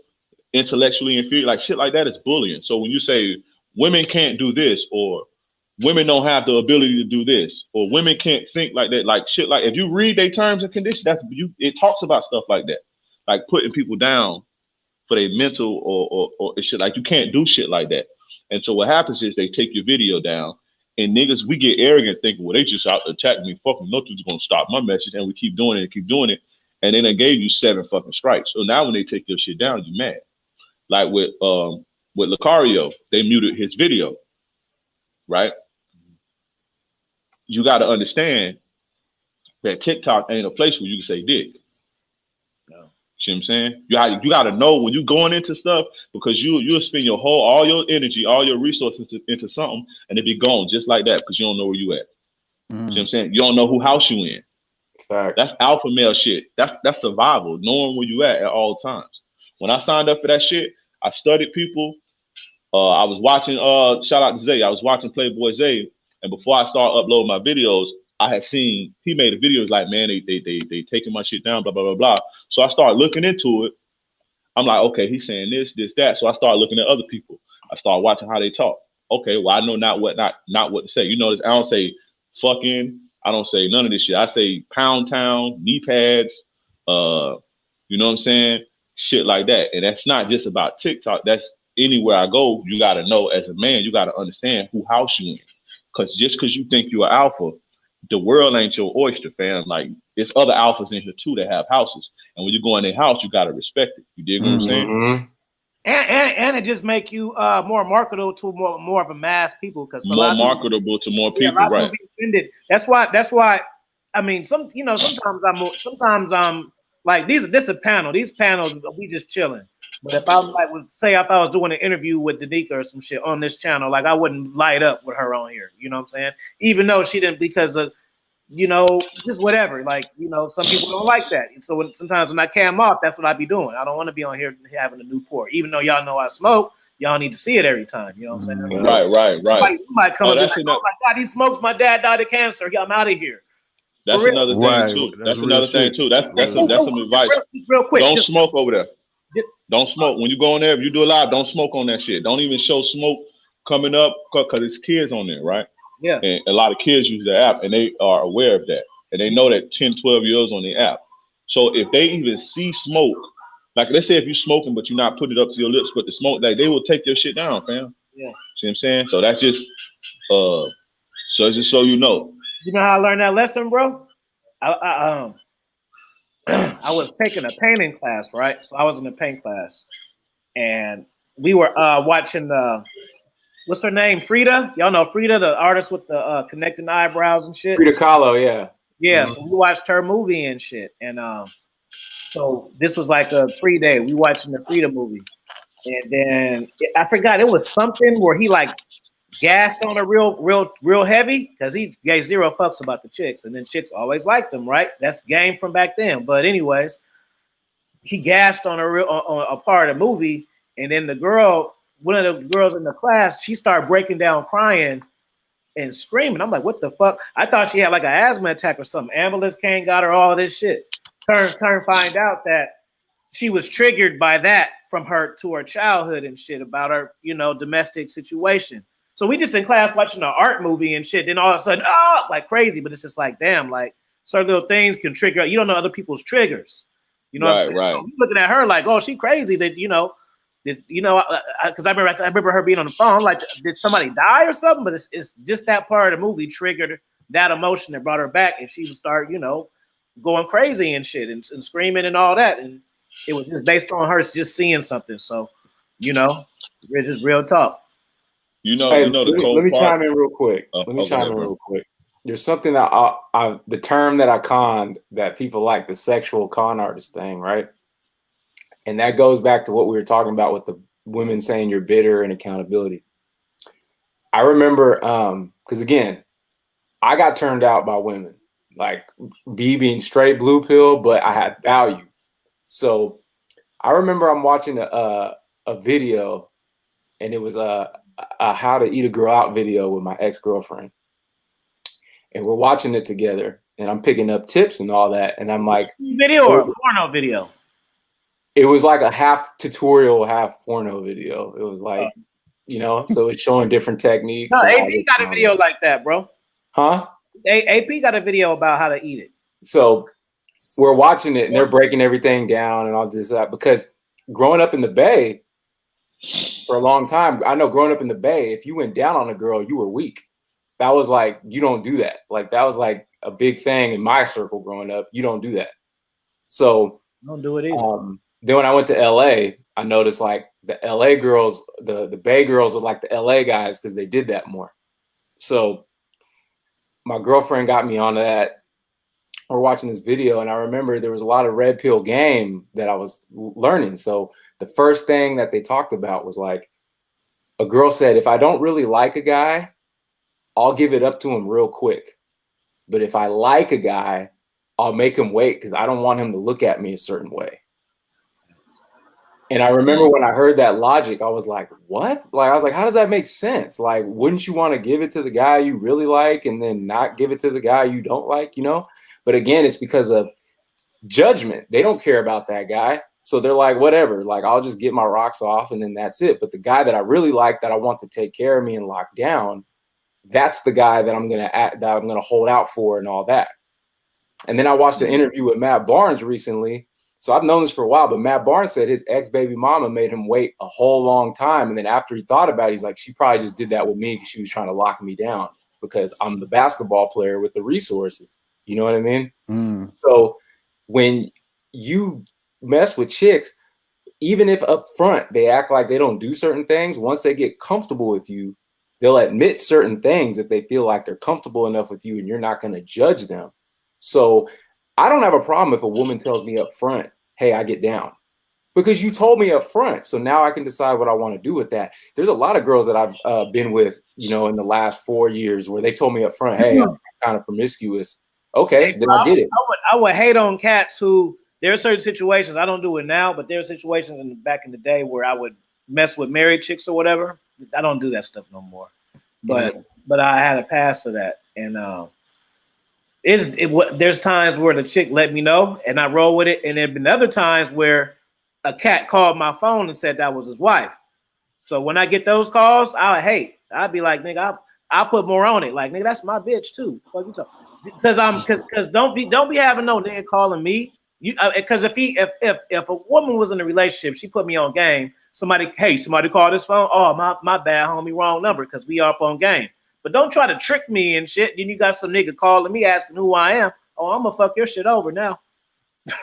intellectually inferior, like shit like that is bullying. So when you say women can't do this, or women don't have the ability to do this, or women can't think like that, like shit, like if you read their terms and conditions, it talks about stuff like that, like putting people down for their mental or shit. Like you can't do shit like that. And so what happens is they take your video down And niggas, we get arrogant thinking, well, they just out to attack me. Fucking nothing's gonna stop my message, and we keep doing it and keep doing it. And then they gave you 7 fucking strikes. So now when they take your shit down, you mad. Like with Lucario, they muted his video, right? You got to understand that TikTok ain't a place where you can say dick. No. See what I'm saying? You got to know when you going into stuff, because you'll spend all your energy, all your resources into something, and it be gone just like that because you don't know where you at. See what I'm saying? You don't know who house you in. Fact. That's alpha male shit. That's survival, knowing where you at all times. When I signed up for that shit, I studied people. I was watching, shout out to Zay. I was watching Playboy Zay, and before I started uploading my videos, I had seen he made a video. It was like, man, they taking my shit down, blah blah blah blah. So I started looking into it. I'm like, okay, he's saying this, that. So I started looking at other people. I started watching how they talk. Okay, well, I know not what to say. You know, I don't say fucking. I don't say none of this shit. I say pound town, knee pads, you know what I'm saying? Shit like that. And that's not just about TikTok. That's anywhere I go. You got to know, as a man, you got to understand who house you in. Because just because you think you're alpha, the world ain't your oyster, fam. Like, there's other alphas in here too that have houses. And when you go in their house, you got to respect it. You dig what I'm saying? And it just make you more marketable to more of a mass people, because more marketable to more people, right? That's why. I mean, sometimes I'm like, this is a panel. These panels, we just chilling. But if I if I was doing an interview with Danica or some shit on this channel, like, I wouldn't light up with her on here. You know what I'm saying? Even though she didn't, because of, you know, just whatever. Like, you know, some people don't like that. And so sometimes when I cam off, that's what I be doing. I don't want to be on here having a Newport. Even though y'all know I smoke, y'all need to see it every time. You know what I'm saying? Right. You might come up and like, oh my God, he smokes. My dad died of cancer. I'm out of here. That's another thing too. That's another thing too. That's some advice. Real quick. Don't smoke over there. Don't smoke. When you go in there, if you do a live, don't smoke on that shit. Don't even show smoke coming up, because it's kids on there, right? Yeah. And a lot of kids use the app, and they are aware of that. And they know that 10, 12 years on the app. So if they even see smoke, like, let's say if you're smoking, but you're not putting it up to your lips, but the smoke, like, they will take your shit down, fam. Yeah. See what I'm saying? So that's just, so just so you know. You know how I learned that lesson, bro? I was taking a painting class, right? So I was in a paint class, and we were watching what's her name? Frida. Y'all know Frida, the artist with the connecting eyebrows and shit. Frida Kahlo, yeah. Yeah, so we watched her movie and shit. And so this was like a free day. We watching the Frida movie. And then I forgot, it was something where he like gassed on her real heavy, because he gave 0 fucks about the chicks. And then chicks always liked him, right? That's game from back then. But anyways, he gassed on on a part of the movie. And then one of the girls in the class, she started breaking down crying and screaming. I'm like, what the fuck? I thought she had like an asthma attack or something. Ambulance came, got her, all this shit. Find out that she was triggered by that from her childhood and shit, about her, you know, domestic situation. So we just in class watching an art movie and shit. Then all of a sudden, like crazy. But it's just like, damn, like, certain little things can trigger. You don't know other people's triggers. You know what I'm saying? Right. So looking at her like, oh, she crazy. That, you know, because I remember her being on the phone, like, did somebody die or something? But it's just that part of the movie triggered that emotion that brought her back, and she would start, you know, going crazy and shit and screaming and all that. And it was just based on her just seeing something. So, you know, it's just real talk. You know, Hey, the cold let me part. chime in real quick. Real quick. There's something that the term that I conned that people like, the sexual con artist thing, right? And that goes back to what we were talking about with the women saying you're bitter and accountability. I remember, because again, I got turned out by women, like being straight blue pill, but I had value. So I remember I'm watching a video, and it was a how to eat a girl out video with my ex-girlfriend. And we're watching it together, and I'm picking up tips and all that. And I'm like, video or a porno video? It was like a half tutorial, half porno video. It was like, you know, so it's showing different techniques. No, AP got a video like that, bro. Huh? AP got a video about how to eat it. So we're watching it, and they're breaking everything down and all this, that, because growing up in the Bay for a long time, I know growing up in the Bay, if you went down on a girl, you were weak. that was like, you don't do that. Like that was like a big thing in my circle growing up. You don't do that. So Don't do it either. then when I went to LA, I noticed like the LA girls, the Bay girls were like the LA guys because they did that more. So my girlfriend got me onto that. We're watching this video, and I remember there was a lot of red pill game that I was learning. So the first thing that they talked about was like, a girl said, if I don't really like a guy, I'll give it up to him real quick. But if I like a guy, I'll make him wait because I don't want him to look at me a certain way. And I remember when I heard that logic, I was like, what? Like, I was like, how does that make sense? Like, wouldn't you want to give it to the guy you really like and then not give it to the guy you don't like, you know? But again, it's because of judgment. They don't care about that guy. So they're like, whatever, like, I'll just get my rocks off and then that's it. But the guy that I really like, that I want to take care of me and lock down, that's the guy that I'm going to hold out for and all that. And then I watched an interview with Matt Barnes recently. So I've known this for a while, but Matt Barnes said his ex-baby mama made him wait a whole long time. And then after he thought about it, he's like, she probably just did that with me because she was trying to lock me down because I'm the basketball player with the resources. You know what I mean? Mm. So when you mess with chicks, even if up front they act like they don't do certain things, once they get comfortable with you, they'll admit certain things if they feel like they're comfortable enough with you and you're not going to judge them. So I don't have a problem if a woman tells me up front, hey, I get down, because you told me up front. So now I can decide what I want to do with that. There's a lot of girls that I've been with, you know, in the last 4 years where they told me up front, hey, I'm kind of promiscuous. Okay, hey, then I get it. I would hate on cats who, there are certain situations, I don't do it now, but there are situations back in the day where I would mess with married chicks or whatever. I don't do that stuff no more. But I had a past of that. And there's times where the chick let me know and I roll with it. And there have been other times where a cat called my phone and said that was his wife. So when I get those calls, I'd be like, nigga, I'll put more on it. Like, nigga, that's my bitch too. What you talking? Because don't be having no nigga calling me. Because if a woman was in a relationship, she put me on game. Somebody called this phone. Oh, my bad, homie, wrong number, because we up on game. But don't try to trick me and shit. Then you got some nigga calling me asking who I am. Oh, I'm gonna fuck your shit over now.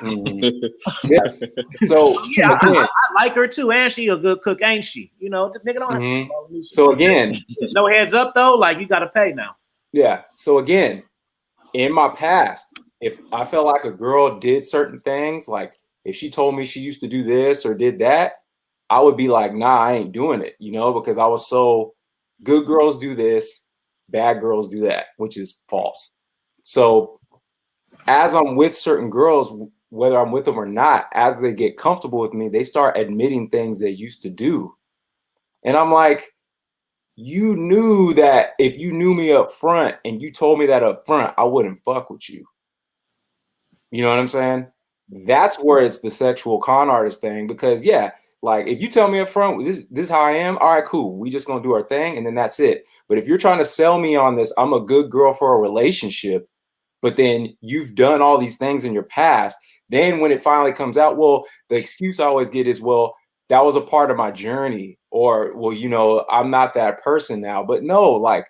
Mm-hmm. Yeah. So yeah, I like her too, and she a good cook, ain't she? You know, the nigga don't have to call me. So again, no heads up though. Like, you got to pay now. Yeah. So again, in my past, if I felt like a girl did certain things, like if she told me she used to do this or did that, I would be like, nah, I ain't doing it, you know, because I was so, good girls do this, bad girls do that, which is false. So as I'm with certain girls, whether I'm with them or not, as they get comfortable with me, they start admitting things they used to do. And I'm like, you knew that if you knew me up front and you told me that up front, I wouldn't fuck with you. You know what I'm saying? That's where it's the sexual con artist thing, because yeah, like if you tell me up front, this is how I am. All right, cool. We just gonna do our thing and then that's it. But if you're trying to sell me on this, I'm a good girl for a relationship, but then you've done all these things in your past, then when it finally comes out, well, the excuse I always get is, well, that was a part of my journey, or, well, you know, I'm not that person now. But no, like,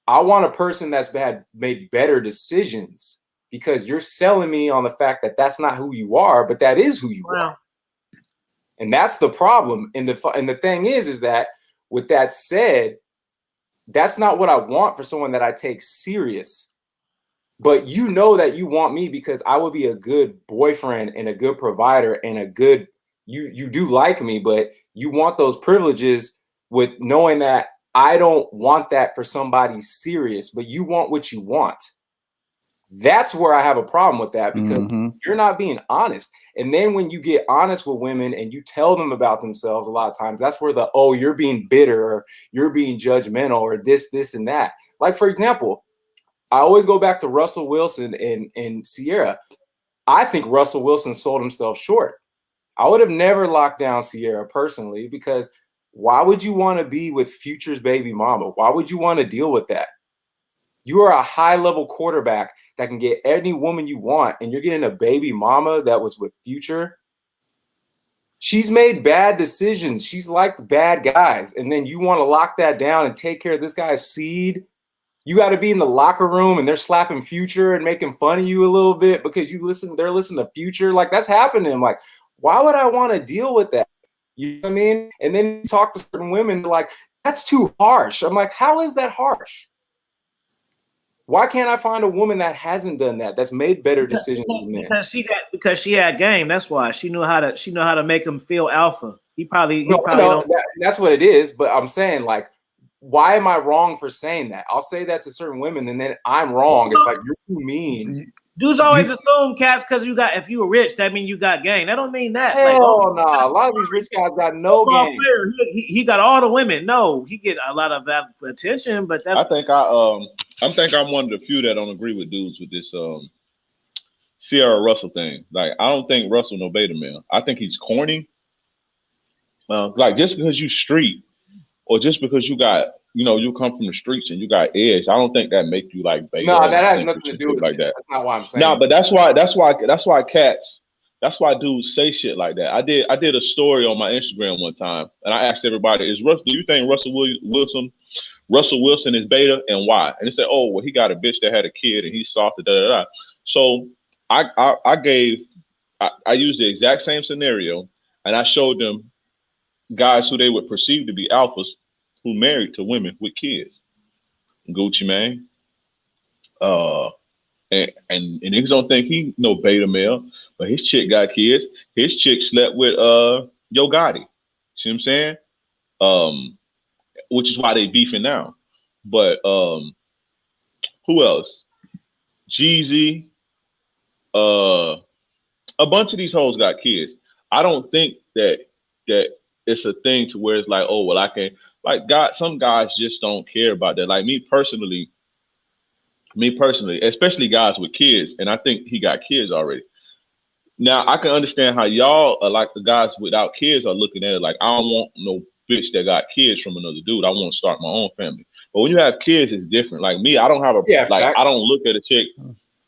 I want a person that's made better decisions, because you're selling me on the fact that that's not who you are, but that is who you are. And that's the problem. And the thing is that with that said, that's not what I want for someone that I take serious. But you know that you want me because I would be a good boyfriend and a good provider and a good, you do like me, but you want those privileges with knowing that I don't want that for somebody serious, but you want what you want. That's where I have a problem with that, because you're not being honest. And then when you get honest with women and you tell them about themselves, a lot of times that's where oh, you're being bitter, or you're being judgmental, or this and that. Like, for example, I always go back to Russell Wilson and Sierra. I think Russell Wilson sold himself short. I would have never locked down Sierra personally, because why would you want to be with Future's baby mama? Why would you want to deal with that? You are a high-level quarterback that can get any woman you want, and you're getting a baby mama that was with Future. She's made bad decisions. She's liked bad guys. And then you want to lock that down and take care of this guy's seed? You got to be in the locker room and they're slapping Future and making fun of you a little bit because they're listening to Future. Like, that's happening. Like, why would I want to deal with that? You know what I mean? And then you talk to certain women, like, that's too harsh. I'm like, how is that harsh? Why can't I find a woman that hasn't done that, that's made better decisions than men? Because she had game. That's why she knew how to make him feel alpha. He probably that's what it is. But I'm saying, like, why am I wrong for saying that? I'll say that to certain women, and then I'm wrong. It's like, you're too mean. Dudes always assume, cats, because if you were rich, that means you got game. That don't mean that. Hell no. A lot of these rich guys got no game. He got all the women. No, he get a lot of that attention, but that. I think I'm one of the few that don't agree with dudes with this Sierra Russell thing. Like, I don't think Russell no beta male. I think he's corny. Like, just because you street, or just because you got, you come from the streets and you got edge, I don't think that make you like beta. No, that has nothing to do with like that. That's not what I'm saying. No, but that's why dudes say shit like that. I did a story on my Instagram one time, and I asked everybody, do you think Russell Wilson is beta, and why? And they said, oh, well, he got a bitch that had a kid and he's soft, da da da. So I used the exact same scenario, and I showed them guys who they would perceive to be alphas who married to women with kids. Gucci Mane. And niggas don't think he no beta male, but his chick got kids. His chick slept with Yo Gotti. See what I'm saying? Which is why they beefing now. But who else? Jeezy. A bunch of these hoes got kids. I don't think that it's a thing to where it's like, oh, well, I can, like, some guys just don't care about that. Like, me personally, especially guys with kids, and I think he got kids already. Now, I can understand how y'all are, like, the guys without kids are looking at it like, I don't want no bitch that got kids from another dude. I want to start my own family. But when you have kids, it's different. Like me, I don't have I don't look at a chick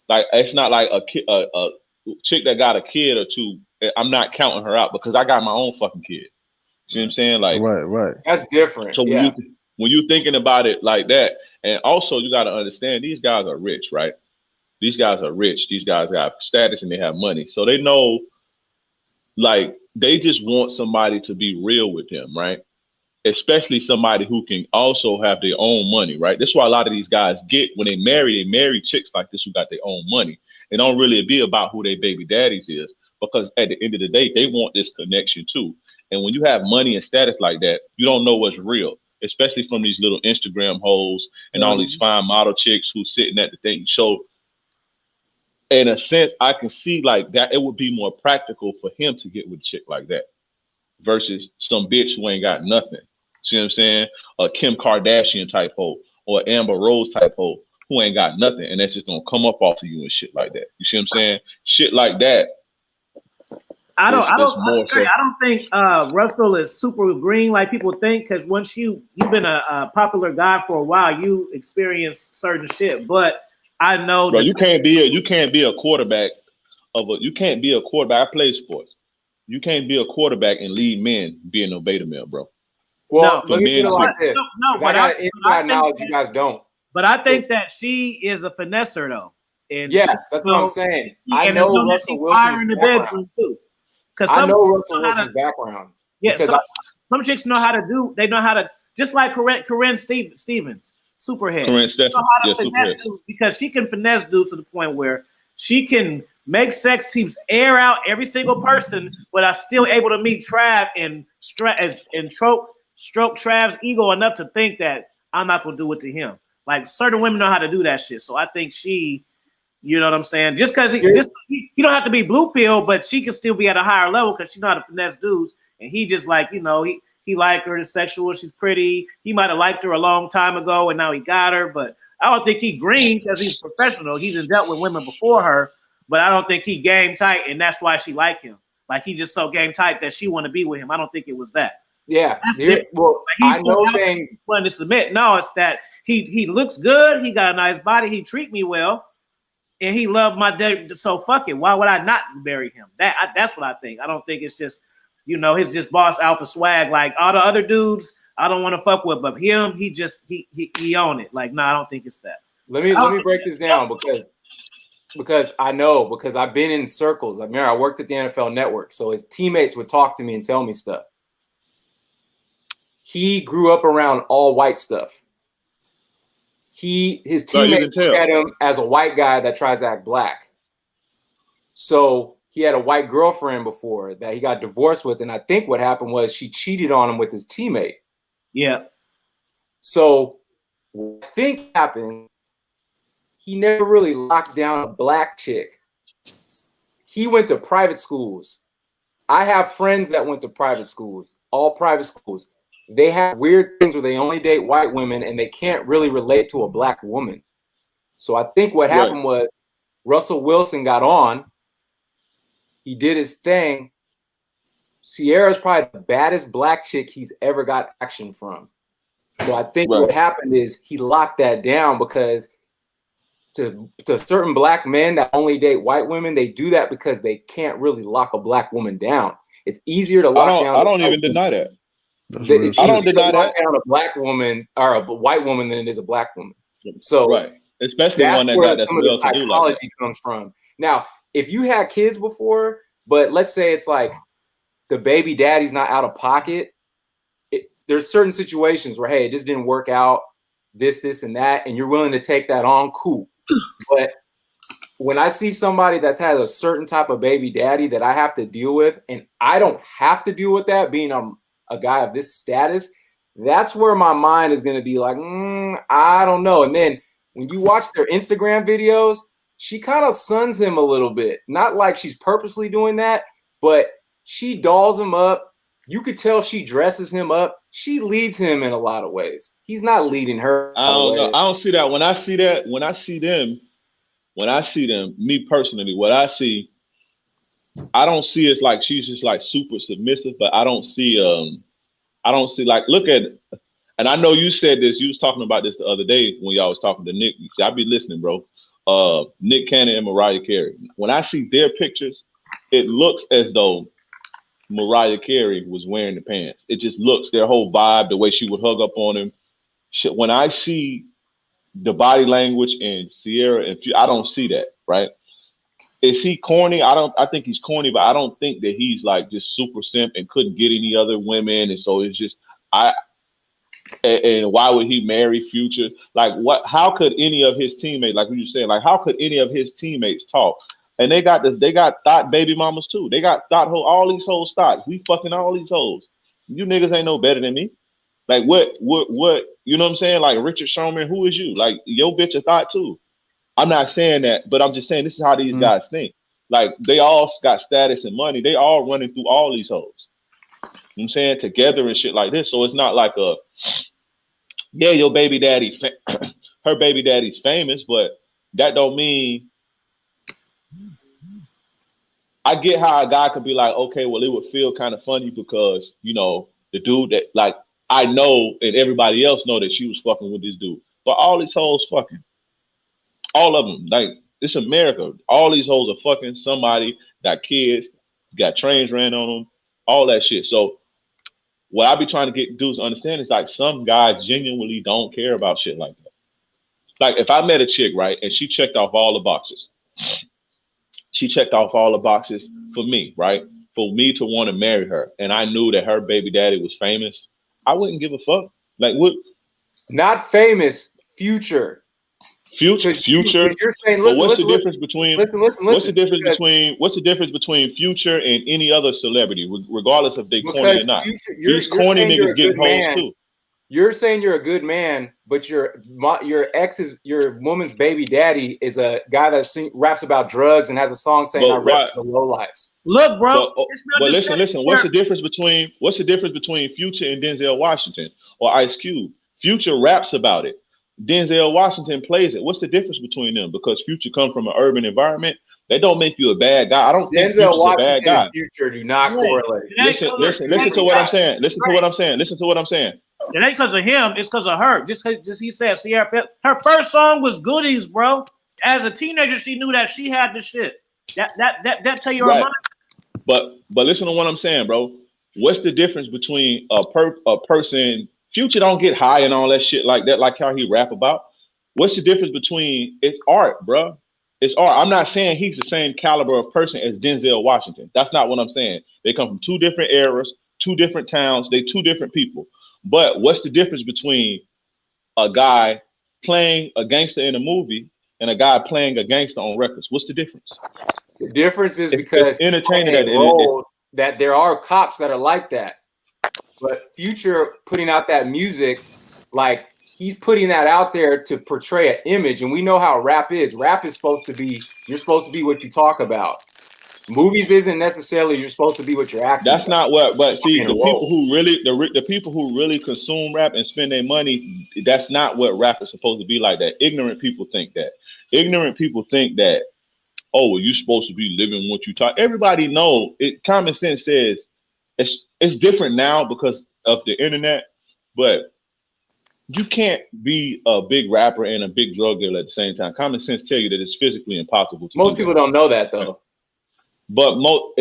like, it's not like a chick that got a kid or two. I'm not counting her out because I got my own fucking kid. See what I'm saying? Like, right. That's different. So when you're thinking about it like that, and also you got to understand these guys are rich, right? These guys are rich. These guys have status and they have money, so they know, like, they just want somebody to be real with them, right? Especially somebody who can also have their own money, right? That's why a lot of these guys get, when they marry chicks like this who got their own money. It don't really be about who their baby daddies is, because at the end of the day, they want this connection too. And when you have money and status like that, you don't know what's real, especially from these little Instagram hoes and all these fine model chicks who's sitting at the thing. So in a sense, I can see like that it would be more practical for him to get with a chick like that versus some bitch who ain't got nothing. See what I'm saying? A Kim Kardashian type hoe or Amber Rose type hoe who ain't got nothing, and that's just gonna come up off of you and shit like that. You see what I'm saying? Shit like that. I don't think Russell is super green like people think, because once you've been a popular guy for a while, you experience certain shit. But I know that you can't be a quarterback you can't be a quarterback. I play sports. You can't be a quarterback and lead men being a beta male, bro. Well, let me put it like this. But I got inside knowledge you guys don't. But I think that she is a finesser though. And yeah, that's what I'm saying. I know Russell Wilson's background. I know Russell Wilson's background. Yeah, some chicks know how to do. They know how to, just like Corinne Stevens, Superhead. Corinne Stevens, because she can finesse dudes to the point where she can make sex teams air out every single person, but are still able to meet Trav and stroke Trav's ego enough to think that I'm not gonna do it to him. Like, certain women know how to do that shit. So I think she, you know what I'm saying? Just because you don't have to be blue pill, but she can still be at a higher level because she know how to finesse dudes. And he just like, he liked her, is sexual, she's pretty. He might have liked her a long time ago and now he got her. But I don't think he green because he's professional. He's dealt with women before her, but I don't think he game tight, and that's why she liked him. Like, he just so game tight that she want to be with him. I don't think it was that. Yeah. Well, I know things. Wanting to submit. No, it's that he looks good. He got a nice body. He treat me well. And he loved my dad, so fuck it. Why would I not marry him? That's what I think. I don't think it's just, it's just boss alpha swag. Like all the other dudes, I don't want to fuck with. But him, he just he own it. Like, no, I don't think it's that. Let me break this down because I know, because I've been in circles. I remember I worked at the NFL Network, so his teammates would talk to me and tell me stuff. He grew up around all white stuff. His teammates look at him as a white guy that tries to act black. So he had a white girlfriend before that he got divorced with, and I think what happened was she cheated on him with his teammate. Yeah. So what I think happened, he never really locked down a black chick. He went to private schools. I have friends that went to private schools, all private schools. They have weird things where they only date white women and they can't really relate to a black woman. So I think what happened was Russell Wilson got on. He did his thing. Sierra's probably the baddest black chick he's ever got action from. So I think what happened is he locked that down because to certain black men that only date white women, they do that because they can't really lock a black woman down. It's easier to lock down. I don't even deny that. It's I don't deny that. Down a black woman or a white woman than it is a black woman. So especially one that got that's well to do. Psychology comes from. Now, if you had kids before, but let's say it's like the baby daddy's not out of pocket, there's certain situations where, hey, it just didn't work out, this, and that, and you're willing to take that on, cool. But when I see somebody that's had a certain type of baby daddy that I have to deal with, and I don't have to deal with that being a guy of this status, that's where my mind is going to be like, I don't know. And then when you watch their Instagram videos, she kind of suns him a little bit. Not like she's purposely doing that, but she dolls him up. You could tell she dresses him up. She leads him in a lot of ways. He's not leading her. I don't know. I don't see that. When I see them, me personally, what I see, I don't see it's like she's just like super submissive, but I don't see like, look at, and I know you said this, you was talking about this the other day when y'all was talking to Nick. I be listening, bro. Nick Cannon and Mariah Carey. When I see their pictures, it looks as though Mariah Carey was wearing the pants. It just looks, their whole vibe, the way she would hug up on him. When I see the body language in Sierra, and I don't see that, right? Is he corny? I think he's corny, but I don't think that he's like just super simp and couldn't get any other women. And so it's just, and why would he marry Future? Like how could any of his teammates, like you were saying, like how could any of his teammates talk? And they got thought baby mamas too. They got all these hoes thoughts. We fucking all these hoes. You niggas ain't no better than me. Like what, you know what I'm saying? Like Richard Sherman, who is you? Like your bitch a thought too. I'm not saying that, but I'm just saying this is how these guys think. Like they all got status and money. They all running through all these hoes. You know what I'm saying? Together and shit like this. So it's not like your baby daddy, her baby daddy's famous, but that don't mean. I get how a guy could be like, okay, well, it would feel kind of funny because, you know, the dude that like I know and everybody else know that she was fucking with this dude. But all these hoes fucking. All of them. Like, it's America. All these hoes are fucking somebody, got kids, got trains ran on them, all that shit. So what I be trying to get dudes to understand is like some guys genuinely don't care about shit like that. Like if I met a chick, right, and she checked off all the boxes. She checked off all the boxes for me, right? For me to want to marry her. And I knew that her baby daddy was famous. I wouldn't give a fuck. Like what? Not famous, Future. Future. You're saying, what's the difference between Future and any other celebrity, regardless if they corny or not? These corny niggas get hoes too. You're saying you're a good man, but your woman's baby daddy is a guy that raps about drugs and has a song saying I rap the low lives. Look, bro. But listen. What's the difference between Future and Denzel Washington or Ice Cube? Future raps about it. Denzel Washington plays it. What's the difference between them? Because Future comes from an urban environment. That don't make you a bad guy. I don't think Future's a bad guy. And Future do not correlate. Listen to what I'm saying. Listen to what I'm saying. It ain't because of him. It's because of her. Just he said, Sierra. Her first song was Goodies, bro. As a teenager, she knew that she had the shit. That tell you her mind. But listen to what I'm saying, bro. What's the difference between a person Future don't get high and all that shit like that, like how he rap about. What's the difference between it's art, bro? It's art. I'm not saying he's the same caliber of person as Denzel Washington. That's not what I'm saying. They come from two different eras, two different towns. They two different people. But what's the difference between a guy playing a gangster in a movie and a guy playing a gangster on records? What's the difference? The difference is It's because entertaining that there are cops that are like that. But Future putting out that music, like he's putting that out there to portray an image, and we know how rap is. Rap is supposed to be, you're supposed to be what you talk about. Movies isn't necessarily you're supposed to be what you're acting. That's not what. But see, the people who really the people who really consume rap and spend their money, that's not what rap is supposed to be like. That ignorant people think that. Ignorant people think that. Oh, well, you're supposed to be living what you talk. Everybody know it. Common sense says it's different now because of the internet, but you can't be a big rapper and a big drug dealer at the same time. Common sense tell you that it's physically impossible to most people don't know that though. But most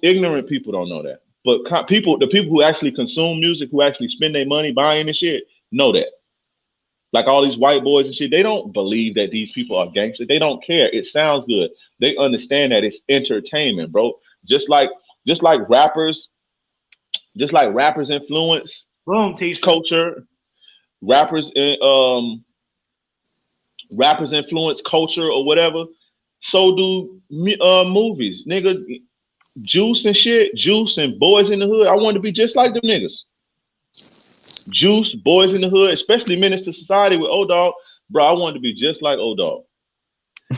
ignorant people don't know that. But the people who actually consume music, who actually spend their money buying this shit, know that. Like all these white boys and shit, they don't believe that these people are gangsters. They don't care. It sounds good. They understand that it's entertainment, bro. Just like rappers influence culture. Rappers influence culture or whatever. So do movies, nigga. Juice and shit, Juice and Boys in the Hood. I wanted to be just like them niggas. Juice, Boys in the Hood, especially Menace to Society with O-Dog. Bro, I wanted to be just like O-Dog.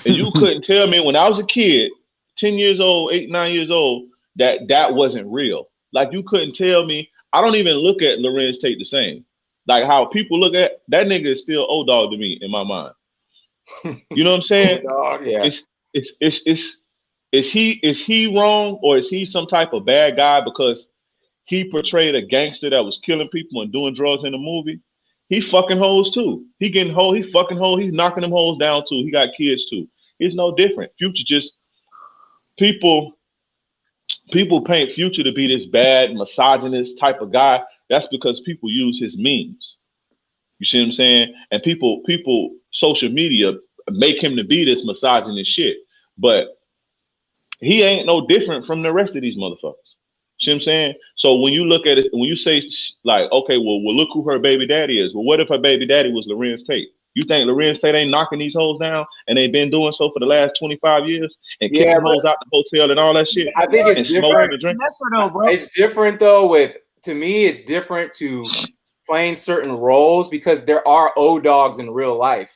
And you couldn't tell me when I was a kid, 10 years old, 8, 9 years old, that wasn't real. Like you couldn't tell me. I don't even look at Lorenz Tate the same. Like how people look at that nigga is still O-Dog to me in my mind. You know what I'm saying? O-Dog, yeah. Is he wrong, or is he some type of bad guy because he portrayed a gangster that was killing people and doing drugs in the movie? He fucking hoes too. He getting hoes, he fucking hoes, he's knocking them hoes down too. He got kids too. It's no different. Future just people paint Future to be this bad misogynist type of guy. That's because people use his memes. You see what I'm saying? And people social media make him to be this misogynist shit. But he ain't no different from the rest of these motherfuckers. See what I'm saying? So when you look at it, when you say like, okay, well, look who her baby daddy is. Well, what if her baby daddy was Lorenz Tate? You think Lorenz Tate ain't knocking these hoes down, and they've been doing so for the last 25 years and kicking hoes out the hotel and all that shit? I think it's different. It's different though. To me, it's different to playing certain roles because there are O-Dogs in real life.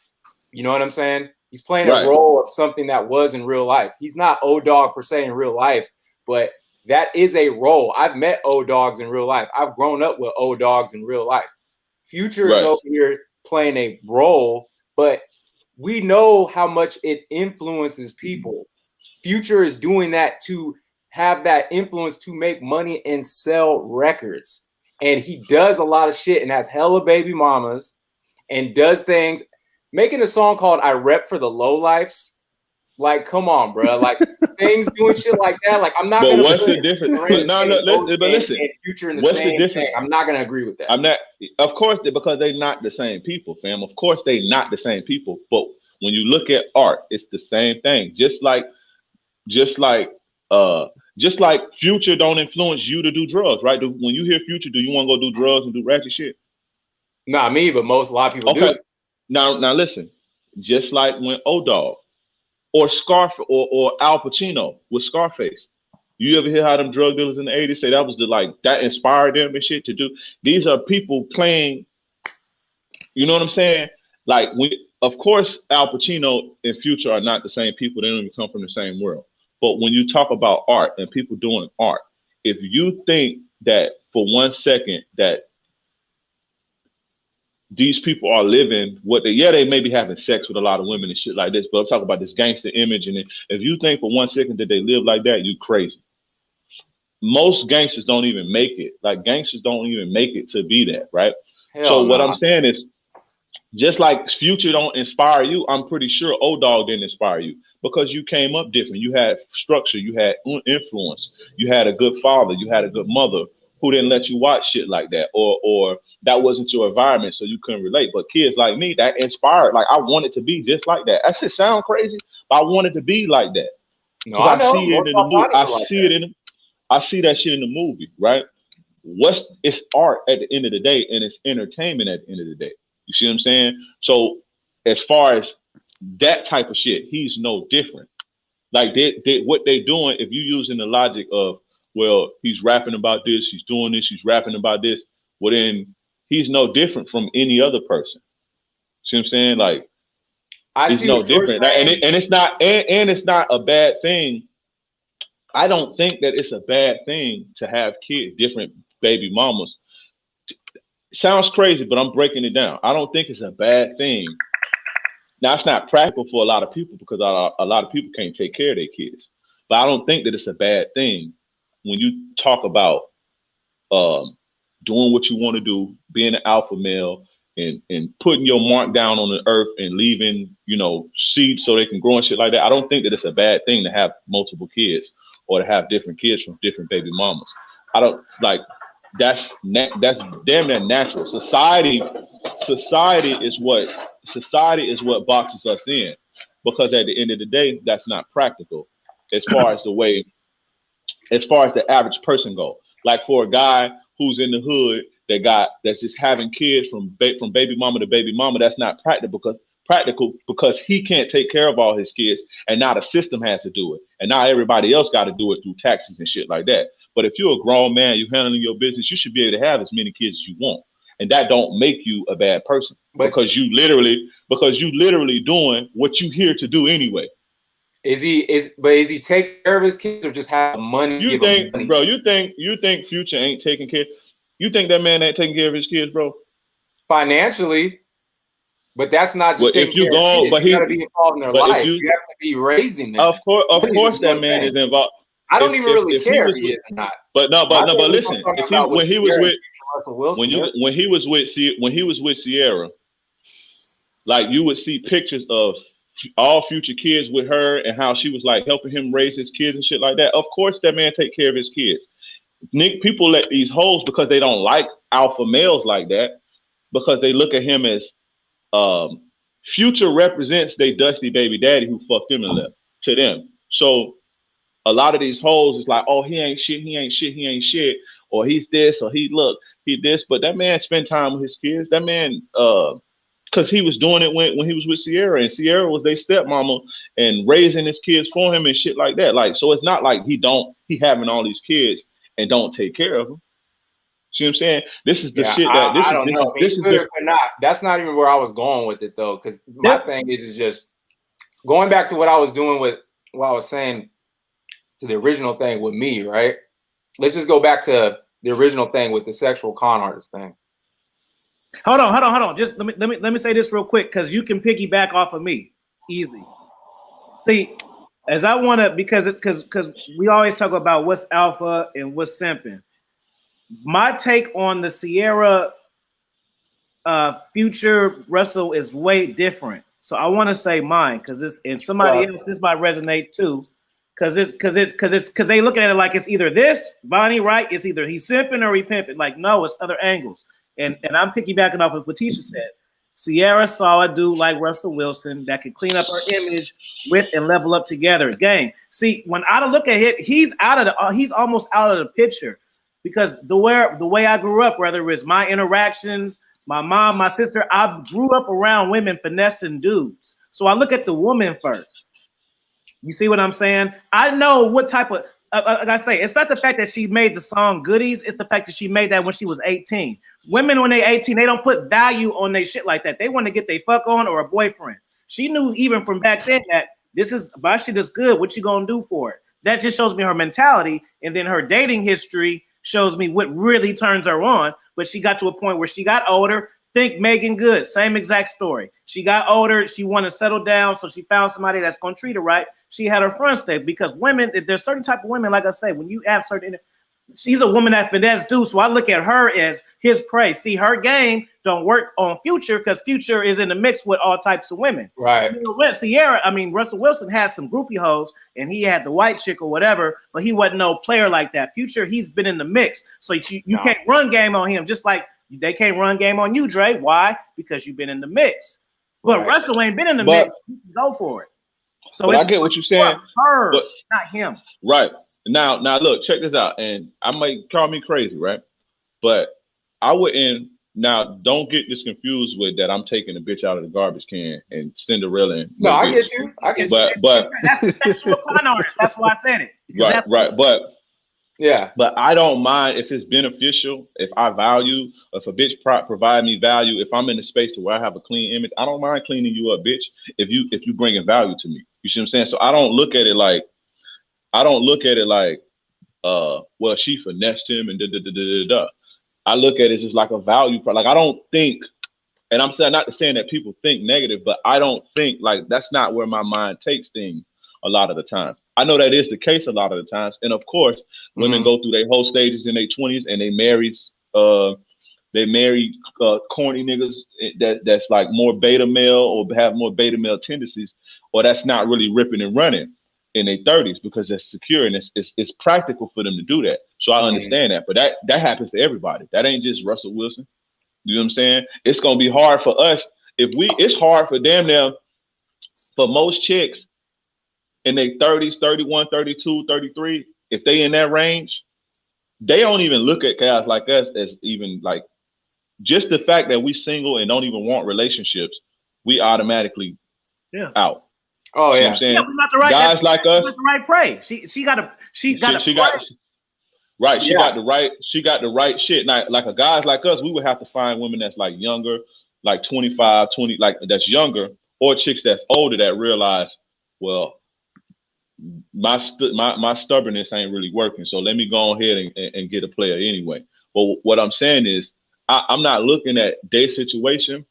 You know what I'm saying? He's playing a role of something that was in real life. He's not O-Dog per se in real life, but that is a role. I've met O-Dogs in real life. I've grown up with O-Dogs in real life. Future is over here playing a role, but we know how much it influences people. Future is doing that to have that influence to make money and sell records. And he does a lot of shit and has hella baby mamas and does things. Making a song called I Rep for the Lowlifes. Like, come on, bro. Like, things doing shit like that. Like, I'm not going to. But what's the difference? But listen. Future in the same thing. I'm not going to agree with that. I'm not. Of course, because they're not the same people, fam. Of course, they're not the same people. But when you look at art, it's the same thing. Just like Future don't influence you to do drugs, right? When you hear Future, do you want to go do drugs and do ratchet shit? Not me, but a lot of people do. Now listen. Just like when O-Dog or Scarface or Al Pacino with Scarface. You ever hear how them drug dealers in the 80s say that was that inspired them and shit to do? These are people playing, you know what I'm saying? Like, of course, Al Pacino and Future are not the same people. They don't even come from the same world. But when you talk about art and people doing art, if you think that for 1 second that these people are living what they may be having sex with a lot of women and shit like this, but I'm talking about this gangster image. And if you think for 1 second that they live like that, you crazy. Most gangsters don't even make it. Like, gangsters don't even make it to be that, right? What I'm saying is, just like Future don't inspire you, I'm pretty sure O-Dog didn't inspire you because you came up different. You had structure, you had influence, you had a good father, you had a good mother, who didn't let you watch shit like that, or that wasn't your environment, so you couldn't relate. But kids like me, that inspired. Like I wanted to be just like that. That shit sound crazy, but I wanted to be like that. No, I know. See it in the movie. I see that shit in the movie, right? It's art at the end of the day, and it's entertainment at the end of the day. You see what I'm saying? So as far as that type of shit, he's no different. Like what they doing, if you using the logic of, well, he's rapping about this, he's doing this, he's rapping about this, well then he's no different from any other person. See what I'm saying? Like he's no different. And it's not a bad thing. I don't think that it's a bad thing to have kids, different baby mamas. Sounds crazy, but I'm breaking it down. I don't think it's a bad thing. Now, it's not practical for a lot of people because a lot of people can't take care of their kids. But I don't think that it's a bad thing when you talk about doing what you want to do, being an alpha male, and putting your mark down on the earth and leaving, seeds so they can grow and shit like that. I don't think that it's a bad thing to have multiple kids or to have different kids from different baby mamas. I don't like that's damn near natural. Society is what boxes us in, because at the end of the day, that's not practical as far as the average person go. Like for a guy who's in the hood that's just having kids from baby mama to baby mama, that's not practical because he can't take care of all his kids, and now the system has to do it, and now everybody else got to do it through taxes and shit like that. But if you're a grown man, you're handling your business, you should be able to have as many kids as you want, and that don't make you a bad person because you literally doing what you here to do anyway. Is he taking care of his kids or just have money? You think Future ain't taking care? You think that man ain't taking care of his kids, bro? Financially, but that's not just taking care of kids. But you got to be involved in their life. You have to be raising them. Of course, that man is involved. I don't even really care if he is or not. But listen, when he was with Sierra, like you would see pictures of all Future kids with her and how she was like helping him raise his kids and shit like that. Of course, that man take care of his kids. People let these hoes because they don't like alpha males like that, because they look at him as Future represents they dusty baby daddy who fucked them and left to them. So a lot of these hoes is like, oh, he ain't shit, or he's this, or he this, but that man spent time with his kids. That man, because he was doing it when he was with Sierra, and Sierra was their stepmama and raising his kids for him and shit like that. Like, so it's not like he having all these kids and don't take care of them. See what I'm saying? This is the shit that this is not. That's not even where I was going with it though, because my thing is just going back to what I was doing with what I was saying to the original thing with me, right? Let's just go back to the original thing with the sexual con artist thing. Hold on. Just let me say this real quick, because you can piggyback off of me easy. See, as I want to, because we always talk about what's alpha and what's simping. My take on the Sierra Future Russell is way different. So I want to say mine, because this and somebody else, this might resonate too. Because they looking at it like it's either this, Bonnie, right? It's either he's simping or he pimping. Like, no, it's other angles. And I'm piggybacking off of what Tisha said. Sierra saw a dude like Russell Wilson that could clean up her image with and level up together. Gang. See, when I look at it, he's almost out of the picture, because the way I grew up, whether it's my interactions, my mom, my sister, I grew up around women finessing dudes. So I look at the woman first. You see what I'm saying? I know what type of, like I say, it's not the fact that she made the song Goodies. It's the fact that she made that when she was 18. Women, when they 18, they don't put value on their shit like that. They want to get their fuck on or a boyfriend. She knew even from back then that my shit is good. What you gonna do for it? That just shows me her mentality. And then her dating history shows me what really turns her on. But she got to a point where she got older. Think Megan Good, same exact story. She got older. She wanted to settle down. So she found somebody that's going to treat her right. She had her front stay, because women, there's certain type of women, like I say, when you have certain, she's a woman that finesse dudes. So I look at her as his prey. See, her game don't work on Future because Future is in the mix with all types of women. Right. Russell Wilson has some groupie hoes, and he had the white chick or whatever, but he wasn't no player like that. Future, he's been in the mix, so you can't run game on him, just like they can't run game on you, Dre. Why? Because you've been in the mix. But Russell ain't been in the mix. Go for it. So I get what you're saying. Her, not him. Right. Now, look, check this out. And I might call me crazy, right? But I wouldn't. Now, don't get this confused with that. I'm taking a bitch out of the garbage can and Cinderella. No, I get you. But that's a con artist. That's why I said it. Right. But yeah. But I don't mind if it's beneficial. If I value, if a bitch provide me value, if I'm in a space to where I have a clean image, I don't mind cleaning you up, bitch. If you bringing value to me, you see what I'm saying. So I don't look at it like, well, she finessed him and da. I look at it as just like a value. Like I don't think, and I'm saying not saying that people think negative, but I don't think like that's not where my mind takes things a lot of the times. I know that is the case a lot of the times, and of course, women go through their whole stages in their 20s and they marry corny niggas that's like more beta male or have more beta male tendencies, or that's not really ripping and running in their 30s because they're secure and it's practical for them to do that. So I understand that, but that happens to everybody. That ain't just Russell Wilson. You know what I'm saying? It's gonna be hard for us it's hard for them now, for most chicks in their 30s, 31, 32, 33, if they in that range, they don't even look at guys like us as even like, just the fact that we single and don't even want relationships, we automatically out. Oh yeah. You know what I'm saying? Yeah, we're not the right guys like us. The right prey. She got the right shit. Now, like a guys like us, we would have to find women that's like younger, like 25, 20, like that's younger, or chicks that's older that realize, well, my stubbornness ain't really working. So let me go ahead and get a player anyway. But what I'm saying is, I'm not looking at their situation.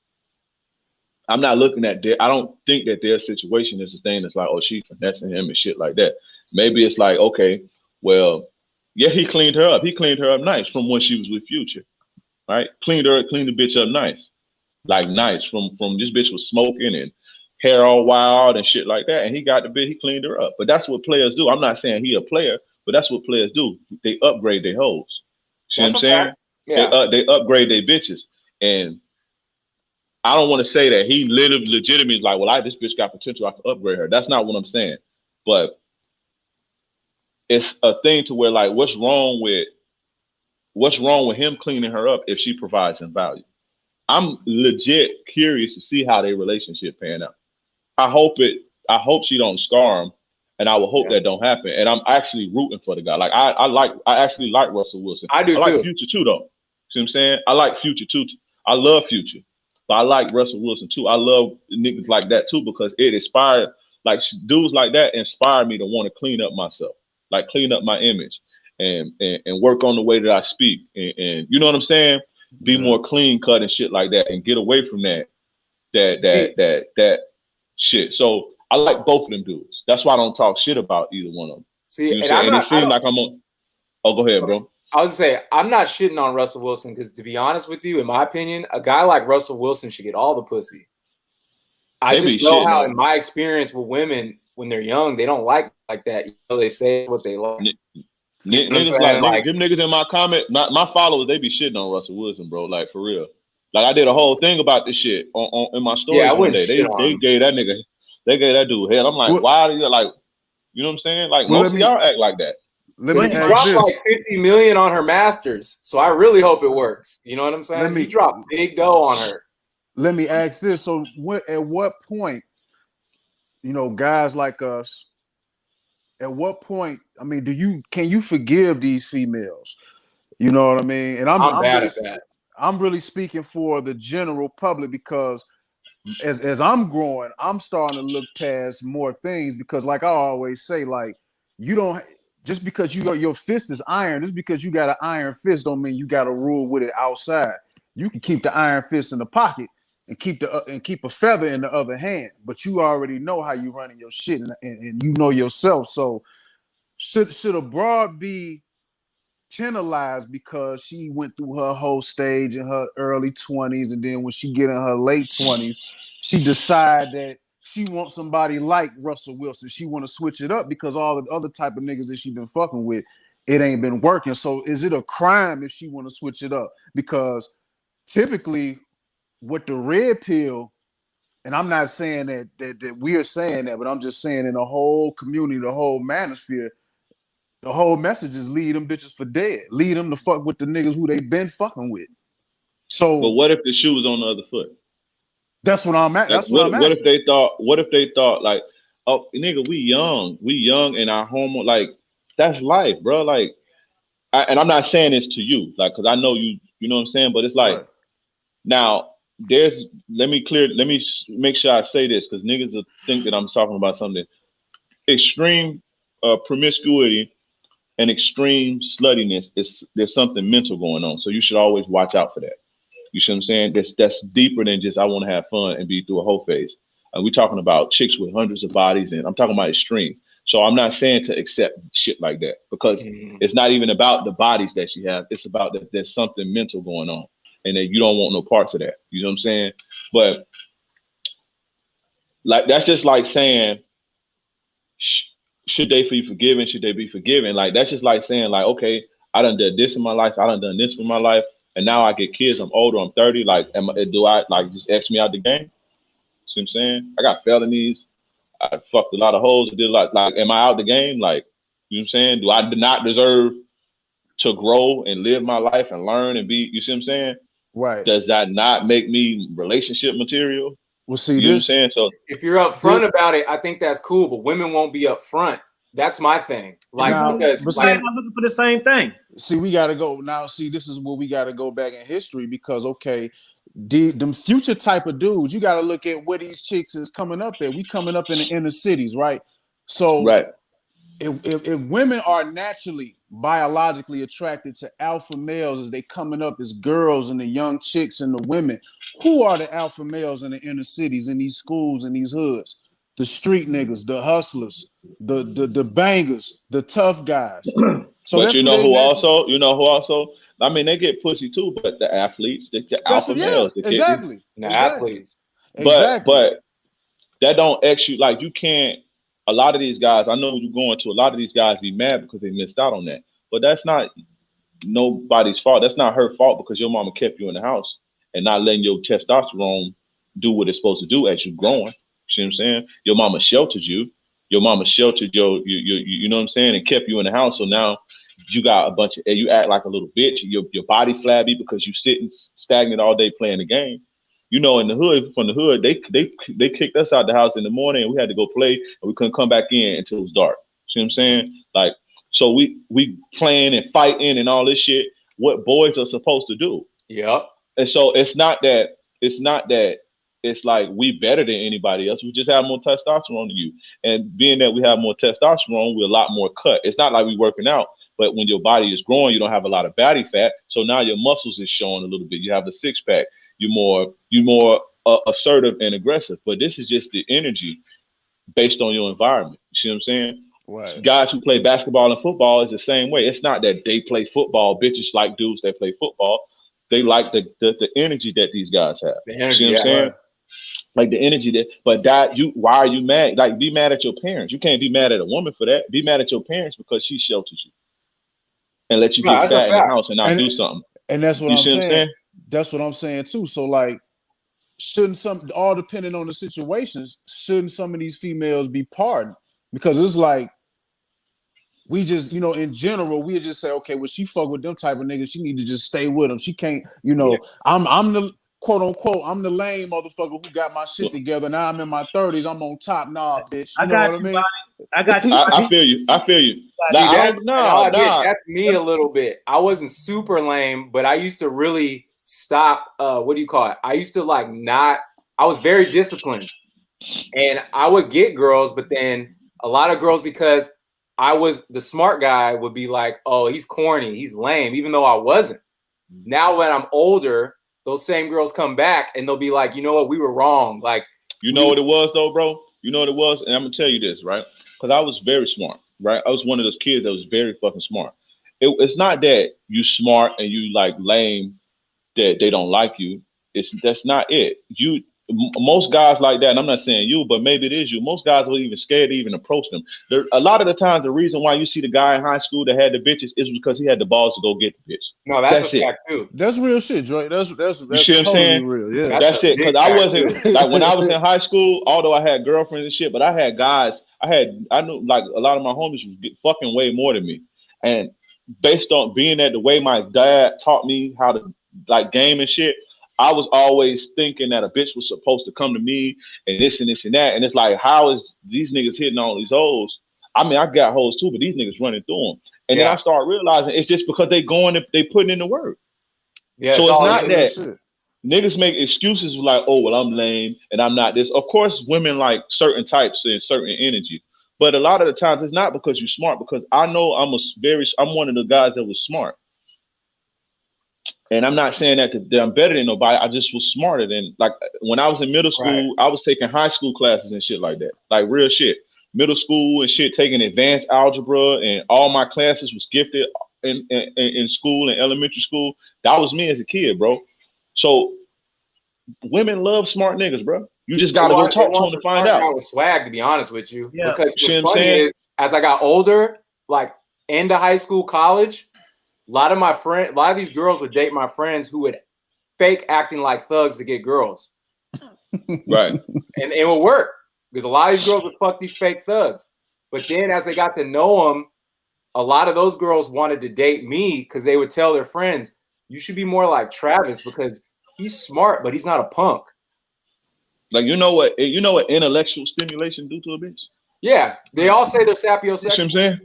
I'm not looking at I don't think that their situation is a thing that's like, oh, she finessing him and shit like that. Maybe it's like, okay, well, yeah, he cleaned her up. He cleaned her up nice from when she was with Future, right? Cleaned the bitch up nice. Like nice from this bitch was smoking and hair all wild and shit like that. And he got the bitch, he cleaned her up. But that's what players do. I'm not saying he a player, but that's what players do. They upgrade their hoes. See what I'm saying? Yeah. They upgrade their bitches. And I don't want to say that he legitimately like, well, this bitch got potential, I can upgrade her. That's not what I'm saying. But it's a thing to where like, what's wrong with him cleaning her up if she provides him value? I'm legit curious to see how their relationship pan out. I hope she don't scar him, and I will hope that don't happen. And I'm actually rooting for the guy. Like I actually like Russell Wilson. I like Future too, though. See what I'm saying? I like Future too. I love Future, but I like Russell Wilson too. I love niggas like that too because it inspired, like dudes like that inspire me to want to clean up myself, like clean up my image, and work on the way that I speak, and you know what I'm saying? Be more clean cut and shit like that, and get away from that shit. So I like both of them dudes. That's why I don't talk shit about either one of them. See, you know and it seems like I'm on. Oh, go ahead, bro. I was say I'm not shitting on Russell Wilson because, to be honest with you, in my opinion, a guy like Russell Wilson should get all the pussy. I just know how, in my experience with women, when they're young, they don't like that. You know, they say what they like. Niggas like them niggas in my comment, my followers, they be shitting on Russell Wilson, bro. Like for real. Like I did a whole thing about this shit in my stories one day. They gave that dude hell. I'm like, why are you like, you know what I'm saying? Like most of y'all act like that. He dropped like 50 million on her masters, so I really hope it works. You know what I'm saying? He dropped big dough on her. Let me ask this: so, at what point, you know, guys like us, at what point? I mean, can you forgive these females? You know what I mean? And I'm bad at that. I'm really speaking for the general public because as I'm growing, I'm starting to look past more things because, like I always say, like you don't. Just because your fist is iron, just because you got an iron fist don't mean you got to rule with it outside. You can keep the iron fist in the pocket and keep a feather in the other hand, but you already know how you running your shit and you know yourself. So should a broad be penalized because she went through her whole stage in her early 20s, and then when she get in her late 20s, she decide that she wants somebody like Russell Wilson. She want to switch it up because all the other type of niggas that she been fucking with, it ain't been working. So is it a crime if she want to switch it up? Because typically with the red pill, and I'm not saying that we are saying that, but I'm just saying in the whole community, the whole manosphere, the whole message is leave them bitches for dead. Leave them to fuck with the niggas who they been fucking with. So, but what if the shoe was on the other foot? that's what I'm at. Like, That's what I'm what if asking. they thought? What if they thought like, oh, nigga, we young, and our hormone, like, that's life, bro. Like, and I'm not saying this to you, like, because I know you. You know what I'm saying? But it's like, Right. now let me make sure I say this because niggas will think that I'm talking about something. Extreme promiscuity and extreme sluttiness there's something mental going on. So you should always watch out for that. You see what I'm saying? That's deeper than just I want to have fun and be through a whole phase. We're talking about chicks with hundreds of bodies, and I'm talking about extreme. So I'm not saying to accept shit like that because it's not even about the bodies that she has. It's about that there's something mental going on, and that you don't want no parts of that. You know what I'm saying? But like that's just like saying, should they be forgiven? Should they be forgiven? Like that's just like saying, like, okay, I done did this in my life. I done done this for my life, and now I get kids. I'm older. I'm 30. Like, do I like just X me out the game? See what I'm saying? I got felonies. I fucked a lot of hoes. I did like, am I out the game? Like, you know what I'm saying? Do I not deserve to grow and live my life and learn and be? You see what I'm saying? Right. Does that not make me relationship material? Well, see, you know what I'm saying? So if you're upfront about it, I think that's cool. But women won't be upfront. That's my thing. Like, now, because but like, I'm looking for the same thing. see, we got to go now. See, this is where we got to go back in history because okay, them future type of dudes, you got to look at where these chicks is coming up at. We coming up in the inner cities, right? So, right. If women are naturally biologically attracted to alpha males as they coming up as girls and the young chicks and the women, who are the alpha males in the inner cities, in these schools, in these hoods? The street niggas, the hustlers, the bangers, the tough guys. So But that's you who know they who naturally. also, I mean, they get pussy too, but the athletes, the That's alpha what, yeah, males, the kids. exactly, the exactly, athletes. But exactly. that don't you like you can't. A lot of these guys, I know you're going to. A lot of these guys be mad because they missed out on that. But that's not nobody's fault. That's not her fault because your mama kept you in the house and not letting your testosterone do what it's supposed to do as you growing. You see what I'm saying? Your mama sheltered you. Your mama sheltered you know what I'm saying, and kept you in the house. So now you got a bunch of, you act like a little bitch. Your body flabby because you sitting stagnant all day playing the game. You know, in the hood, from the hood, they kicked us out the house in the morning and we had to go play and we couldn't come back in until it was dark. See what I'm saying? Like, so we playing and fighting and all this shit, what boys are supposed to do. Yep. And so it's not that it's like we better than anybody else. We just have more testosterone than you. And being that we have more testosterone, we're a lot more cut. It's not like we working out, but when your body is growing, you don't have a lot of body fat. So now your muscles is showing a little bit. You have the six pack. You're more assertive and aggressive. But this is just the energy based on your environment. You see what I'm saying? Right. Guys who play basketball and football is the same way. It's not that they play football. Bitches like dudes that play football. They like the energy that these guys have. The energy, see what I'm saying? Right. Like the energy that, but why are you mad? Like, be mad at your parents. You can't be mad at a woman for that. Be mad at your parents because she sheltered you and let you No, get that's a fat in the fact. house and not do something. And that's what You I'm see what I'm saying. saying? That's what I'm saying too. So like, shouldn't all depending on the situations, shouldn't some of these females be pardoned? Because it's like, we just, in general, we just say, okay, well, she fuck with them type of niggas. She need to just stay with them. She can't, I'm the quote unquote, I'm the lame motherfucker who got my shit together. Now I'm in my 30s. I'm on top. Nah, bitch. You know what I mean? Bonnie. I got you. I feel you. I feel you. See, Like, that's me a little bit. I wasn't super lame, but I used to really stop. What do you call it? I used to I was very disciplined, and I would get girls, but then a lot of girls, because I was the smart guy, would be like, "Oh, he's corny, he's lame," even though I wasn't. Now when I'm older, those same girls come back and they'll be like, "You know what? We were wrong." Like, you know what it was though, bro? You know what it was? And I'm gonna tell you this, right? Because I was very smart, right? I was one of those kids that was very fucking smart. it's not that you smart and you like lame that they don't like you. That's not it. Most guys like that, and I'm not saying you, but maybe it is you. Most guys are even scared to even approach them. A lot of the times, the reason why you see the guy in high school that had the bitches is because he had the balls to go get the bitch. No, that's That's a it. fact too. That's real shit, Dre. That's You see what I'm totally saying? real. Yeah. That's it. Because I wasn't too. like when I was in high school, although I had girlfriends and shit, but I had guys. I knew like a lot of my homies was fucking way more than me, and based on being that the way my dad taught me how to like game and shit, I was always thinking that a bitch was supposed to come to me and this and this and that. And it's like, how is these niggas hitting all these hoes? I mean, I got hoes too, but these niggas running through them. And then I start realizing it's just because they putting in the work. Yeah, so it's not that shit. niggas make excuses like, oh, well, I'm lame and I'm not this. Of course, women like certain types and certain energy. But a lot of the times it's not because you're smart, because I know I'm one of the guys that was smart. And I'm not saying that I'm better than nobody. I just was smarter than, like, when I was in middle school, I was taking high school classes and shit like that. Like real shit. Middle school and shit, taking advanced algebra, and all my classes was gifted in school and elementary school. That was me as a kid, bro. So women love smart niggas, bro. You just gotta go talk to them to find out. With swag, to be honest with you, Yeah. because what's funny is, as I got older, like into high school, college, a lot of these girls would date my friends who would fake acting like thugs to get girls. Right. And it would work because a lot of these girls would fuck these fake thugs. But then as they got to know them, a lot of those girls wanted to date me because they would tell their friends, you should be more like Travis because he's smart, but he's not a punk. Like, you know what intellectual stimulation do to a bitch? Yeah. They all say they're sapiosexual. You know what I'm saying?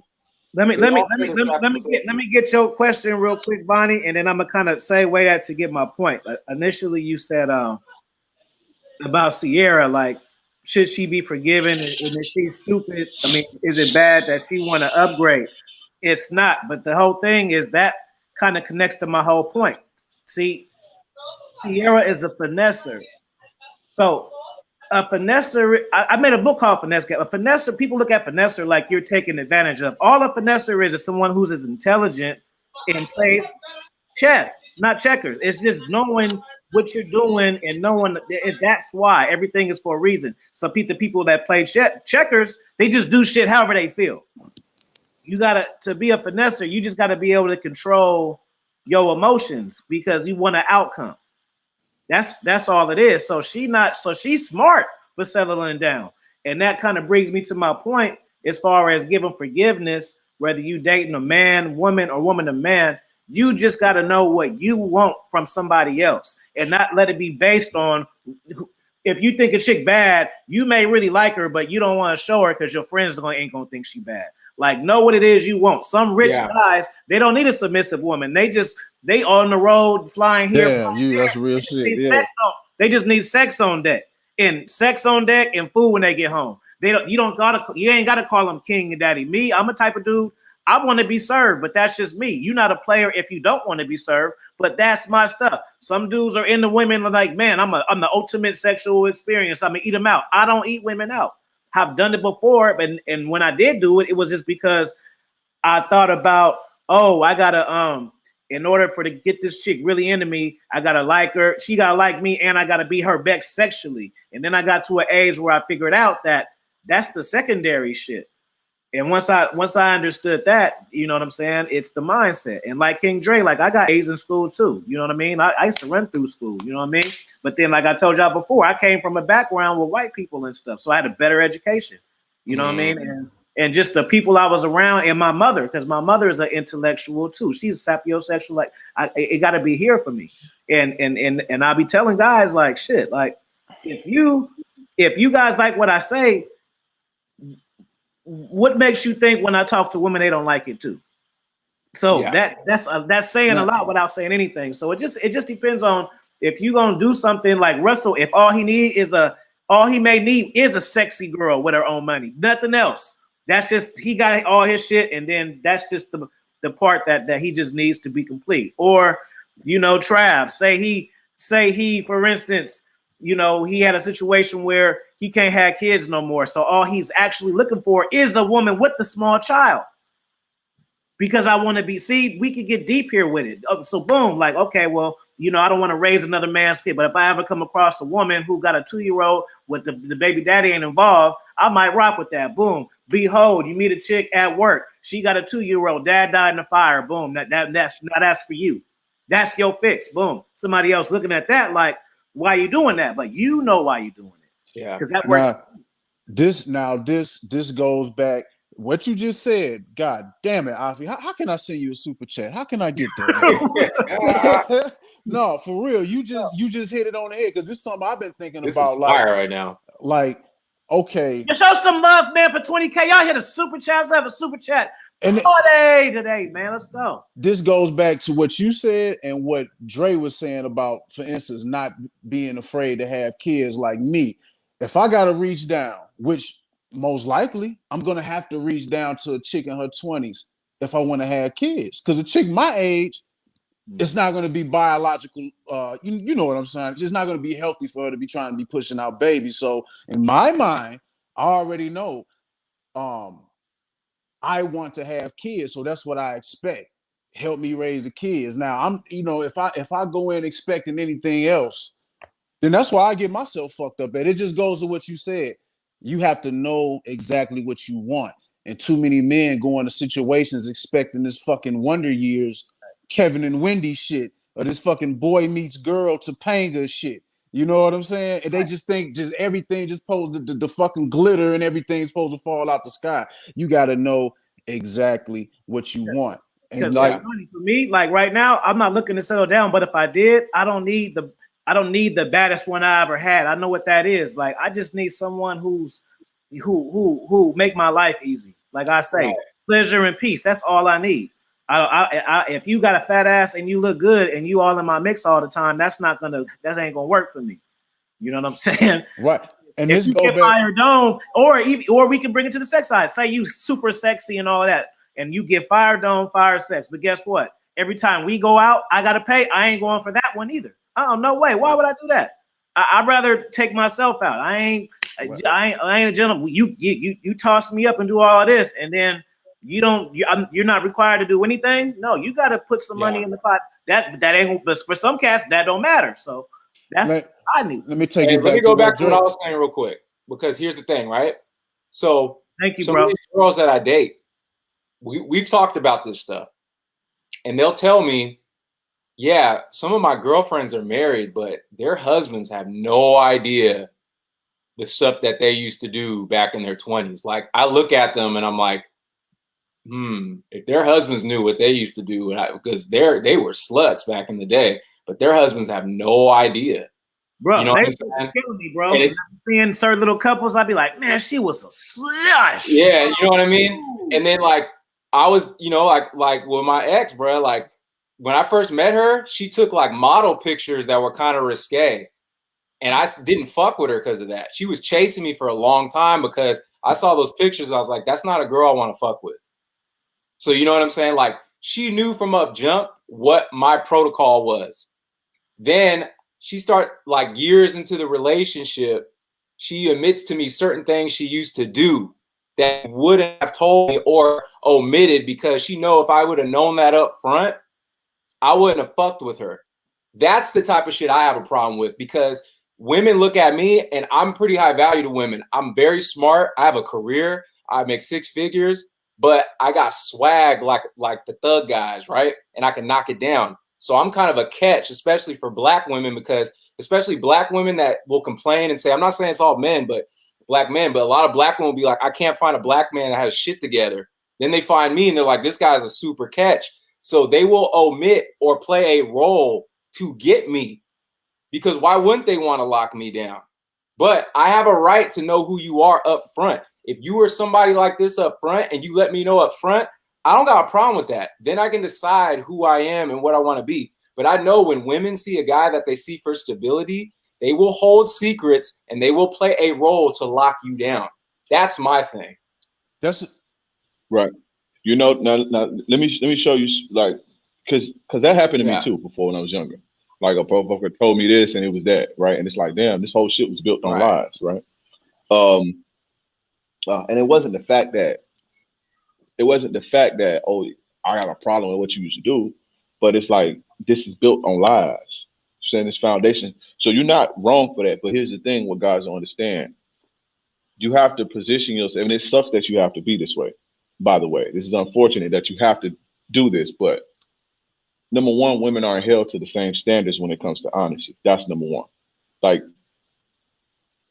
Let me get your question real quick, Bonnie, and then I'm gonna kind of segue that to get my point. Initially, you said about Sierra, like, should she be forgiven? And if she's stupid, I mean, is it bad that she want to upgrade? It's not, but the whole thing is that kind of connects to my whole point. See, Sierra is a finesser. So a finesser, I made a book called Finesse Game. A finesser, people look at finesser like you're taking advantage of. All a finesser is someone who's as intelligent and plays chess, not checkers. It's just knowing what you're doing and knowing that's why everything is for a reason. So the people that play checkers, they just do shit however they feel. You to be a finesser, you just gotta be able to control your emotions because you want an outcome. That's all it is. So she's smart for settling down. And that kind of brings me to my point as far as giving forgiveness, whether you dating a man, woman, or woman to man, you just got to know what you want from somebody else and not let it be based on, if you think a chick bad, you may really like her, but you don't want to show her because your friends ain't gonna think she bad. Like, know what it is you want. Some rich guys, they don't need a submissive woman. They on the road flying here. Yeah, that's real shit. Yeah. They just need sex on deck and food when they get home. You ain't gotta call them king and daddy. Me, I'm a type of dude. I want to be served, but that's just me. You're not a player if you don't want to be served, but that's my stuff. Some dudes are into women like, man, I'm the ultimate sexual experience. I'm gonna eat them out. I don't eat women out. I've done it before, and when I did do it, it was just because I thought about, I gotta in order to get this chick really into me, I gotta like her, she gotta like me, and I gotta be her best sexually. And then I got to an age where I figured out that that's the secondary shit. And once I understood that, you know what I'm saying, it's the mindset. And like King Dre, like, I got A's in school too. You know what I mean? I used to run through school. You know what I mean? But then, like I told y'all before, I came from a background with white people and stuff, so I had a better education. You know what I mean? And just the people I was around, and my mother, because my mother is an intellectual too. She's sapiosexual. Like, it got to be here for me. And I'll be telling guys like, shit, like, if you guys like what I say, what makes you think when I talk to women they don't like it too? So that's saying a lot without saying anything. So it just depends on if you're gonna do something like Russell. If all he may need is a sexy girl with her own money, nothing else. That's just, he got all his shit, and then that's just the part that he just needs to be complete. Or, you know, Trav, say he for instance, you know, he had a situation where he can't have kids no more. So all he's actually looking for is a woman with a small child. because I want to be. See, we could get deep here with it. So boom, like okay, well, you know, I don't want to raise another man's kid, but if I ever come across a woman who got a 2-year-old with the baby daddy ain't involved, I might rock with that. Boom. Behold, you meet a chick at work. She got a 2-year-old. Dad died in the fire. Boom. That's for you. That's your fix. Boom. Somebody else looking at that like, why you doing that? But you know why you doing it. Yeah. Because that works. This goes back. What you just said, God damn it, Afi. How can I send you a super chat? How can I get that? No, for real. You just hit it on the head because this is something I've been thinking This about. is Like fire right now. Like, okay. You show some love, man, for 20K. Y'all hit a super chat. Let's have a super chat party today, man. Let's go. This goes back to what you said and what Dre was saying about, for instance, not being afraid to have kids like me. If I got to reach down, which most likely I'm going to have to reach down to a chick in her 20s if I want to have kids. Because a chick my age, it's not going to be biological. You know what I'm saying? It's just not going to be healthy for her to be trying to be pushing out babies. So in my mind, I already know I want to have kids. So that's what I expect. Help me raise the kids. Now I'm, if I go in expecting anything else, then that's why I get myself fucked up. And it just goes to what you said. You have to know exactly what you want. And too many men go into situations expecting this fucking Wonder Years, Kevin and Wendy shit, or this fucking boy meets girl Topanga shit. You know what I'm saying? And they just think just everything just supposed to the fucking glitter and everything's supposed to fall out the sky. You got to know exactly what you want. And like for me, like right now, I'm not looking to settle down. But if I did, I don't need the baddest one I ever had. I know what that is. Like I just need someone who make my life easy. Like I say, pleasure and peace. That's all I need. If you got a fat ass and you look good and you all in my mix all the time, that ain't gonna work for me. You know what I'm saying? Right. And if this you go get back, fire dome, or we can bring it to the sex side. Say you super sexy and all of that, and you get fire dome, fire sex. But guess what? Every time we go out, I gotta pay. I ain't going for that one either. Oh no way. Why would I do that? I'd rather take myself out. I ain't a gentleman. You toss me up and do all of this, and then you're not required to do anything. No, you got to put some money in the pot. That ain't. But for some cats, that don't matter. So that's I need. Let me take it back. Let me go back to what I was saying real quick, because here's the thing, right? So thank you, some bro. of these girls that I date, we've talked about this stuff, and they'll tell me, yeah, some of my girlfriends are married, but their husbands have no idea the stuff that they used to do back in their 20s. Like I look at them and I'm like, if their husbands knew what they used to do, because they were sluts back in the day, but their husbands have no idea. Bro, you know they killing me, bro. And seeing certain little couples, I'd be like, man, she was a slush. Yeah, you know what I mean? And then like I was, like with my ex, bro, like when I first met her, she took like model pictures that were kind of risque. And I didn't fuck with her because of that. She was chasing me for a long time because I saw those pictures. I was like, that's not a girl I want to fuck with. So you know what I'm saying? Like she knew from up jump what my protocol was. Then she like years into the relationship, she admits to me certain things she used to do that wouldn't have told me or omitted, because she know if I would have known that up front, I wouldn't have fucked with her. That's the type of shit I have a problem with, because women look at me and I'm pretty high value to women. I'm very smart. I have a career. I make 6 figures, but I got swag like the thug guys, right? And I can knock it down. So I'm kind of a catch, especially for black women, because especially black women that will complain and say, I'm not saying it's all men, but black men, but a lot of black women will be like, I can't find a black man that has shit together. Then they find me and they're like, this guy's a super catch. So they will omit or play a role to get me, because why wouldn't they want to lock me down? But I have a right to know who you are up front. If you are somebody like this up front and you let me know up front, I don't got a problem with that. Then I can decide who I am and what I want to be. But I know when women see a guy that they see for stability, they will hold secrets and they will play a role to lock you down. That's my thing. That's right. You know, now let me show you, like, because that happened to me too before when I was younger. Like a provoker told me this and it was that, right? And it's like, damn, this whole shit was built on lies, right? And it wasn't the fact that I got a problem with what you used to do. But it's like, this is built on lies. Saying this foundation. So you're not wrong for that. But here's the thing, what guys don't understand. You have to position yourself, and it sucks that you have to be this way, by the way. This is unfortunate that you have to do this, but number one, women aren't held to the same standards when it comes to honesty. That's number one. Like,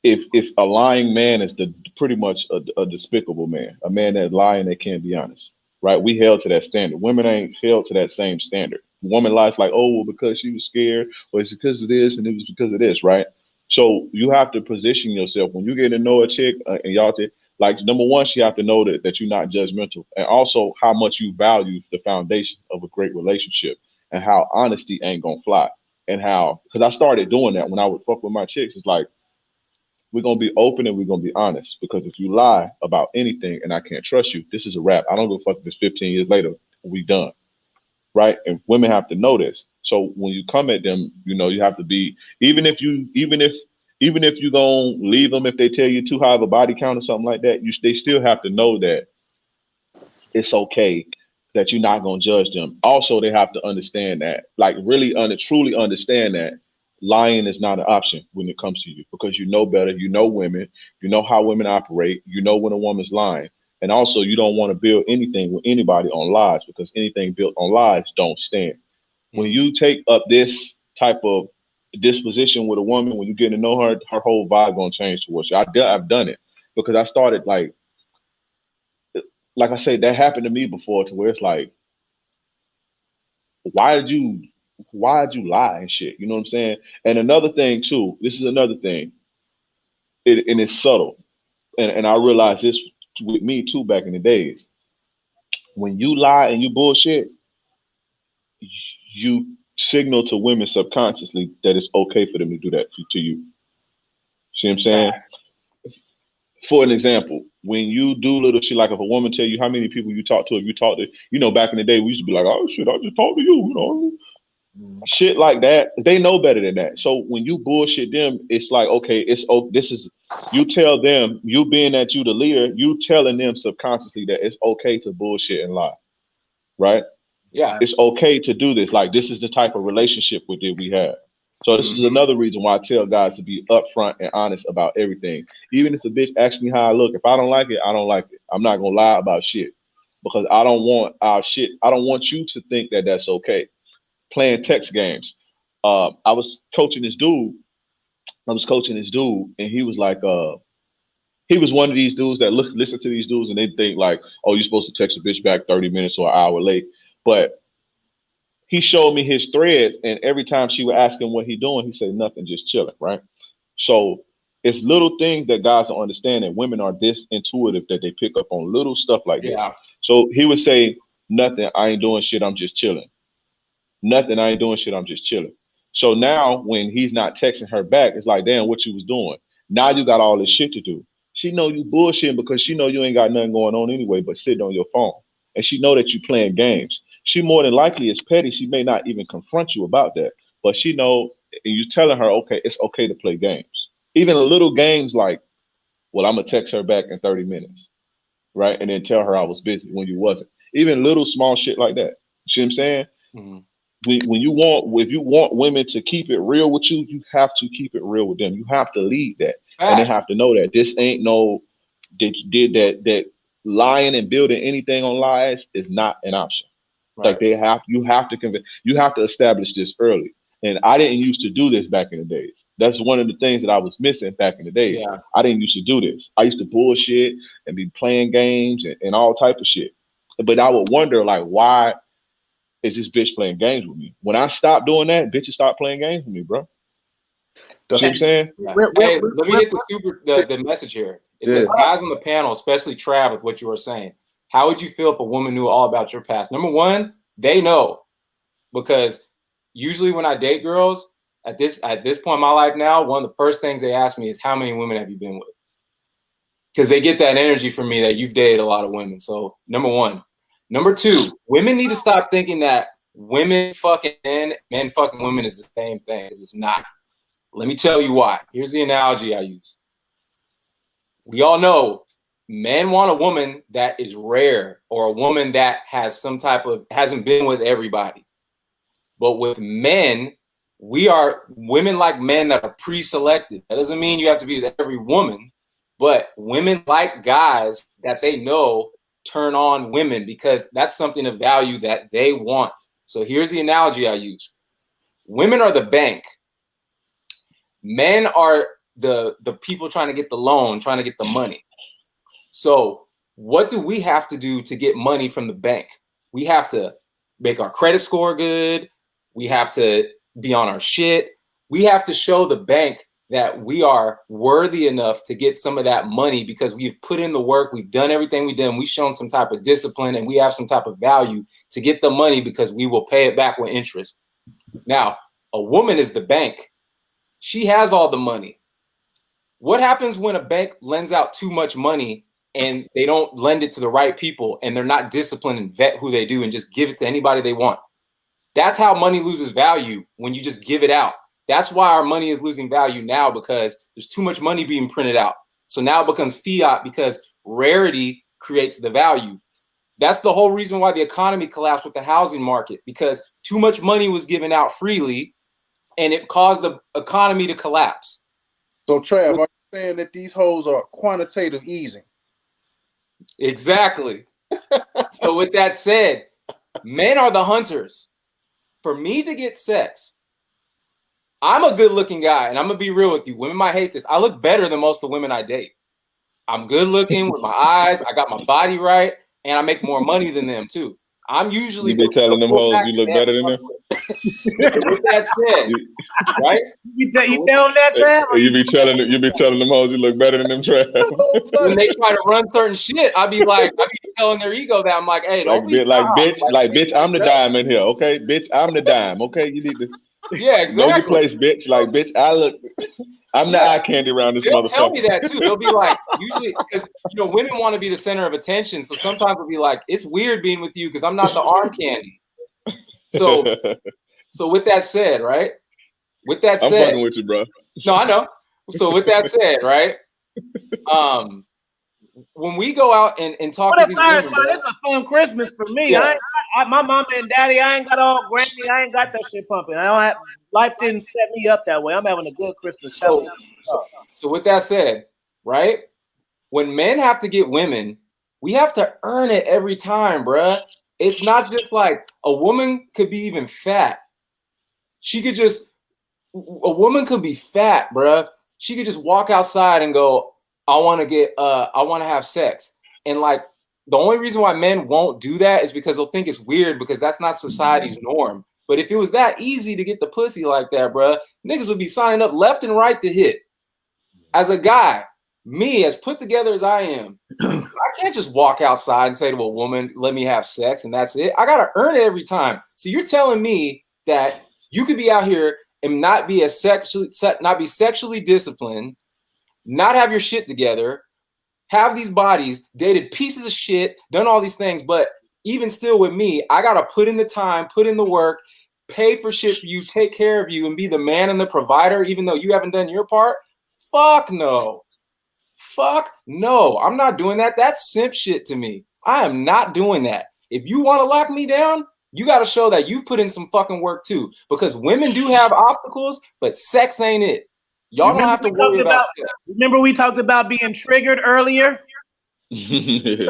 if a lying man is pretty much a despicable man, a man that's lying that can't be honest, right? We held to that standard. Women ain't held to that same standard. Woman lies like, oh, well, because she was scared, or it's because of this, and it was because of this, right? So you have to position yourself when you get to know a chick, and y'all like, number one, she have to know that you're not judgmental, and also how much you value the foundation of a great relationship, and how honesty ain't gonna fly, and how, because I started doing that when I would fuck with my chicks. It's like, we're gonna be open and we're gonna be honest, because if you lie about anything and I can't trust you, this is a wrap. I don't give a fuck if it's 15 years later, we done, right? And women have to know this. So when you come at them, you have to be, even if you gonna leave them if they tell you too high of a body count or something like that, they still have to know that it's okay, that you're not gonna judge them. Also, they have to understand that, like, really truly understand that lying is not an option when it comes to you, because you know better, you know women, you know how women operate, you know when a woman's lying. And also, you don't want to build anything with anybody on lies, because anything built on lies don't stand. When you take up this type of disposition with a woman, when you get to know her, her whole vibe gonna change towards you. I've done it, because I started like I said, that happened to me before, to where it's like, why did you lie and shit? You know what I'm saying? And another thing too, this is another thing, and it's subtle. And I realized this with me too back in the days. When you lie and you bullshit, you signal to women subconsciously that it's okay for them to do that to you. See what I'm saying? For an example, when you do little shit, like if a woman tell you how many people you talk to, if you talk to, back in the day, we used to be like, oh shit, I just talked to you, shit like that. They know better than that. So when you bullshit them, it's like, okay, you tell them, you being that you the leader, you telling them subconsciously that it's okay to bullshit and lie, right? Yeah. It's okay to do this. Like, this is the type of relationship that we have. So this is another reason why I tell guys to be upfront and honest about everything. Even if the bitch asks me how I look, if I don't like it, I don't like it. I'm not gonna lie about shit, because I don't want I don't want you to think that that's okay. Playing text games. I was coaching this dude, and he was like, he was one of these dudes that listen to these dudes and they think like, oh, you're supposed to text a bitch back 30 minutes or an hour late. But he showed me his threads, and every time she would ask him what he doing, he said nothing, just chilling, right? So it's little things that guys don't understand, that women are this intuitive that they pick up on little stuff like this. So he would say, nothing, I ain't doing shit, I'm just chilling. Nothing, I ain't doing shit, I'm just chilling. So now when he's not texting her back, it's like, damn, what you was doing? Now you got all this shit to do. She know you bullshitting because she know you ain't got nothing going on anyway but sitting on your phone. And she know that you playing games. She more than likely is petty. She may not even confront you about that, but she know, and you telling her, okay, it's okay to play games. Even little games like, well, I'm gonna text her back in 30 minutes, right? And then tell her I was busy when you wasn't. Even little small shit like that. See what I'm saying? Mm-hmm. If you want women to keep it real with you, you have to keep it real with them. You have to lead that, and they have to know that this ain't that lying and building anything on lies is not an option. Right. Like you have to establish this early. And I didn't used to do this back in the days. That's one of the things that I was missing back in the day. Yeah. I didn't used to do this. I used to bullshit and be playing games and all type of shit. But I would wonder, like, why is this bitch playing games with me? When I stopped doing that, bitches stopped playing games with me, bro. You see what I'm saying? Yeah. Hey, let me get the message here. It says, guys on the panel, especially Trav, with what you were saying. How would you feel if a woman knew all about your past? Number one, they know, because usually when I date girls at this point in my life now, one of the first things they ask me is, how many women have you been with? Because they get that energy from me that you've dated a lot of women. So number one. Number two, women need to stop thinking that women fucking men fucking women is the same thing, because it's not. Let me tell you why. Here's the analogy I use. We all know men want a woman that is rare or a woman that has some type of, hasn't been with everybody. But with men, women like men that are pre-selected. That doesn't mean you have to be with every woman, but women like guys that they know turn on women because that's something of value that they want. So here's the analogy I use. Women are the bank. Men are the people trying to get the loan, trying to get the money. So what do we have to do to get money from the bank? We have to make our credit score good. We have to be on our shit. We have to show the bank that we are worthy enough to get some of that money because we've put in the work. We've done everything we've done. We've shown some type of discipline and we have some type of value to get the money because we will pay it back with interest. Now, a woman is the bank. She has all the money. What happens when a bank lends out too much money and they don't lend it to the right people and they're not disciplined and vet who they do and just give it to anybody they want? That's how money loses value, when you just give it out. That's why our money is losing value now, because there's too much money being printed out. So now it becomes fiat because rarity creates the value. That's the whole reason why the economy collapsed with the housing market, because too much money was given out freely and it caused the economy to collapse. So Trav, are you saying that these hoes are quantitative easing? Exactly. So with that said, men are the hunters. For me to get sex, I'm a good looking guy, and I'm gonna be real with you. Women might hate this. I look better than most of the women I date. I'm good looking with my eyes. I got my body right, and I make more money than them too. I'm usually. You be telling them hoes you look better than them. With that said, right? You tell them that, Trav? You be telling them hoes you look better than them, Trav. When they try to run certain shit, I be telling their ego that I'm like, hey, don't be bitch, I'm the dime in here, okay? Bitch, I'm the dime, okay? You need to know your place, bitch. Like, bitch, I'm the eye candy around this motherfucker. They'll tell me that too. They'll be like, usually, because women want to be the center of attention. So sometimes they'll be like, it's weird being with you because I'm not the arm candy. So with that said, right? With that said, I'm fucking with you, bro. No, I know. So with that said, right? When we go out and talk to these women, it's a fun Christmas for me. Yeah. My mama and daddy, I ain't got all Grammy. I ain't got that shit pumping. Life didn't set me up that way. I'm having a good Christmas. So with that said, right? When men have to get women, we have to earn it every time, bruh. It's not just like a woman could be even fat. A woman could be fat, bruh. She could just walk outside and go, I want to have sex. And like, the only reason why men won't do that is because they'll think it's weird because that's not society's norm. But if it was that easy to get the pussy like that, bruh, niggas would be signing up left and right to hit. As a guy, me, as put together as I am, I can't just walk outside and say to a woman, let me have sex, and that's it. I got to earn it every time. So you're telling me that you could be out here and not be sexually disciplined, not have your shit together, have these bodies, dated pieces of shit, done all these things, but even still with me, I got to put in the time, put in the work, pay for shit for you, take care of you, and be the man and the provider, even though you haven't done your part? Fuck no. Fuck no. I'm not doing that. That's simp shit to me. I am not doing that. If you want to lock me down, you got to show that you've put in some fucking work too, because women do have obstacles, but sex ain't it. Y'all don't have to worry about sex. Remember we talked about being triggered earlier? And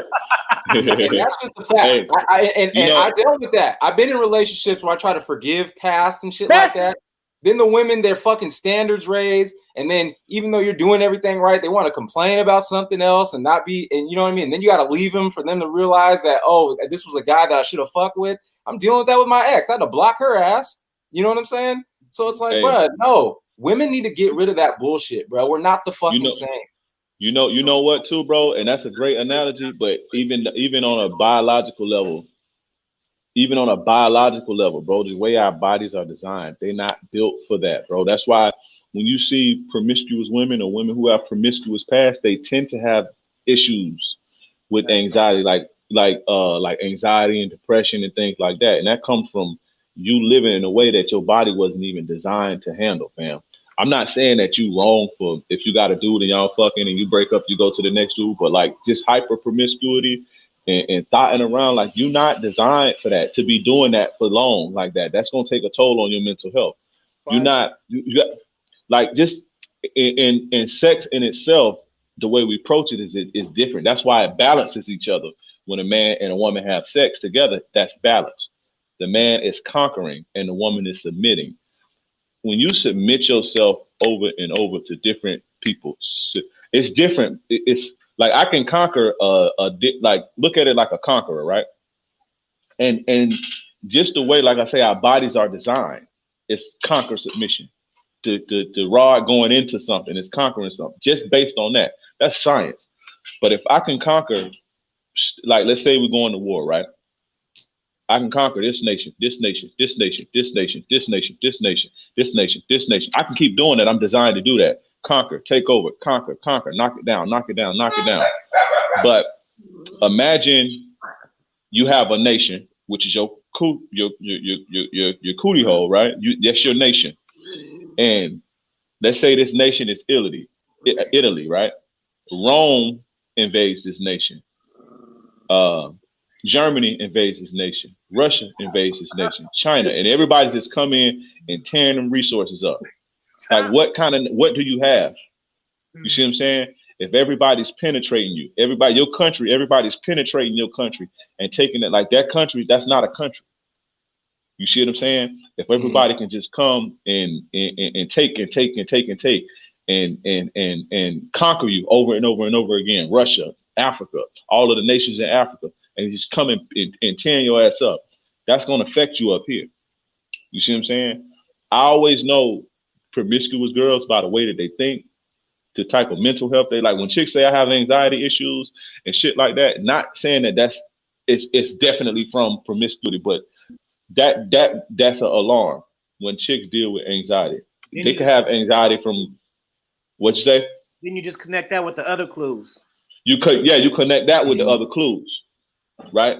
that's just a fact. I dealt with that. I've been in relationships where I try to forgive past and shit like that. Then the women, their fucking standards raised, and then even though you're doing everything right, they want to complain about something else and not be, and you know what I mean? And then you got to leave them for them to realize that, oh, this was a guy that I should have fucked with. I'm dealing with that with my ex. I had to block her ass. You know what I'm saying? So it's like, bro, no. Women need to get rid of that bullshit, bro. We're not the fucking same. You know what, too, bro? And that's a great analogy, but even on a biological level, bro, the way our bodies are designed, they're not built for that, bro. That's why when you see promiscuous women or women who have promiscuous past, they tend to have issues with anxiety, like anxiety and depression and things like that. And that comes from you living in a way that your body wasn't even designed to handle, fam. I'm not saying that you wrong for if you got a dude and y'all fucking and you break up, you go to the next dude, but like just hyper promiscuity and thotting around, like you're not designed for that, to be doing that for long like that. That's gonna take a toll on your mental health. You're not you got, like just in sex in itself, the way we approach it is different. That's why it balances each other. When a man and a woman have sex together, that's balance. The man is conquering and the woman is submitting. When you submit yourself over and over to different people, it's different. It's like I can conquer like look at it like a conqueror, right? And just the way, like I say, our bodies are designed, it's conquer submission. The rod going into something is conquering something just based on that. That's science. But if I can conquer, like let's say we're going to war, right? I can conquer this nation, this nation, this nation, this nation, this nation, this nation, this nation, this nation. I can keep doing that. I'm designed to do that. Conquer, take over, conquer, knock it down, knock it down, knock it down. But imagine you have a nation, which is your cootie hole, right? That's your nation. And let's say this nation is Italy, right? Rome invades this nation. Germany invades this nation. Russia invades this nation. China, and everybody's just come in and tearing them resources up. Like what do you have? You see what I'm saying? If everybody's penetrating you, everybody's penetrating your country and taking it, like that country, that's not a country. You see what I'm saying? If everybody can just come and take and conquer you over and over and over again, Russia, Africa, all of the nations in Africa, and just come and tearing your ass up, that's going to affect you up here. You see what I'm saying? I always know promiscuous girls by the way that they think, the type of mental health they like. When chicks say I have anxiety issues and shit like that, not saying that it's definitely from promiscuity, but that's an alarm when chicks deal with anxiety. They can have anxiety from what you say. Then you just connect that with the other clues. You connect that with the other clues, right?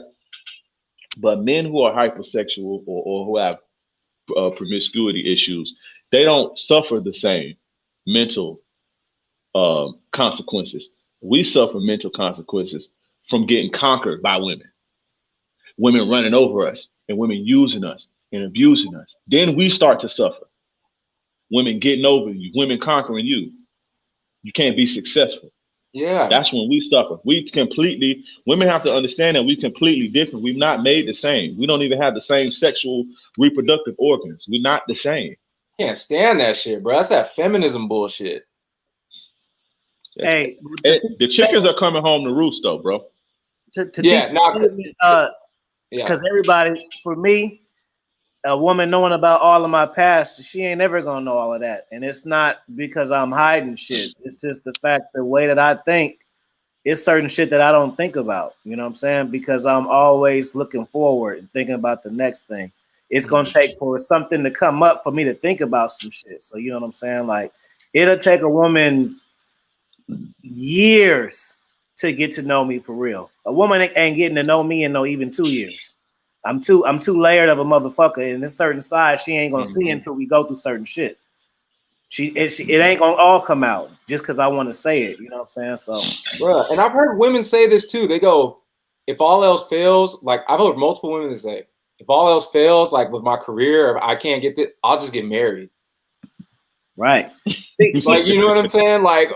But men who are hypersexual or who have promiscuity issues, they don't suffer the same mental consequences. We suffer mental consequences from getting conquered by women running over us and women using us and abusing us. Then we start to suffer. Women getting over you, women conquering you. You can't be successful. Yeah. That's when we suffer. Women have to understand that we're completely different. We're not made the same. We don't even have the same sexual reproductive organs. We're not the same. Can't stand that shit, bro. That's that feminism bullshit. Hey, the chickens are coming home to roost, though, bro. Because everybody, for me, a woman knowing about all of my past, she ain't ever gonna know all of that. And it's not because I'm hiding shit. It's just the fact, the way that I think, it's certain shit that I don't think about. You know what I'm saying? Because I'm always looking forward and thinking about the next thing. It's gonna take for something to come up for me to think about some shit. So you know what I'm saying? Like, it'll take a woman years to get to know me for real. A woman ain't getting to know me in no even 2 years. I'm too layered of a motherfucker, and this certain side she ain't gonna see until we go through certain shit. It ain't gonna all come out just because I want to say it. You know what I'm saying? So, bro, and I've heard women say this too. They go, if all else fails, like I've heard multiple women say, if all else fails, like with my career, if I can't get this, I'll just get married. Right. Like, you know what I'm saying? Like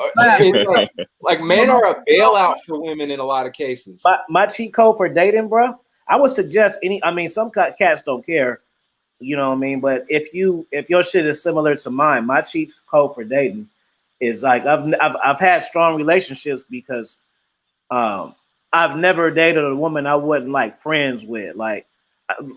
men are a bailout for women in a lot of cases. My cheat code for dating, bro, I would suggest some cats don't care, you know what I mean? But if your shit is similar to mine, my cheat code for dating is like I've had strong relationships because I've never dated a woman I wasn't like friends with. Like,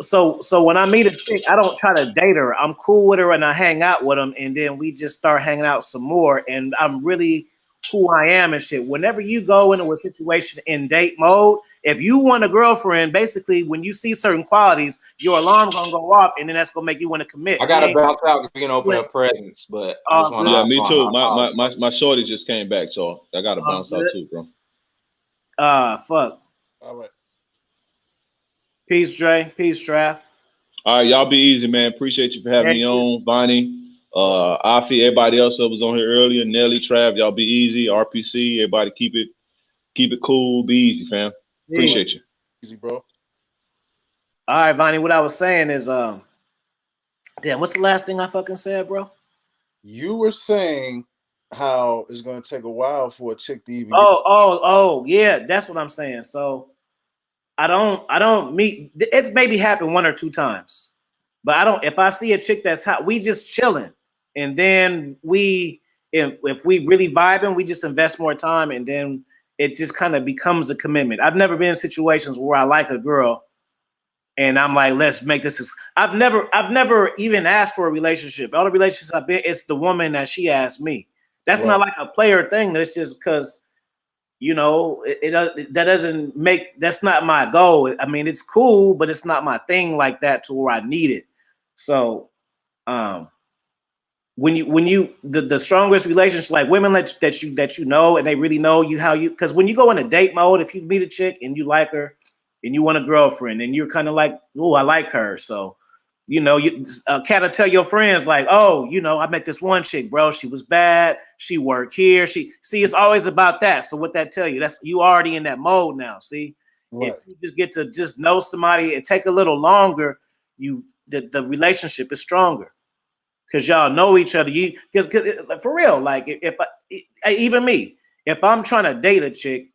so when I meet a chick, I don't try to date her. I'm cool with her and I hang out with them, and then we just start hanging out some more. And I'm really who I am and shit. Whenever you go into a situation in date mode, if you want a girlfriend, basically when you see certain qualities, your alarm gonna go off, and then that's gonna make you want to commit. I gotta bounce out because we can open up presents, but I just want to. Yeah, me too. My shorty just came back, so I gotta bounce out too, bro. Fuck. All right. Peace, Dre. Peace, Trav. All right, y'all be easy, man. Appreciate you for having me on, Bonnie. Afi, everybody else that was on here earlier, Nelly, Trav, y'all be easy. RPC, everybody keep it cool, be easy, fam. Appreciate you. Easy, bro. All right, Vonnie. What I was saying is, damn, what's the last thing I fucking said, bro? You were saying how it's gonna take a while for a chick to even. Oh, yeah, that's what I'm saying. So I don't meet. It's maybe happened 1 or 2 times, but I don't. If I see a chick that's hot, we just chilling, and then if we really vibing, we just invest more time, and then it just kind of becomes a commitment. I've never been in situations where I like a girl, and I'm like, let's make this. I've never even asked for a relationship. All the relationships I've been, it's the woman that she asked me. That's not like a player thing. That's just because. That doesn't make, that's not my goal. I mean, it's cool, but it's not my thing like that to where I need it. So, when you the strongest relationship, like women that you know, and they really know you, because when you go into date mode, if you meet a chick and you like her and you want a girlfriend and you're kind of like, oh, I like her. So, you gotta tell your friends like, oh, I met this one chick, bro. She was bad. She worked here. It's always about that. So what that tell you? That's you already in that mode now. See, if you just get to just know somebody and take a little longer, the relationship is stronger because y'all know each other. Because for real, like even me, if I'm trying to date a chick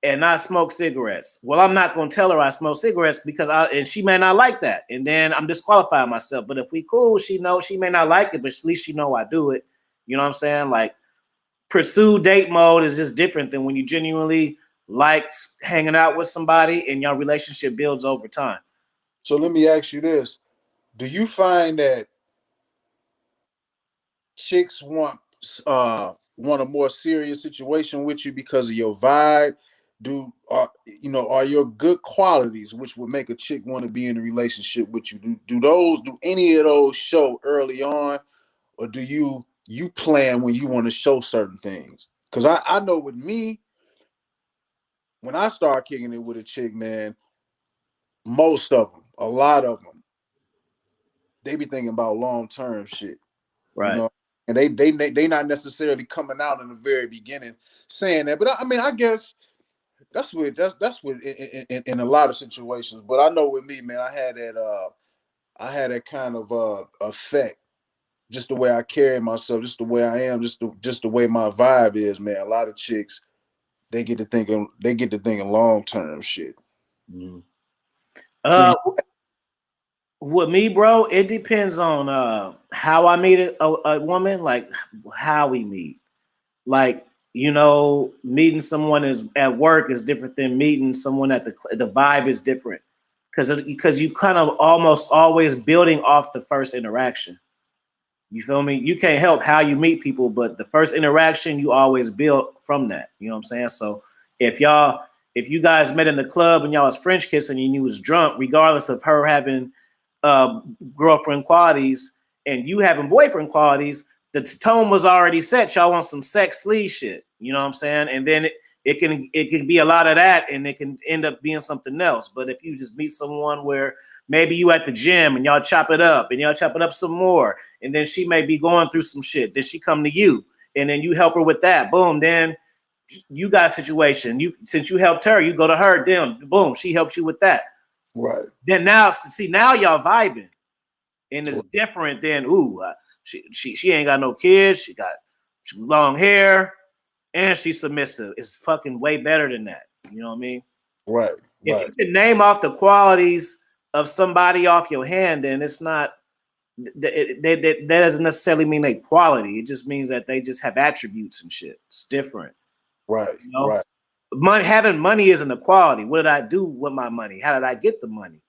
and I smoke cigarettes, well, I'm not going to tell her I smoke cigarettes because she may not like that, and then I'm disqualifying myself. But if we cool, she may not like it, but at least she know I do it. You know what I'm saying? Like, pursue date mode is just different than when you genuinely like hanging out with somebody and your relationship builds over time. So let me ask you this: do you find that chicks want a more serious situation with you because of your vibe? Are your good qualities which would make a chick want to be in a relationship with you? Do any of those show early on, or do you plan when you want to show certain things? Because I know with me, when I start kicking it with a chick, man, a lot of them, they be thinking about long-term shit. Right. And they not necessarily coming out in the very beginning saying that. But I mean, I guess that's what in a lot of situations. But I know with me, man, I had that kind of effect, just the way I carry myself, just the way I am, just the way my vibe is, man. A lot of chicks, they get to thinking long term shit. Mm. With me, bro, it depends on how I meet a woman, like how we meet. Like, meeting someone at work is different than meeting someone at the vibe is different. Because you kind of almost always building off the first interaction. You feel me? You can't help how you meet people, but the first interaction you always build from that. You know what I'm saying? So if you guys met in the club and y'all was French kissing and you was drunk, regardless of her having girlfriend qualities and you having boyfriend qualities, the tone was already set. Y'all want some sex sleaze shit. You know what I'm saying? And then it can be a lot of that, and it can end up being something else. But if you just meet someone where maybe you at the gym and y'all chop it up some more, and then she may be going through some shit, then she come to you and then you help her with that. Boom, then you got a situation. Since you helped her, you go to her, then boom, she helps you with that. Right. Then now y'all vibing, and it's different than she ain't got no kids, she got long hair, and she's submissive. It's fucking way better than that. You know what I mean? Right. If you can name off the qualities of somebody off your hand, then it's not. That doesn't necessarily mean they quality. It just means that they just have attributes and shit. It's different. Right. Right. Having money isn't a quality. What did I do with my money? How did I get the money?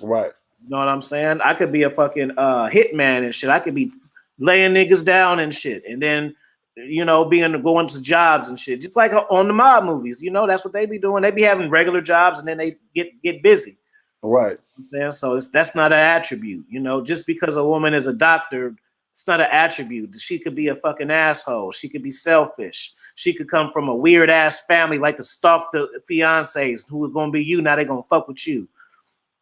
Right. You know what I'm saying? I could be a fucking hitman and shit. I could be laying niggas down and shit, and then going to jobs and shit, just like on the mob movies. That's what they be doing. They be having regular jobs and then they get busy. Right. You know what I'm saying? So that's not an attribute. Just because a woman is a doctor, it's not an attribute. She could be a fucking asshole. She could be selfish. She could come from a weird ass family, like to stalk the fiancés who are gonna be you. Now they're gonna fuck with you.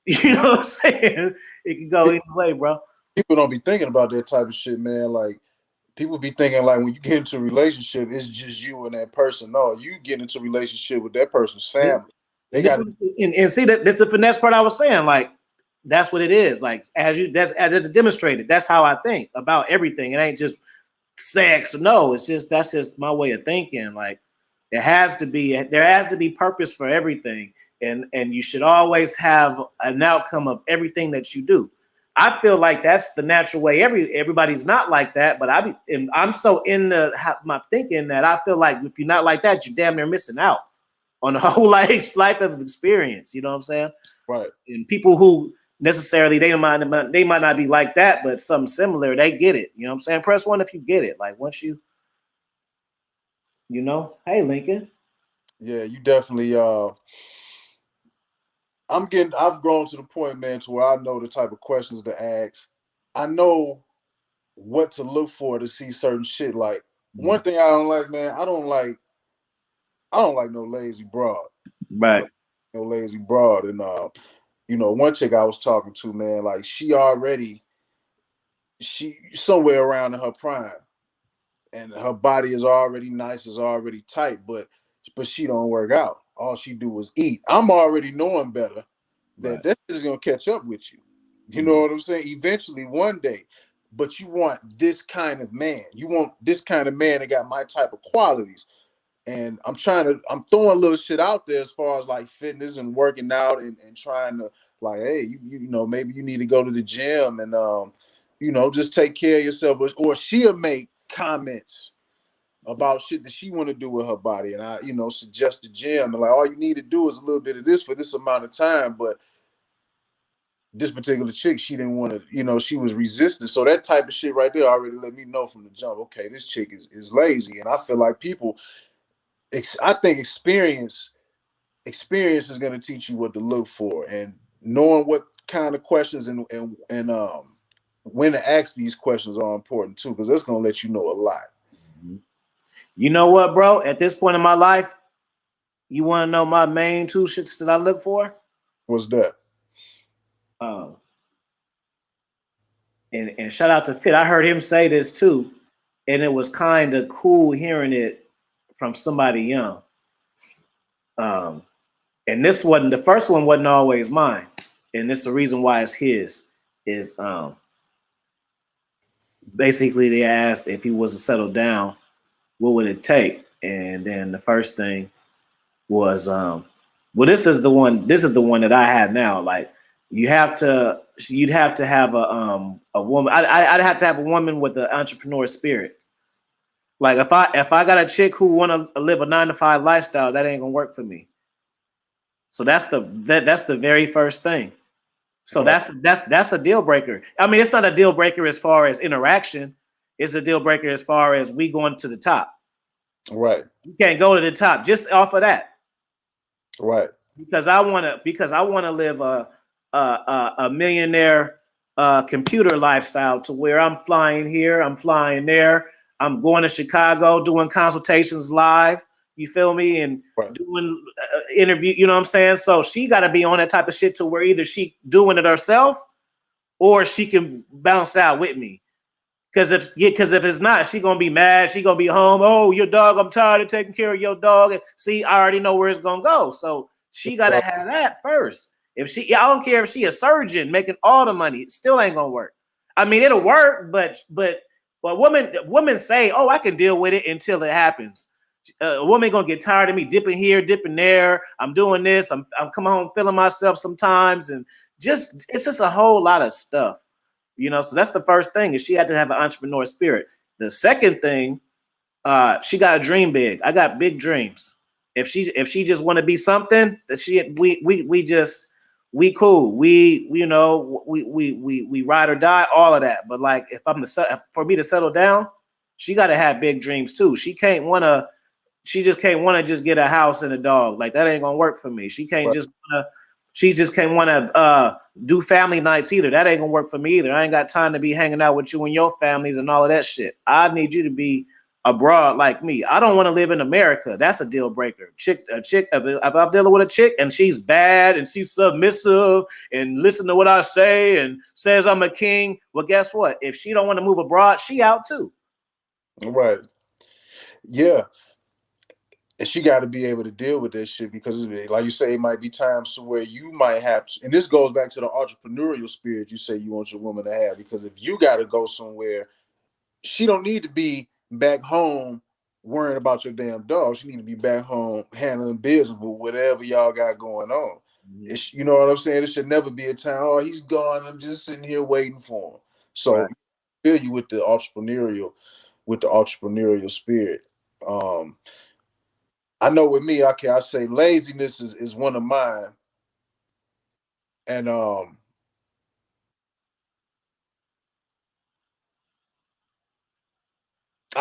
You know what I'm saying? It can go either way, bro. people don't be thinking about that type of shit, man. Like people be thinking like when you get into a relationship, it's just you and that person. No, you get into a relationship with that person's family. They got to. And see that this is the finesse part I was saying. Like that's what it is. Like as it's demonstrated. That's how I think about everything. It ain't just sex. No, it's just that's just my way of thinking. Like there has to be purpose for everything, and you should always have an outcome of everything that you do. I feel like that's the natural way. Everybody's not like that, but I'm so in my thinking that I feel like if you're not like that, you're damn near missing out on the whole life of experience. You know what I'm saying? Right. And people who necessarily they might not be like that, but something similar, they get it. You know what I'm saying? Press one if you get it. Like once you hey Lincoln. Yeah, you definitely I've grown to the point, man, to where I know the type of questions to ask. I know what to look for to see certain shit. Like one thing I don't like, man, I don't like no lazy broad. Right. No lazy broad. And one chick I was talking to, man, like she somewhere around in her prime. And her body is already nice, is already tight, but she don't work out. All she do is eat. I'm already knowing better that that is gonna catch up with you. You know what I'm saying? Eventually, one day. But you want this kind of man. You want this kind of man that got my type of qualities. And I'm throwing a little shit out there as far as like fitness and working out and trying to like, hey, you maybe you need to go to the gym and just take care of yourself. Or she'll make comments about shit that she want to do with her body, and I suggest the gym, and like all you need to do is a little bit of this for this amount of time. But this particular chick, she didn't want to, she was resistant. So that type of shit right there already let me know from the jump, okay, this chick is lazy. And I feel like I think experience is going to teach you what to look for, and knowing what kind of questions and when to ask these questions are important too, because that's going to let you know a lot. You know what, bro? At this point in my life, you want to know my main two shits that I look for? What's that? And shout out to Fit. I heard him say this too, and it was kind of cool hearing it from somebody young. And this wasn't the first one, wasn't always mine, and this is the reason why it's his. Is basically they asked if he was to settle down, what would it take? And then the first thing was this is the one that I have now. Like you'd have to have a woman. I'd have to have a woman with an entrepreneur spirit. Like if I got a chick who want to live a 9-to-5 lifestyle, that ain't gonna work for me. So that's the very first thing. So that's a deal breaker. I mean, it's not a deal breaker as far as interaction. It's a deal breaker as far as we going to the top. Right. You can't go to the top just off of that. Right. Because I want to live a millionaire computer lifestyle to where I'm flying here, I'm flying there, I'm going to Chicago doing consultations live. You feel me? And doing interview. You know what I'm saying? So she got to be on that type of shit to where either she doing it herself or she can bounce out with me. Because if it's not, she gonna be mad. She gonna be home. Oh, your dog. I'm tired of taking care of your dog. And see, I already know where it's gonna go. So she gotta have that first. I don't care if she a surgeon making all the money. It still ain't gonna work. I mean, it'll work, but women say, oh, I can deal with it until it happens. A woman gonna get tired of me dipping here, dipping there. I'm doing this. I'm coming home feeling myself sometimes, and it's just a whole lot of stuff. So that's the first thing is she had to have an entrepreneur spirit. The second thing, she got to dream big. I got big dreams. If she just want to be something that we cool. We ride or die, all of that. But like for me to settle down, she got to have big dreams too. She just can't want to get a house and a dog. Like that ain't gonna work for me. She just can't want to do family nights either. That ain't gonna work for me either. I ain't got time to be hanging out with you and your families and all of that shit. I need you to be abroad like me. I don't want to live in America. That's a deal breaker. A chick. If I'm dealing with a chick and she's bad and she's submissive and listen to what I say and says I'm a king, well, guess what? If she don't want to move abroad, she out too. Right. Yeah. And she got to be able to deal with that shit because, like you say, it might be times to where you might have to, and this goes back to the entrepreneurial spirit you say you want your woman to have, because if you got to go somewhere, she don't need to be back home worrying about your damn dog. She need to be back home handling business with whatever y'all got going on. It's, you know what I'm saying? It should never be a time, oh, he's gone, I'm just sitting here waiting for him. So Right. I feel you with the entrepreneurial spirit. I know with me, okay, I say laziness is one of mine. And I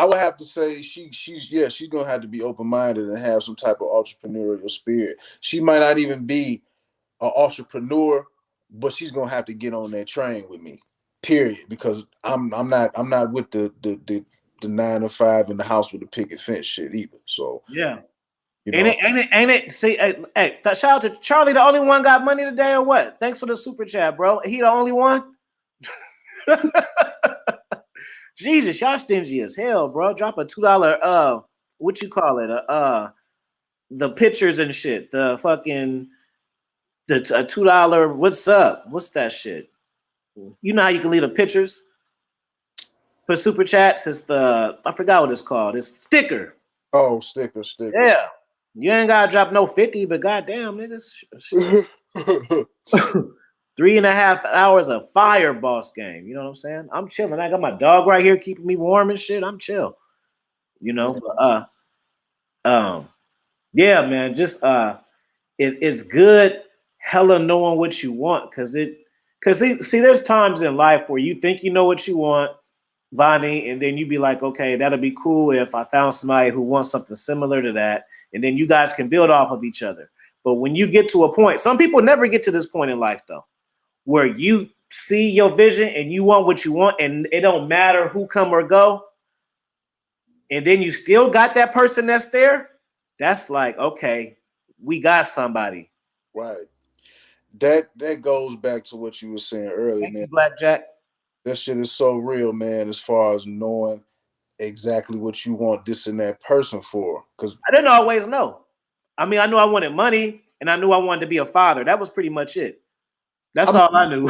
would have to say she's gonna have to be open-minded and have some type of entrepreneurial spirit. She might not even be an entrepreneur, but she's gonna have to get on that train with me. Period. Because I'm not with the 9 to 5 in the house with the picket fence shit either. So yeah. you know, Ain't it? See, hey, shout out to Charlie. The only one got money today or what? Thanks for the super chat, bro. He the only one. Jesus, y'all stingy as hell, bro. Drop a $2. What you call it? The pictures and shit. The fucking a $2. What's up? What's that shit? You know how you can leave the pictures for super chats? It's I forgot what it's called. It's sticker. oh, sticker. Yeah. You ain't gotta drop no 50, but goddamn, niggas. 3.5 hours of fire boss game. You know what I'm saying? I'm chilling. I got my dog right here keeping me warm and shit. I'm chill. You know, yeah, man. Just it's good hella knowing what you want because see, there's times in life where you think you know what you want, Vonnie, and then you be like, okay, that'll be cool if I found somebody who wants something similar to that, and then you guys can build off of each other. But when you get to a point, some people never get to this point in life though, where you see your vision and you want what you want, and it don't matter who come or go, and then you still got that person that's there. That's like, okay, we got somebody. Right. That goes back to what you were saying earlier, Thank man. you, Blackjack. That shit is so real, man, as far as knowing exactly what you want this and that person for. Because I didn't always know. I mean, I knew I wanted money and I knew I wanted to be a father. That was pretty much it. That's all I knew.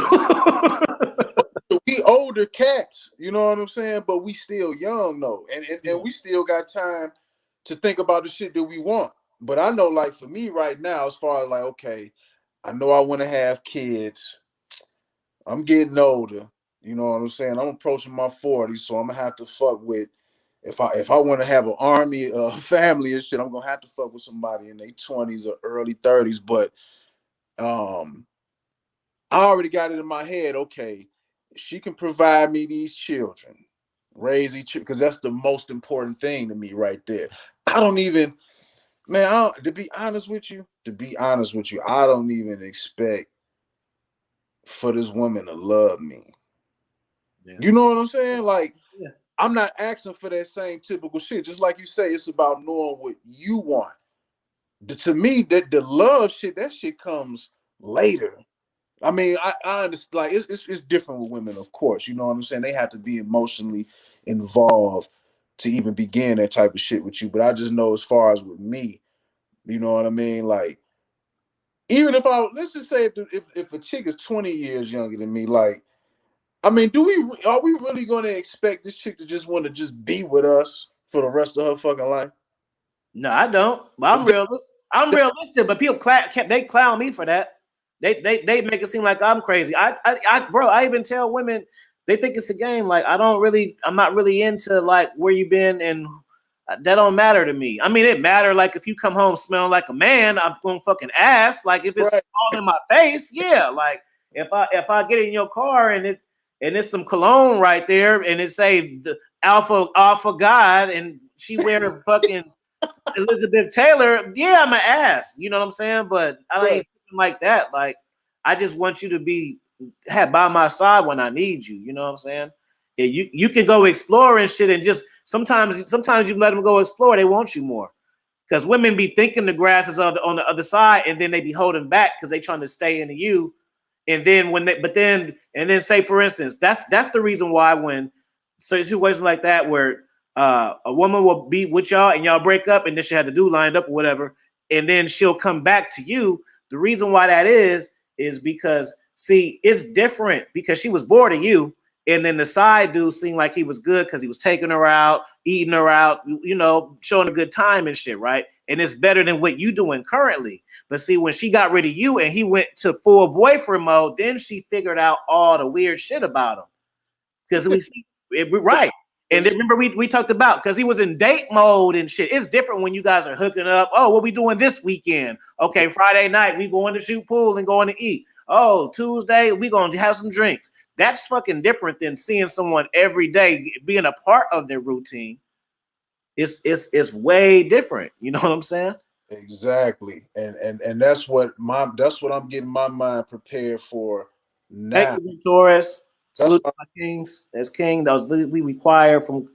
we older cats, you know what I'm saying? But we still young though. And we still got time to think about the shit that we want. But I know, like, for me right now, as far as like, okay, I know I want to have kids. I'm getting older. You know what I'm saying? I'm approaching my 40s, so I'm gonna have to fuck with, if I want to have an army, family and shit, I'm gonna have to fuck with somebody in their 20s or early 30s. But I already got it in my head. Okay, she can provide me these children, raise each, because that's the most important thing to me right there. I don't even, man. To be honest with you, I don't even expect for this woman to love me. Yeah. You know what I'm saying? Like, yeah. I'm not asking for that same typical shit. Just like you say, it's about knowing what you want. To me, that the love shit, that shit comes later. I mean, I understand. Like, it's different with women, of course. You know what I'm saying? They have to be emotionally involved to even begin that type of shit with you. But I just know, as far as with me, you know what I mean? Like, even if let's just say if a chick is 20 years younger than me, like, I mean, are we really going to expect this chick to just want to just be with us for the rest of her fucking life? No, I don't. Well, I'm realistic, but people they clown me for that. They make it seem like I'm crazy. Bro, I even tell women, they think it's a game. Like, I'm not really into like where you been, and that don't matter to me. I mean, it matter like if you come home smelling like a man, I'm gonna fucking ask. Like, if it's all in my face, yeah. Like, if I get in your car and it's some cologne right there, and it say the alpha God, and she wear fucking Elizabeth Taylor, yeah, I'm an ass. You know what I'm saying? But I ain't like that. Like, I just want you to be by my side when I need you. You know what I'm saying? Yeah, you can go explore and shit and just Sometimes you let them go explore. They want you more. Because women be thinking the grass is on the other side, and then they be holding back because they trying to stay into you. And then say for instance, that's the reason why when situations like that where a woman will be with y'all and y'all break up and then she had the dude lined up or whatever, and then she'll come back to you. The reason why that is because see, it's different because she was bored of you, and then the side dude seemed like he was good because he was taking her out, eating her out, you know, showing a good time and shit, right? And it's better than what you doing currently. But see, when she got rid of you and he went to full boyfriend mode, then she figured out all the weird shit about him. Because right. And then remember we talked about because he was in date mode and shit. It's different when you guys are hooking up. Oh, what we doing this weekend? Okay, Friday night we going to shoot pool and going to eat. Oh, Tuesday we going to have some drinks. That's fucking different than seeing someone every day, being a part of their routine. It's way different. You know what I'm saying? Exactly. And that's what I'm getting my mind prepared for now. Thank you, Taurus. Salute my kings. As king, those we require from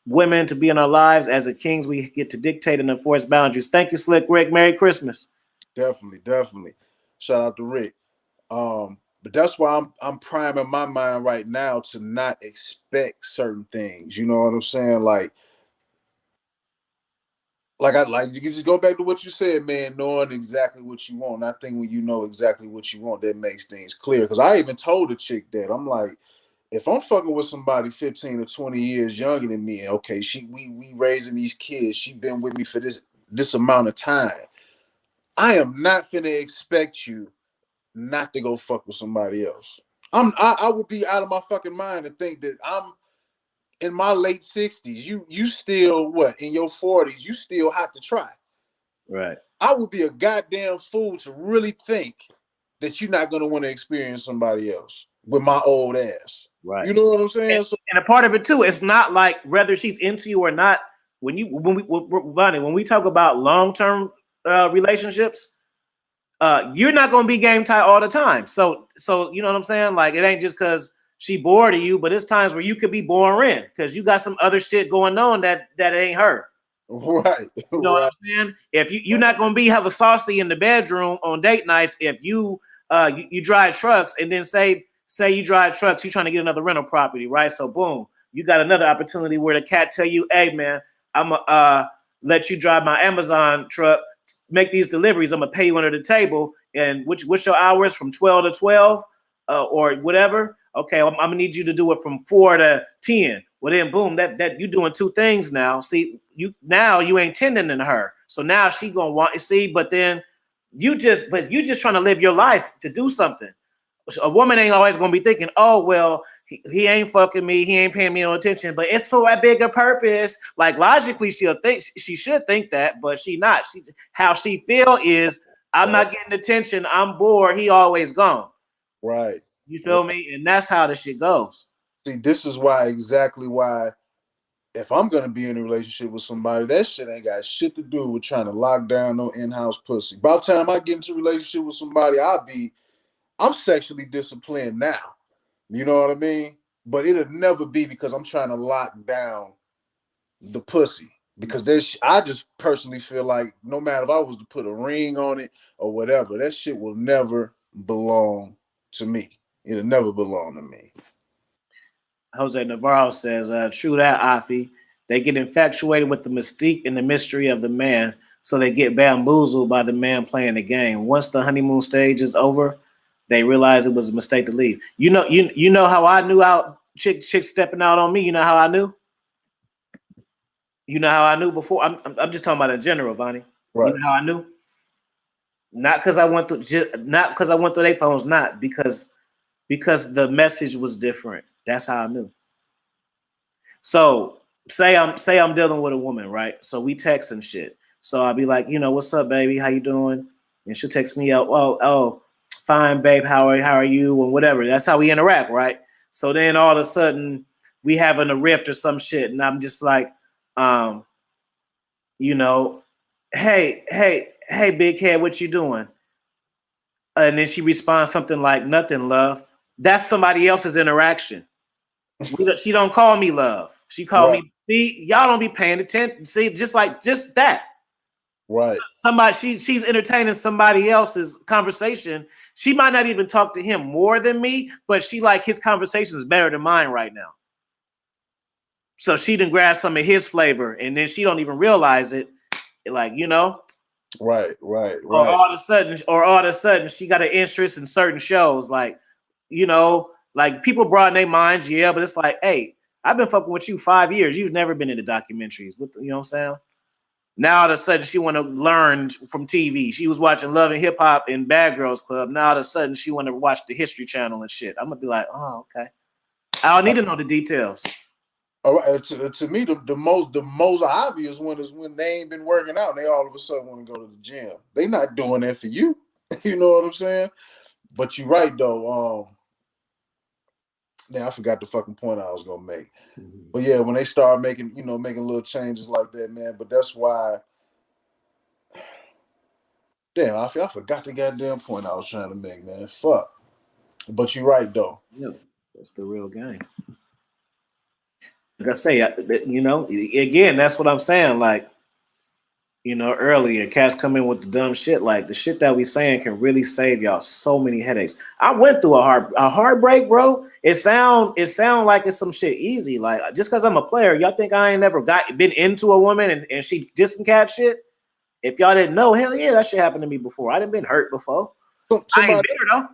women to be in our lives. As a kings, we get to dictate and enforce boundaries. Thank you, Slick Rick. Merry Christmas. Definitely. Shout out to Rick. But that's why I'm priming my mind right now to not expect certain things. You know what I'm saying? Like you can just go back to what you said, man, knowing exactly what you want. And I think when you know exactly what you want, that makes things clear. Because I even told a chick that I'm like, if I'm fucking with somebody 15 or 20 years younger than me, okay, we raising these kids, she been with me for this amount of time. I am not finna expect you not to go fuck with somebody else. I would be out of my fucking mind to think that I'm in my late 60s. You still what in your 40s? You still have to try. Right. I would be a goddamn fool to really think that you're not gonna want to experience somebody else with my old ass. Right. You know what I'm saying? And a part of it too, it's not like whether she's into you or not. When we talk about long-term relationships, you're not gonna be game tight all the time. So you know what I'm saying? Like it ain't just because she bored of you, but it's times where you could be boring because you got some other shit going on that ain't her. Right. You know what I'm saying? If you're not gonna be hella saucy in the bedroom on date nights, if you drive trucks and then say you drive trucks, you're trying to get another rental property, right? So boom, you got another opportunity where the cat tell you, hey man, I'm gonna let you drive my Amazon truck, make these deliveries, I'm gonna pay you under the table, and what's your hours from 12 to 12 or whatever. Okay, I'm gonna need you to do it from 4 to 10. Well then boom, that you doing two things now. See, you ain't tending to her. So now she gonna want to see, but then you just trying to live your life to do something. A woman ain't always gonna be thinking, oh well, he ain't fucking me, he ain't paying me no attention, but it's for a bigger purpose. Like logically, she should think that, but she not. How she feel is, I'm not getting attention, I'm bored, he always gone. Right. You feel me? And that's how the shit goes. See, this is exactly why if I'm gonna be in a relationship with somebody, that shit ain't got shit to do with trying to lock down no in-house pussy. By the time I get into a relationship with somebody, I'm sexually disciplined now. You know what I mean? But it'll never be because I'm trying to lock down the pussy. Because I just personally feel like no matter if I was to put a ring on it or whatever, that shit will never belong to me. It'll never belong to me. Jose Navarro says, true that, Afi. They get infatuated with the mystique and the mystery of the man, so they get bamboozled by the man playing the game. Once the honeymoon stage is over, they realize it was a mistake to leave. You know how I knew out chick stepping out on me? You know how I knew? You know how I knew before? I'm just talking about in general, Vonnie. Right. You know how I knew? Not because I went through their phones, not because the message was different. That's how I knew. So say I'm dealing with a woman, right? So we text and shit. So I'll be like, what's up, baby? How you doing? And she'll text me out, oh, fine, babe. How are you? And whatever. That's how we interact, right? So then all of a sudden we having a rift or some shit, and I'm just like, hey, big head, what you doing? And then she responds something like, nothing, love. That's somebody else's interaction. She don't call me love. She called me See, y'all don't be paying attention. See, just that. Right. Somebody she's entertaining somebody else's conversation. She might not even talk to him more than me, but she like his conversation is better than mine right now. So she didn't grab some of his flavor, and then she don't even realize it. Like, you know. Right. Or all of a sudden she got an interest in certain shows. Like, you know, like people broaden their minds, yeah, but it's like, hey, I've been fucking with you 5 years. You've never been into documentaries. You know what I'm saying? Now all of a sudden she want to learn from TV. She was watching Love and Hip Hop and Bad Girls Club. Now all of a sudden she want to watch the History Channel and shit. I'm gonna be like, oh, okay. I don't need to know the details. All right, to me, the most obvious one is when they ain't been working out and they all of a sudden want to go to the gym. They not doing that for you. You know what I'm saying? But you're right though. Now I forgot the fucking point I was gonna make. But yeah, when they start making little changes like that, man. But that's why. Damn, I forgot the goddamn point I was trying to make, man. Fuck. But you're right though. Yeah, that's the real game. Like I say, you know, again, that's what I'm saying. Like, you know, earlier, cats come in with the dumb shit. Like the shit that we saying can really save y'all so many headaches. I went through a heartbreak, bro. It sound like it's some shit easy. Like just because I'm a player, y'all think I ain't never been into a woman and she did some cat shit? If y'all didn't know, hell yeah, that shit happened to me before. I didn't been hurt before. I ain't bitter though.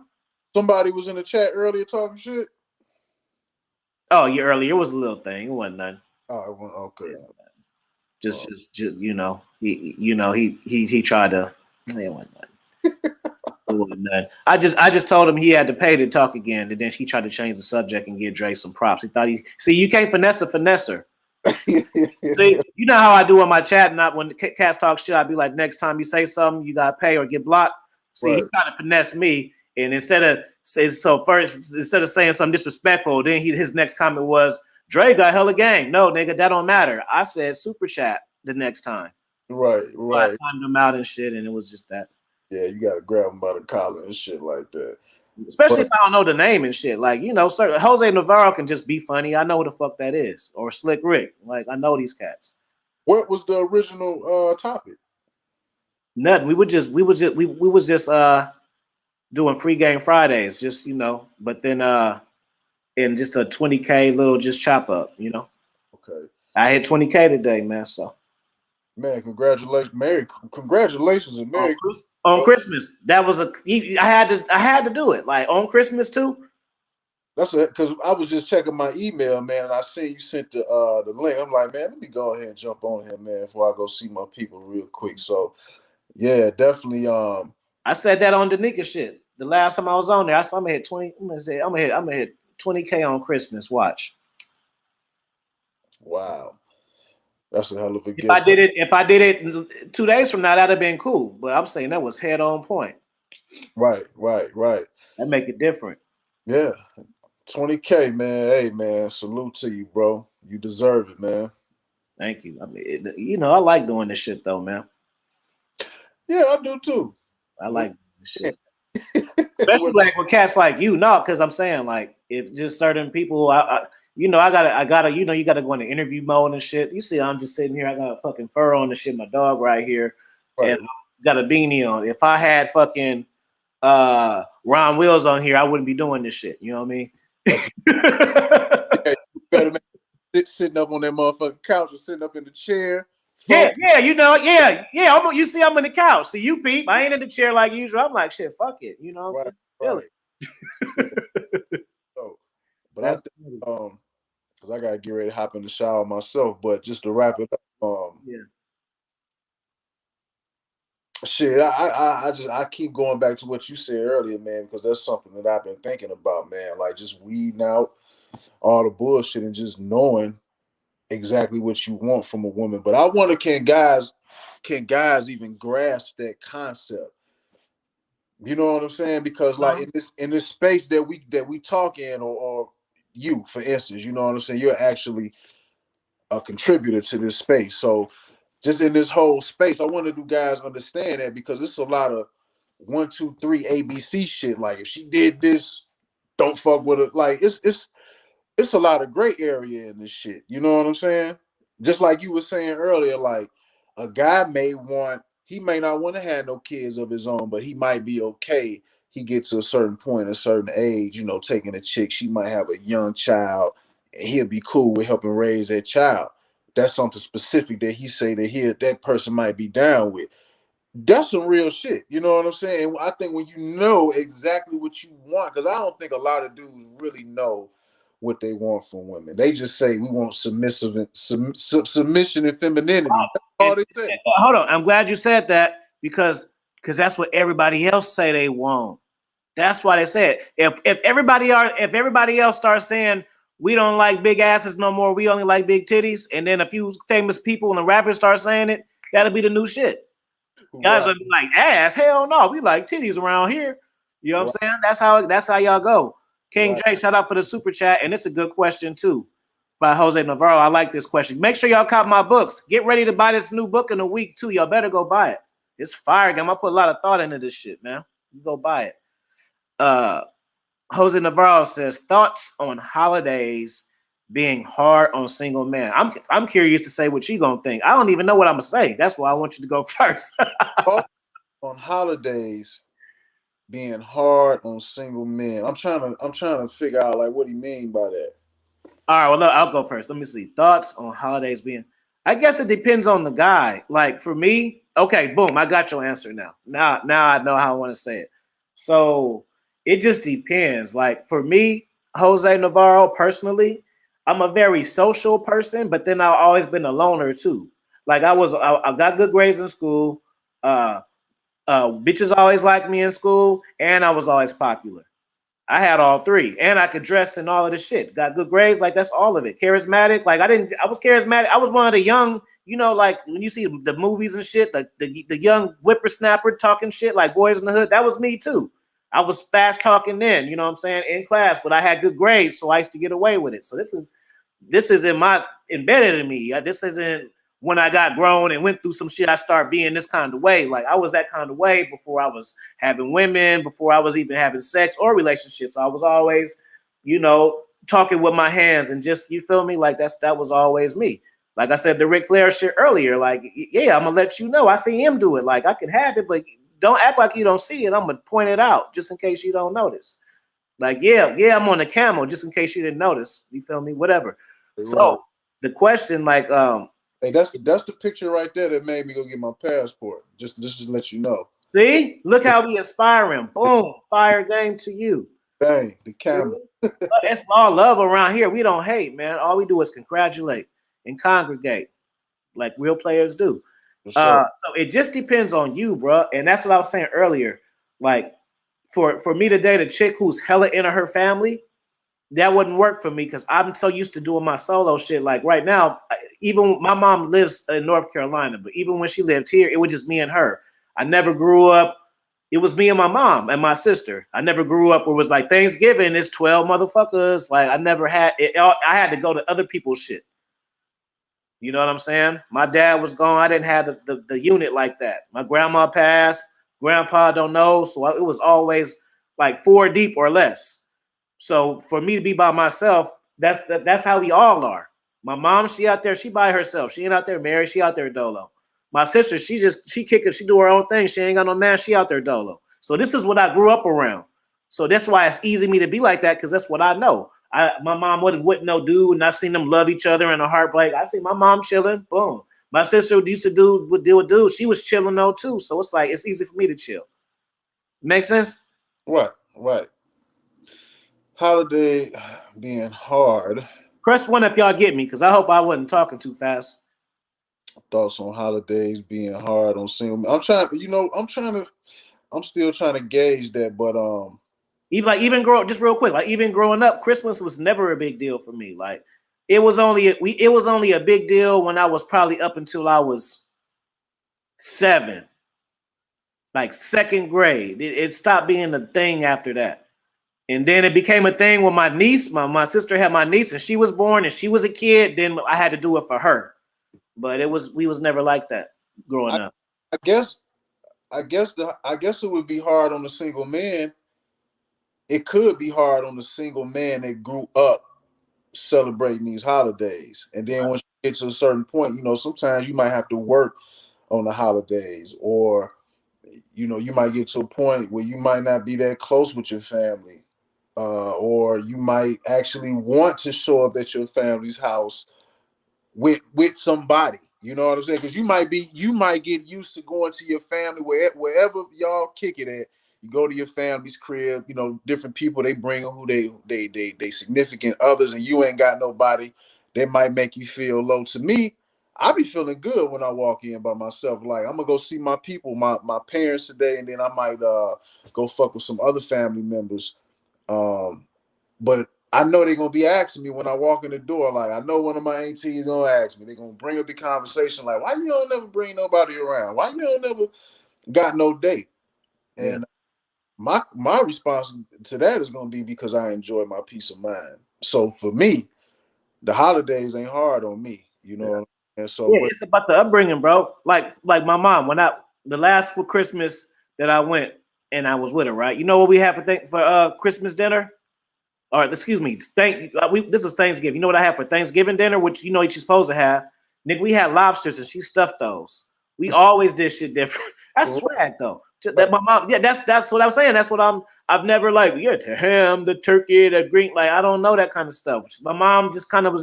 Somebody was in the chat earlier talking shit. Oh, yeah, earlier it was a little thing. It wasn't nothing. Oh, okay. Yeah. Just you know, he tried to. It wasn't nothing. It wasn't nothing. I just told him he had to pay to talk again, and then he tried to change the subject and give Dre some props. He thought you can't finesse a finesser. See, you know how I do on my chat. Not when cats talk shit, I'd be like, next time you say something, you gotta pay or get blocked. See, right. He tried to finesse me, and instead of saying something disrespectful, then his next comment was, Dre got hella gang. No, nigga, that don't matter. I said super chat the next time. Right. I timed him out and shit, and it was just that. Yeah, you gotta grab him by the collar and shit like that. Especially if I don't know the name and shit. Like, you know, Jose Navarro can just be funny. I know who the fuck that is. Or Slick Rick. Like, I know these cats. What was the original topic? Nothing. We was just doing pregame Fridays, just, you know, but then in just a 20K little just chop up, you know. Okay. I hit 20K today, man. So man, congratulations, congratulations, and Merry on Christmas. That was I had to do it. Like on Christmas too. That's it, because I was just checking my email, man, and I seen you sent the link. I'm like, man, let me go ahead and jump on here, man, before I go see my people real quick. So yeah, definitely. I said that on Danica shit. The last time I was on there, I said I'm gonna hit 20. I'm gonna hit 20K on Christmas. Watch. Wow. That's a hell of a gift. If I did it 2 days from now, that'd have been cool. But I'm saying that was head on point. Right. That make it different. Yeah. 20K, man. Hey, man, salute to you, bro. You deserve it, man. Thank you. I mean, you know, I like doing this shit though, man. Yeah, I do too. I like this shit. Especially like with cats like you, no, because I'm saying like if just certain people, I you gotta, you know, you gotta go into interview mode and shit. You see, I'm just sitting here, I got a fucking fur on and shit, my dog right here, right. And got a beanie on. If I had fucking Ron Wills on here, I wouldn't be doing this shit. You know what I mean? Yeah, you better make sitting up on that motherfucking couch or sitting up in the chair. Yeah, you know, yeah. You see, I'm in the couch. See, you peep. I ain't in the chair like usual. I'm like, shit, fuck it. You know what I'm saying? So, but I think, because I gotta get ready to hop in the shower myself. But just to wrap it up, shit, I keep going back to what you said earlier, man, because that's something that I've been thinking about, man. Like just weeding out all the bullshit and just knowing exactly what you want from a woman. But I wonder, can guys even grasp that concept? You know what I'm saying? Because like in this space that we talk in, or you, for instance, you know what I'm saying, you're actually a contributor to this space. So just in this whole space, I wonder, do guys understand that? Because it's a lot of 1, 2, 3 ABC shit. Like if she did this, don't fuck with her. Like it's a lot of gray area in this shit. You know what I'm saying? Just like you were saying earlier, like a guy he may not want to have no kids of his own, but he might be okay. He gets to a certain point, a certain age, taking a chick. She might have a young child, and he'll be cool with helping raise that child. That's something specific that he say that person might be down with. That's some real shit. You know what I'm saying? And I think when you know exactly what you want, because I don't think a lot of dudes really know what they want from women. They just say we want submission and femininity. That's all they say. Hold on, I'm glad you said that because that's what everybody else say they want. That's why they said if everybody else starts saying we don't like big asses no more, we only like big titties, and then a few famous people and the rappers start saying it, that'll be the new shit. Guys Right. will be like, ass, hell no, we like titties around here. You know what I'm saying? That's how y'all go. King J, shout out for the super chat, and it's a good question too by Jose Navarro. I like this question. Make sure y'all cop my books. Get ready to buy this new book in a week too. Y'all better go buy it. It's fire game. I put a lot of thought into this shit, man. You go buy it. Jose Navarro says thoughts on holidays being hard on single men. I'm curious to say what you gonna think. I don't even know what I'm gonna say. That's why I want you to go first. On holidays being hard on single men. I'm trying to figure out like what he mean by that. All right, well, look, I'll go first. Let me see. Thoughts on holidays being. I guess it depends on the guy. Like for me, okay, boom, I got your answer now. Now I know how I want to say it. So it just depends. Like for me, Jose Navarro, personally, I'm a very social person, but then I've always been a loner too. Like I got good grades in school. Bitches always liked me in school, and I was always popular. I had all three, and I could dress and all of this shit. Got good grades, like that's all of it. Charismatic, like I was charismatic. I was one of the young, like when you see the movies and shit, like the young whippersnapper talking shit, like Boys in the Hood. That was me too. I was fast talking then, you know what I'm saying, in class, but I had good grades, so I used to get away with it. So this is embedded in me. This isn't when I got grown and went through some shit, I started being this kind of way. Like I was that kind of way before I was having women, before I was even having sex or relationships. I was always, talking with my hands and just, you feel me? Like that was always me. Like I said, the Ric Flair shit earlier, like, yeah, I'm gonna let you know. I see him do it. Like I can have it, but don't act like you don't see it. I'm gonna point it out just in case you don't notice. Like, yeah, I'm on the camel just in case you didn't notice. You feel me? Whatever. Right. So the question, like, hey, that's the picture right there that made me go get my passport. Just to let you know. See, look how we inspiring. Boom, fire game to you. Bang, the camel. It's all love around here. We don't hate, man. All we do is congratulate and congregate, like real players do. Sure. So it just depends on you, bro. And that's what I was saying earlier. Like for me to date a chick who's hella into her family, that wouldn't work for me because I'm so used to doing my solo shit. Like right now, even my mom lives in North Carolina, but even when she lived here, it was just me and her. I never grew up. It was me and my mom and my sister. I never grew up where it was like Thanksgiving, it's 12 motherfuckers. Like I never had it. I had to go to other people's shit. You know what I'm saying? My dad was gone. I didn't have the unit like that. My grandma passed. Grandpa don't know. So it was always like 4 deep or less. So for me to be by myself, that's how we all are. My mom, she out there, she by herself. She ain't out there married. She out there dolo. My sister, she kicking, she do her own thing. She ain't got no man. She out there dolo. So this is what I grew up around. So that's why it's easy me to be like that because that's what I know. My mom wouldn't know dude, and I seen them love each other in a heartbreak. I see my mom chilling. Boom. My sister used to deal with dude. She was chilling though too. So it's like it's easy for me to chill. Make sense? Right. Holiday being hard. Press 1 if y'all get me, because I hope I wasn't talking too fast. Thoughts on holidays being hard on single men. I'm still trying to gauge that, but even growing up, Christmas was never a big deal for me. Like it was only a big deal when I was probably up until I was 7, like 2nd grade. It stopped being a thing after that. And then it became a thing with my niece. My sister had my niece, and she was born, and she was a kid. Then I had to do it for her. But we was never like that growing up. I guess it would be hard on the single man. It could be hard on the single man that grew up celebrating these holidays, and then once you get to a certain point, sometimes you might have to work on the holidays, or you might get to a point where you might not be that close with your family, or you might actually want to show up at your family's house with somebody. You know what I'm saying? Because you might get used to going to your family wherever y'all kick it at. You go to your family's crib. Different people they bring who they significant others, and you ain't got nobody. They might make you feel low. To me, I be feeling good when I walk in by myself. Like, I'm gonna go see my people, my parents today, and then I might go fuck with some other family members. But I know they're gonna be asking me when I walk in the door. Like, I know one of my aunties gonna ask me. They're gonna bring up the conversation like, why you don't never bring nobody around? Why you don't never got no date? And my response to that is gonna be because I enjoy my peace of mind. So for me, the holidays ain't hard on me, And so, yeah, it's about the upbringing, bro. Like my mom, the last Christmas that I went and I was with her, right? You know what we had for Christmas dinner? Or excuse me, this was Thanksgiving. You know what I had for Thanksgiving dinner, which you're supposed to have? Nick, we had lobsters and she stuffed those. We always did shit different. That's swag though. That my mom, yeah, that's what I'm saying. That's what I've never the ham, the turkey, the green, like I don't know that kind of stuff. My mom just kind of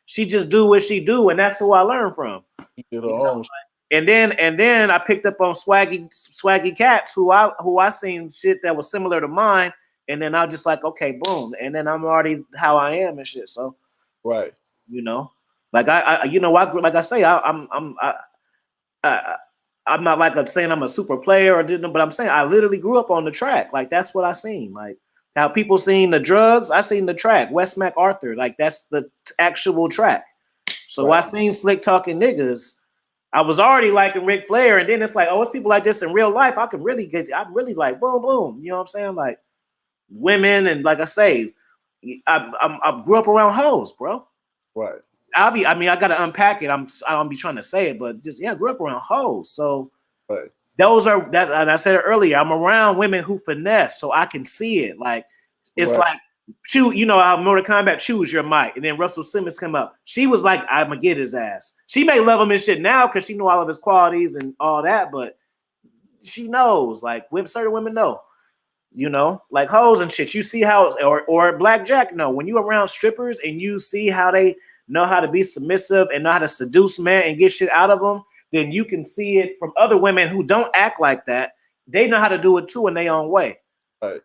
she just do what she do, and that's who I learned from. And then I picked up on swaggy cats who I seen shit that was similar to mine. And then I'm just like, okay, boom. And then I'm already how I am and shit. So, right. Like like I say, I'm not like I'm saying I'm a super player but I'm saying I literally grew up on the track. Like that's what I seen. Like how people seen the drugs, I seen the track. West MacArthur, like that's the actual track. So I seen slick talking niggas. I was already liking Ric Flair, and then it's like, oh, it's people like this in real life. I'm really like boom, boom. You know what I'm saying? Like women, and like I say, I grew up around hoes, bro. Right. I gotta unpack it. I don't be trying to say it, but just I grew up around hoes. So those are that, and I said it earlier. I'm around women who finesse, so I can see it. Like it's like how Mortal Kombat choose your might, and then Russell Simmons come up. She was like, I'm gonna get his ass. She may love him and shit now because she know all of his qualities and all that, but she knows, like certain women know. Like hoes and shit. You see how, or blackjack. No, when you around strippers and you see how they know how to be submissive and know how to seduce men and get shit out of them, then you can see it from other women who don't act like that. They know how to do it too in their own way. Right.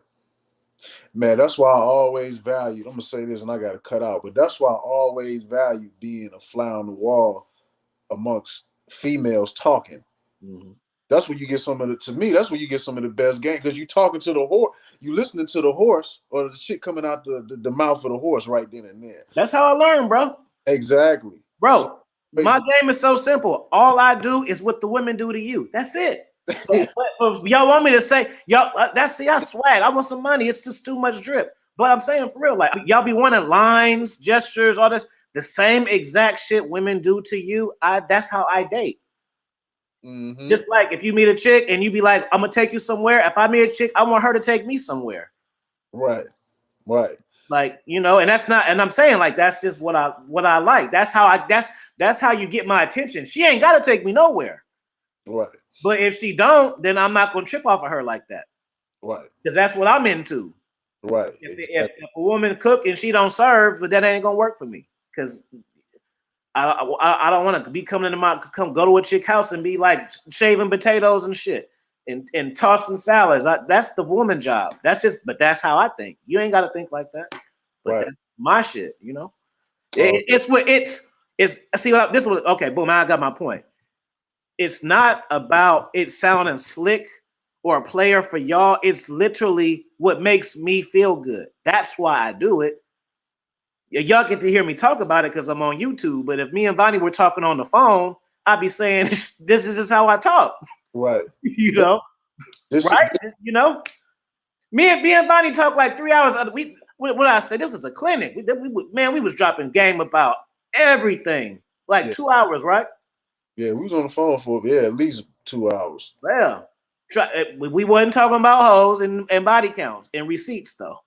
Man, that's why I always valued. I'm gonna say this, and I gotta cut out, but that's why I always valued being a fly on the wall amongst females talking. Mm-hmm. That's where you get that's where you get some of the best game, because you talking to the horse, you listening to the horse or the shit coming out the mouth of the horse right then and there. That's how I learned, bro. Exactly. Bro, my game is so simple. All I do is what the women do to you. That's it. But y'all want me to say, I swag. I want some money. It's just too much drip. But I'm saying for real, like y'all be wanting lines, gestures, all this, the same exact shit women do to you. That's how I date. Mm-hmm. Just like if you meet a chick and you be like, I'm gonna take you somewhere. If I meet a chick, I want her to take me somewhere. Right. Like, and that's not, and I'm saying like that's just what I like. That's how you get my attention. She ain't gotta take me nowhere. Right. But if she don't, then I'm not gonna trip off of her like that. Right. Because that's what I'm into. Right. If a woman cook and she don't serve, but that ain't gonna work for me. Because I don't want to be coming into go to a chick house and be like shaving potatoes and shit and tossing salads. That's the woman job. But that's how I think. You ain't got to think like that. But that's my shit, Okay, boom, I got my point. It's not about it sounding slick or a player for y'all. It's literally what makes me feel good. That's why I do it. Y'all get to hear me talk about it because I'm on YouTube. But if me and Vonnie were talking on the phone, I'd be saying this is just how I talk. Right. Right? Me and Vonnie talk like 3 hours. What I say, this was a clinic. We was dropping game about everything. Like 2 hours, right? Yeah, we was on the phone for at least 2 hours. Well, we wasn't talking about hoes and body counts and receipts though.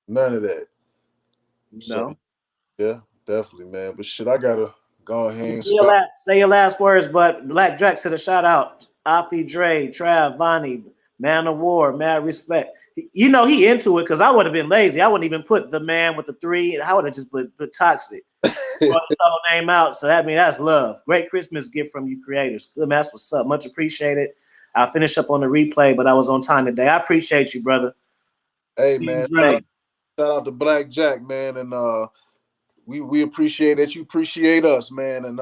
None of that. No. So, Definitely, man. But shit, I gotta go ahead and Say your last words, but Black Jack said a shout out. Afi Dre, Trav, Vonnie, Man of War, Mad Respect. You know he into it because I would have been lazy. I wouldn't even put the man with the 3. I would have just put Toxic. Brought his whole name out. So that means that's love. Great Christmas gift from you creators. Good, man. That's what's up. Much appreciated. I'll finish up on the replay, but I was on time today. I appreciate you, brother. Hey, man. Shout out to Black Jack, man. And we appreciate that you appreciate us, man. And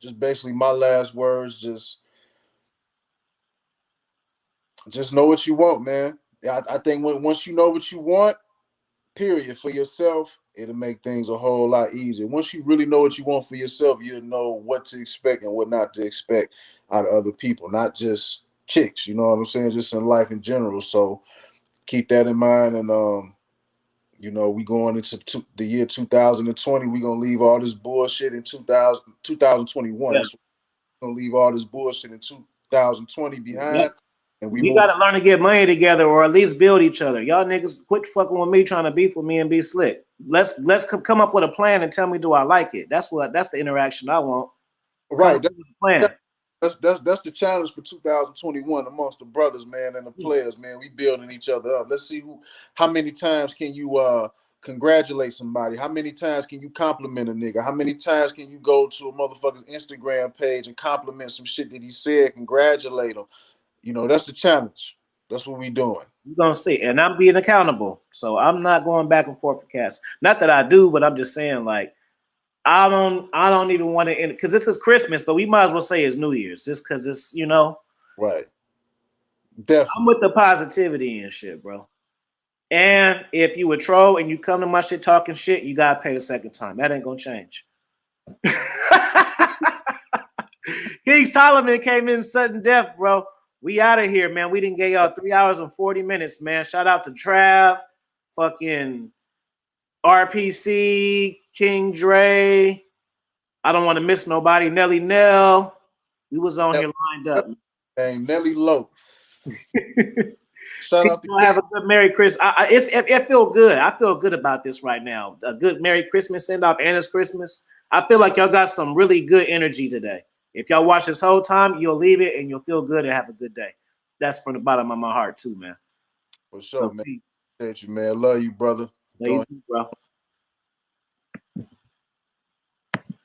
just basically my last words, just know what you want, man. I think once you know what you want, period, for yourself, it'll make things a whole lot easier. Once you really know what you want for yourself, you'll know what to expect and what not to expect out of other people, not just chicks, you know what I'm saying, just in life in general. So keep that in mind. And you know, we going into the year 2020. We're gonna leave all this bullshit in 2021. Yeah. We're gonna leave all this bullshit in 2020 behind. Yep. And we got to learn to get money together, or at least build each other. Y'all niggas quit fucking with me, trying to beef with me and be slick. Let's come up with a plan and tell me, do I like it? That's the interaction I want. Right. That's the plan. That's the challenge for 2021 amongst the brothers, man, and the players, man. We building each other up. Let's see how many times can you congratulate somebody? How many times can you compliment a nigga? How many times can you go to a motherfucker's Instagram page and compliment some shit that he said, congratulate him? You know, that's the challenge. That's what we doing. You're gonna see, and I'm being accountable, so I'm not going back and forth for Cass. Not that I do, but I'm just saying, like, I don't even want to end because this is Christmas, but we might as well say it's New Year's, just because it's, you know, right. Definitely. I'm with the positivity and shit, bro. And if you a troll and you come to my shit talking shit, you gotta pay the second time. That ain't gonna change. King Solomon came in sudden death, bro. We out of here, man. We didn't get y'all 3 hours and 40 minutes, man. Shout out to Trav, fucking RPC, King Dre. I don't want to miss nobody. Nelly Nell. We was on here lined up. Hey, Nelly Low. Shout out to have a good Merry Christmas. It feel good. I feel good about this right now. A good Merry Christmas send off, and it's Christmas. I feel like y'all got some really good energy today. If y'all watch this whole time, you'll leave it and you'll feel good and have a good day. That's from the bottom of my heart too, man. For sure, man. Appreciate you, man. Love you, brother. Love you too, bro.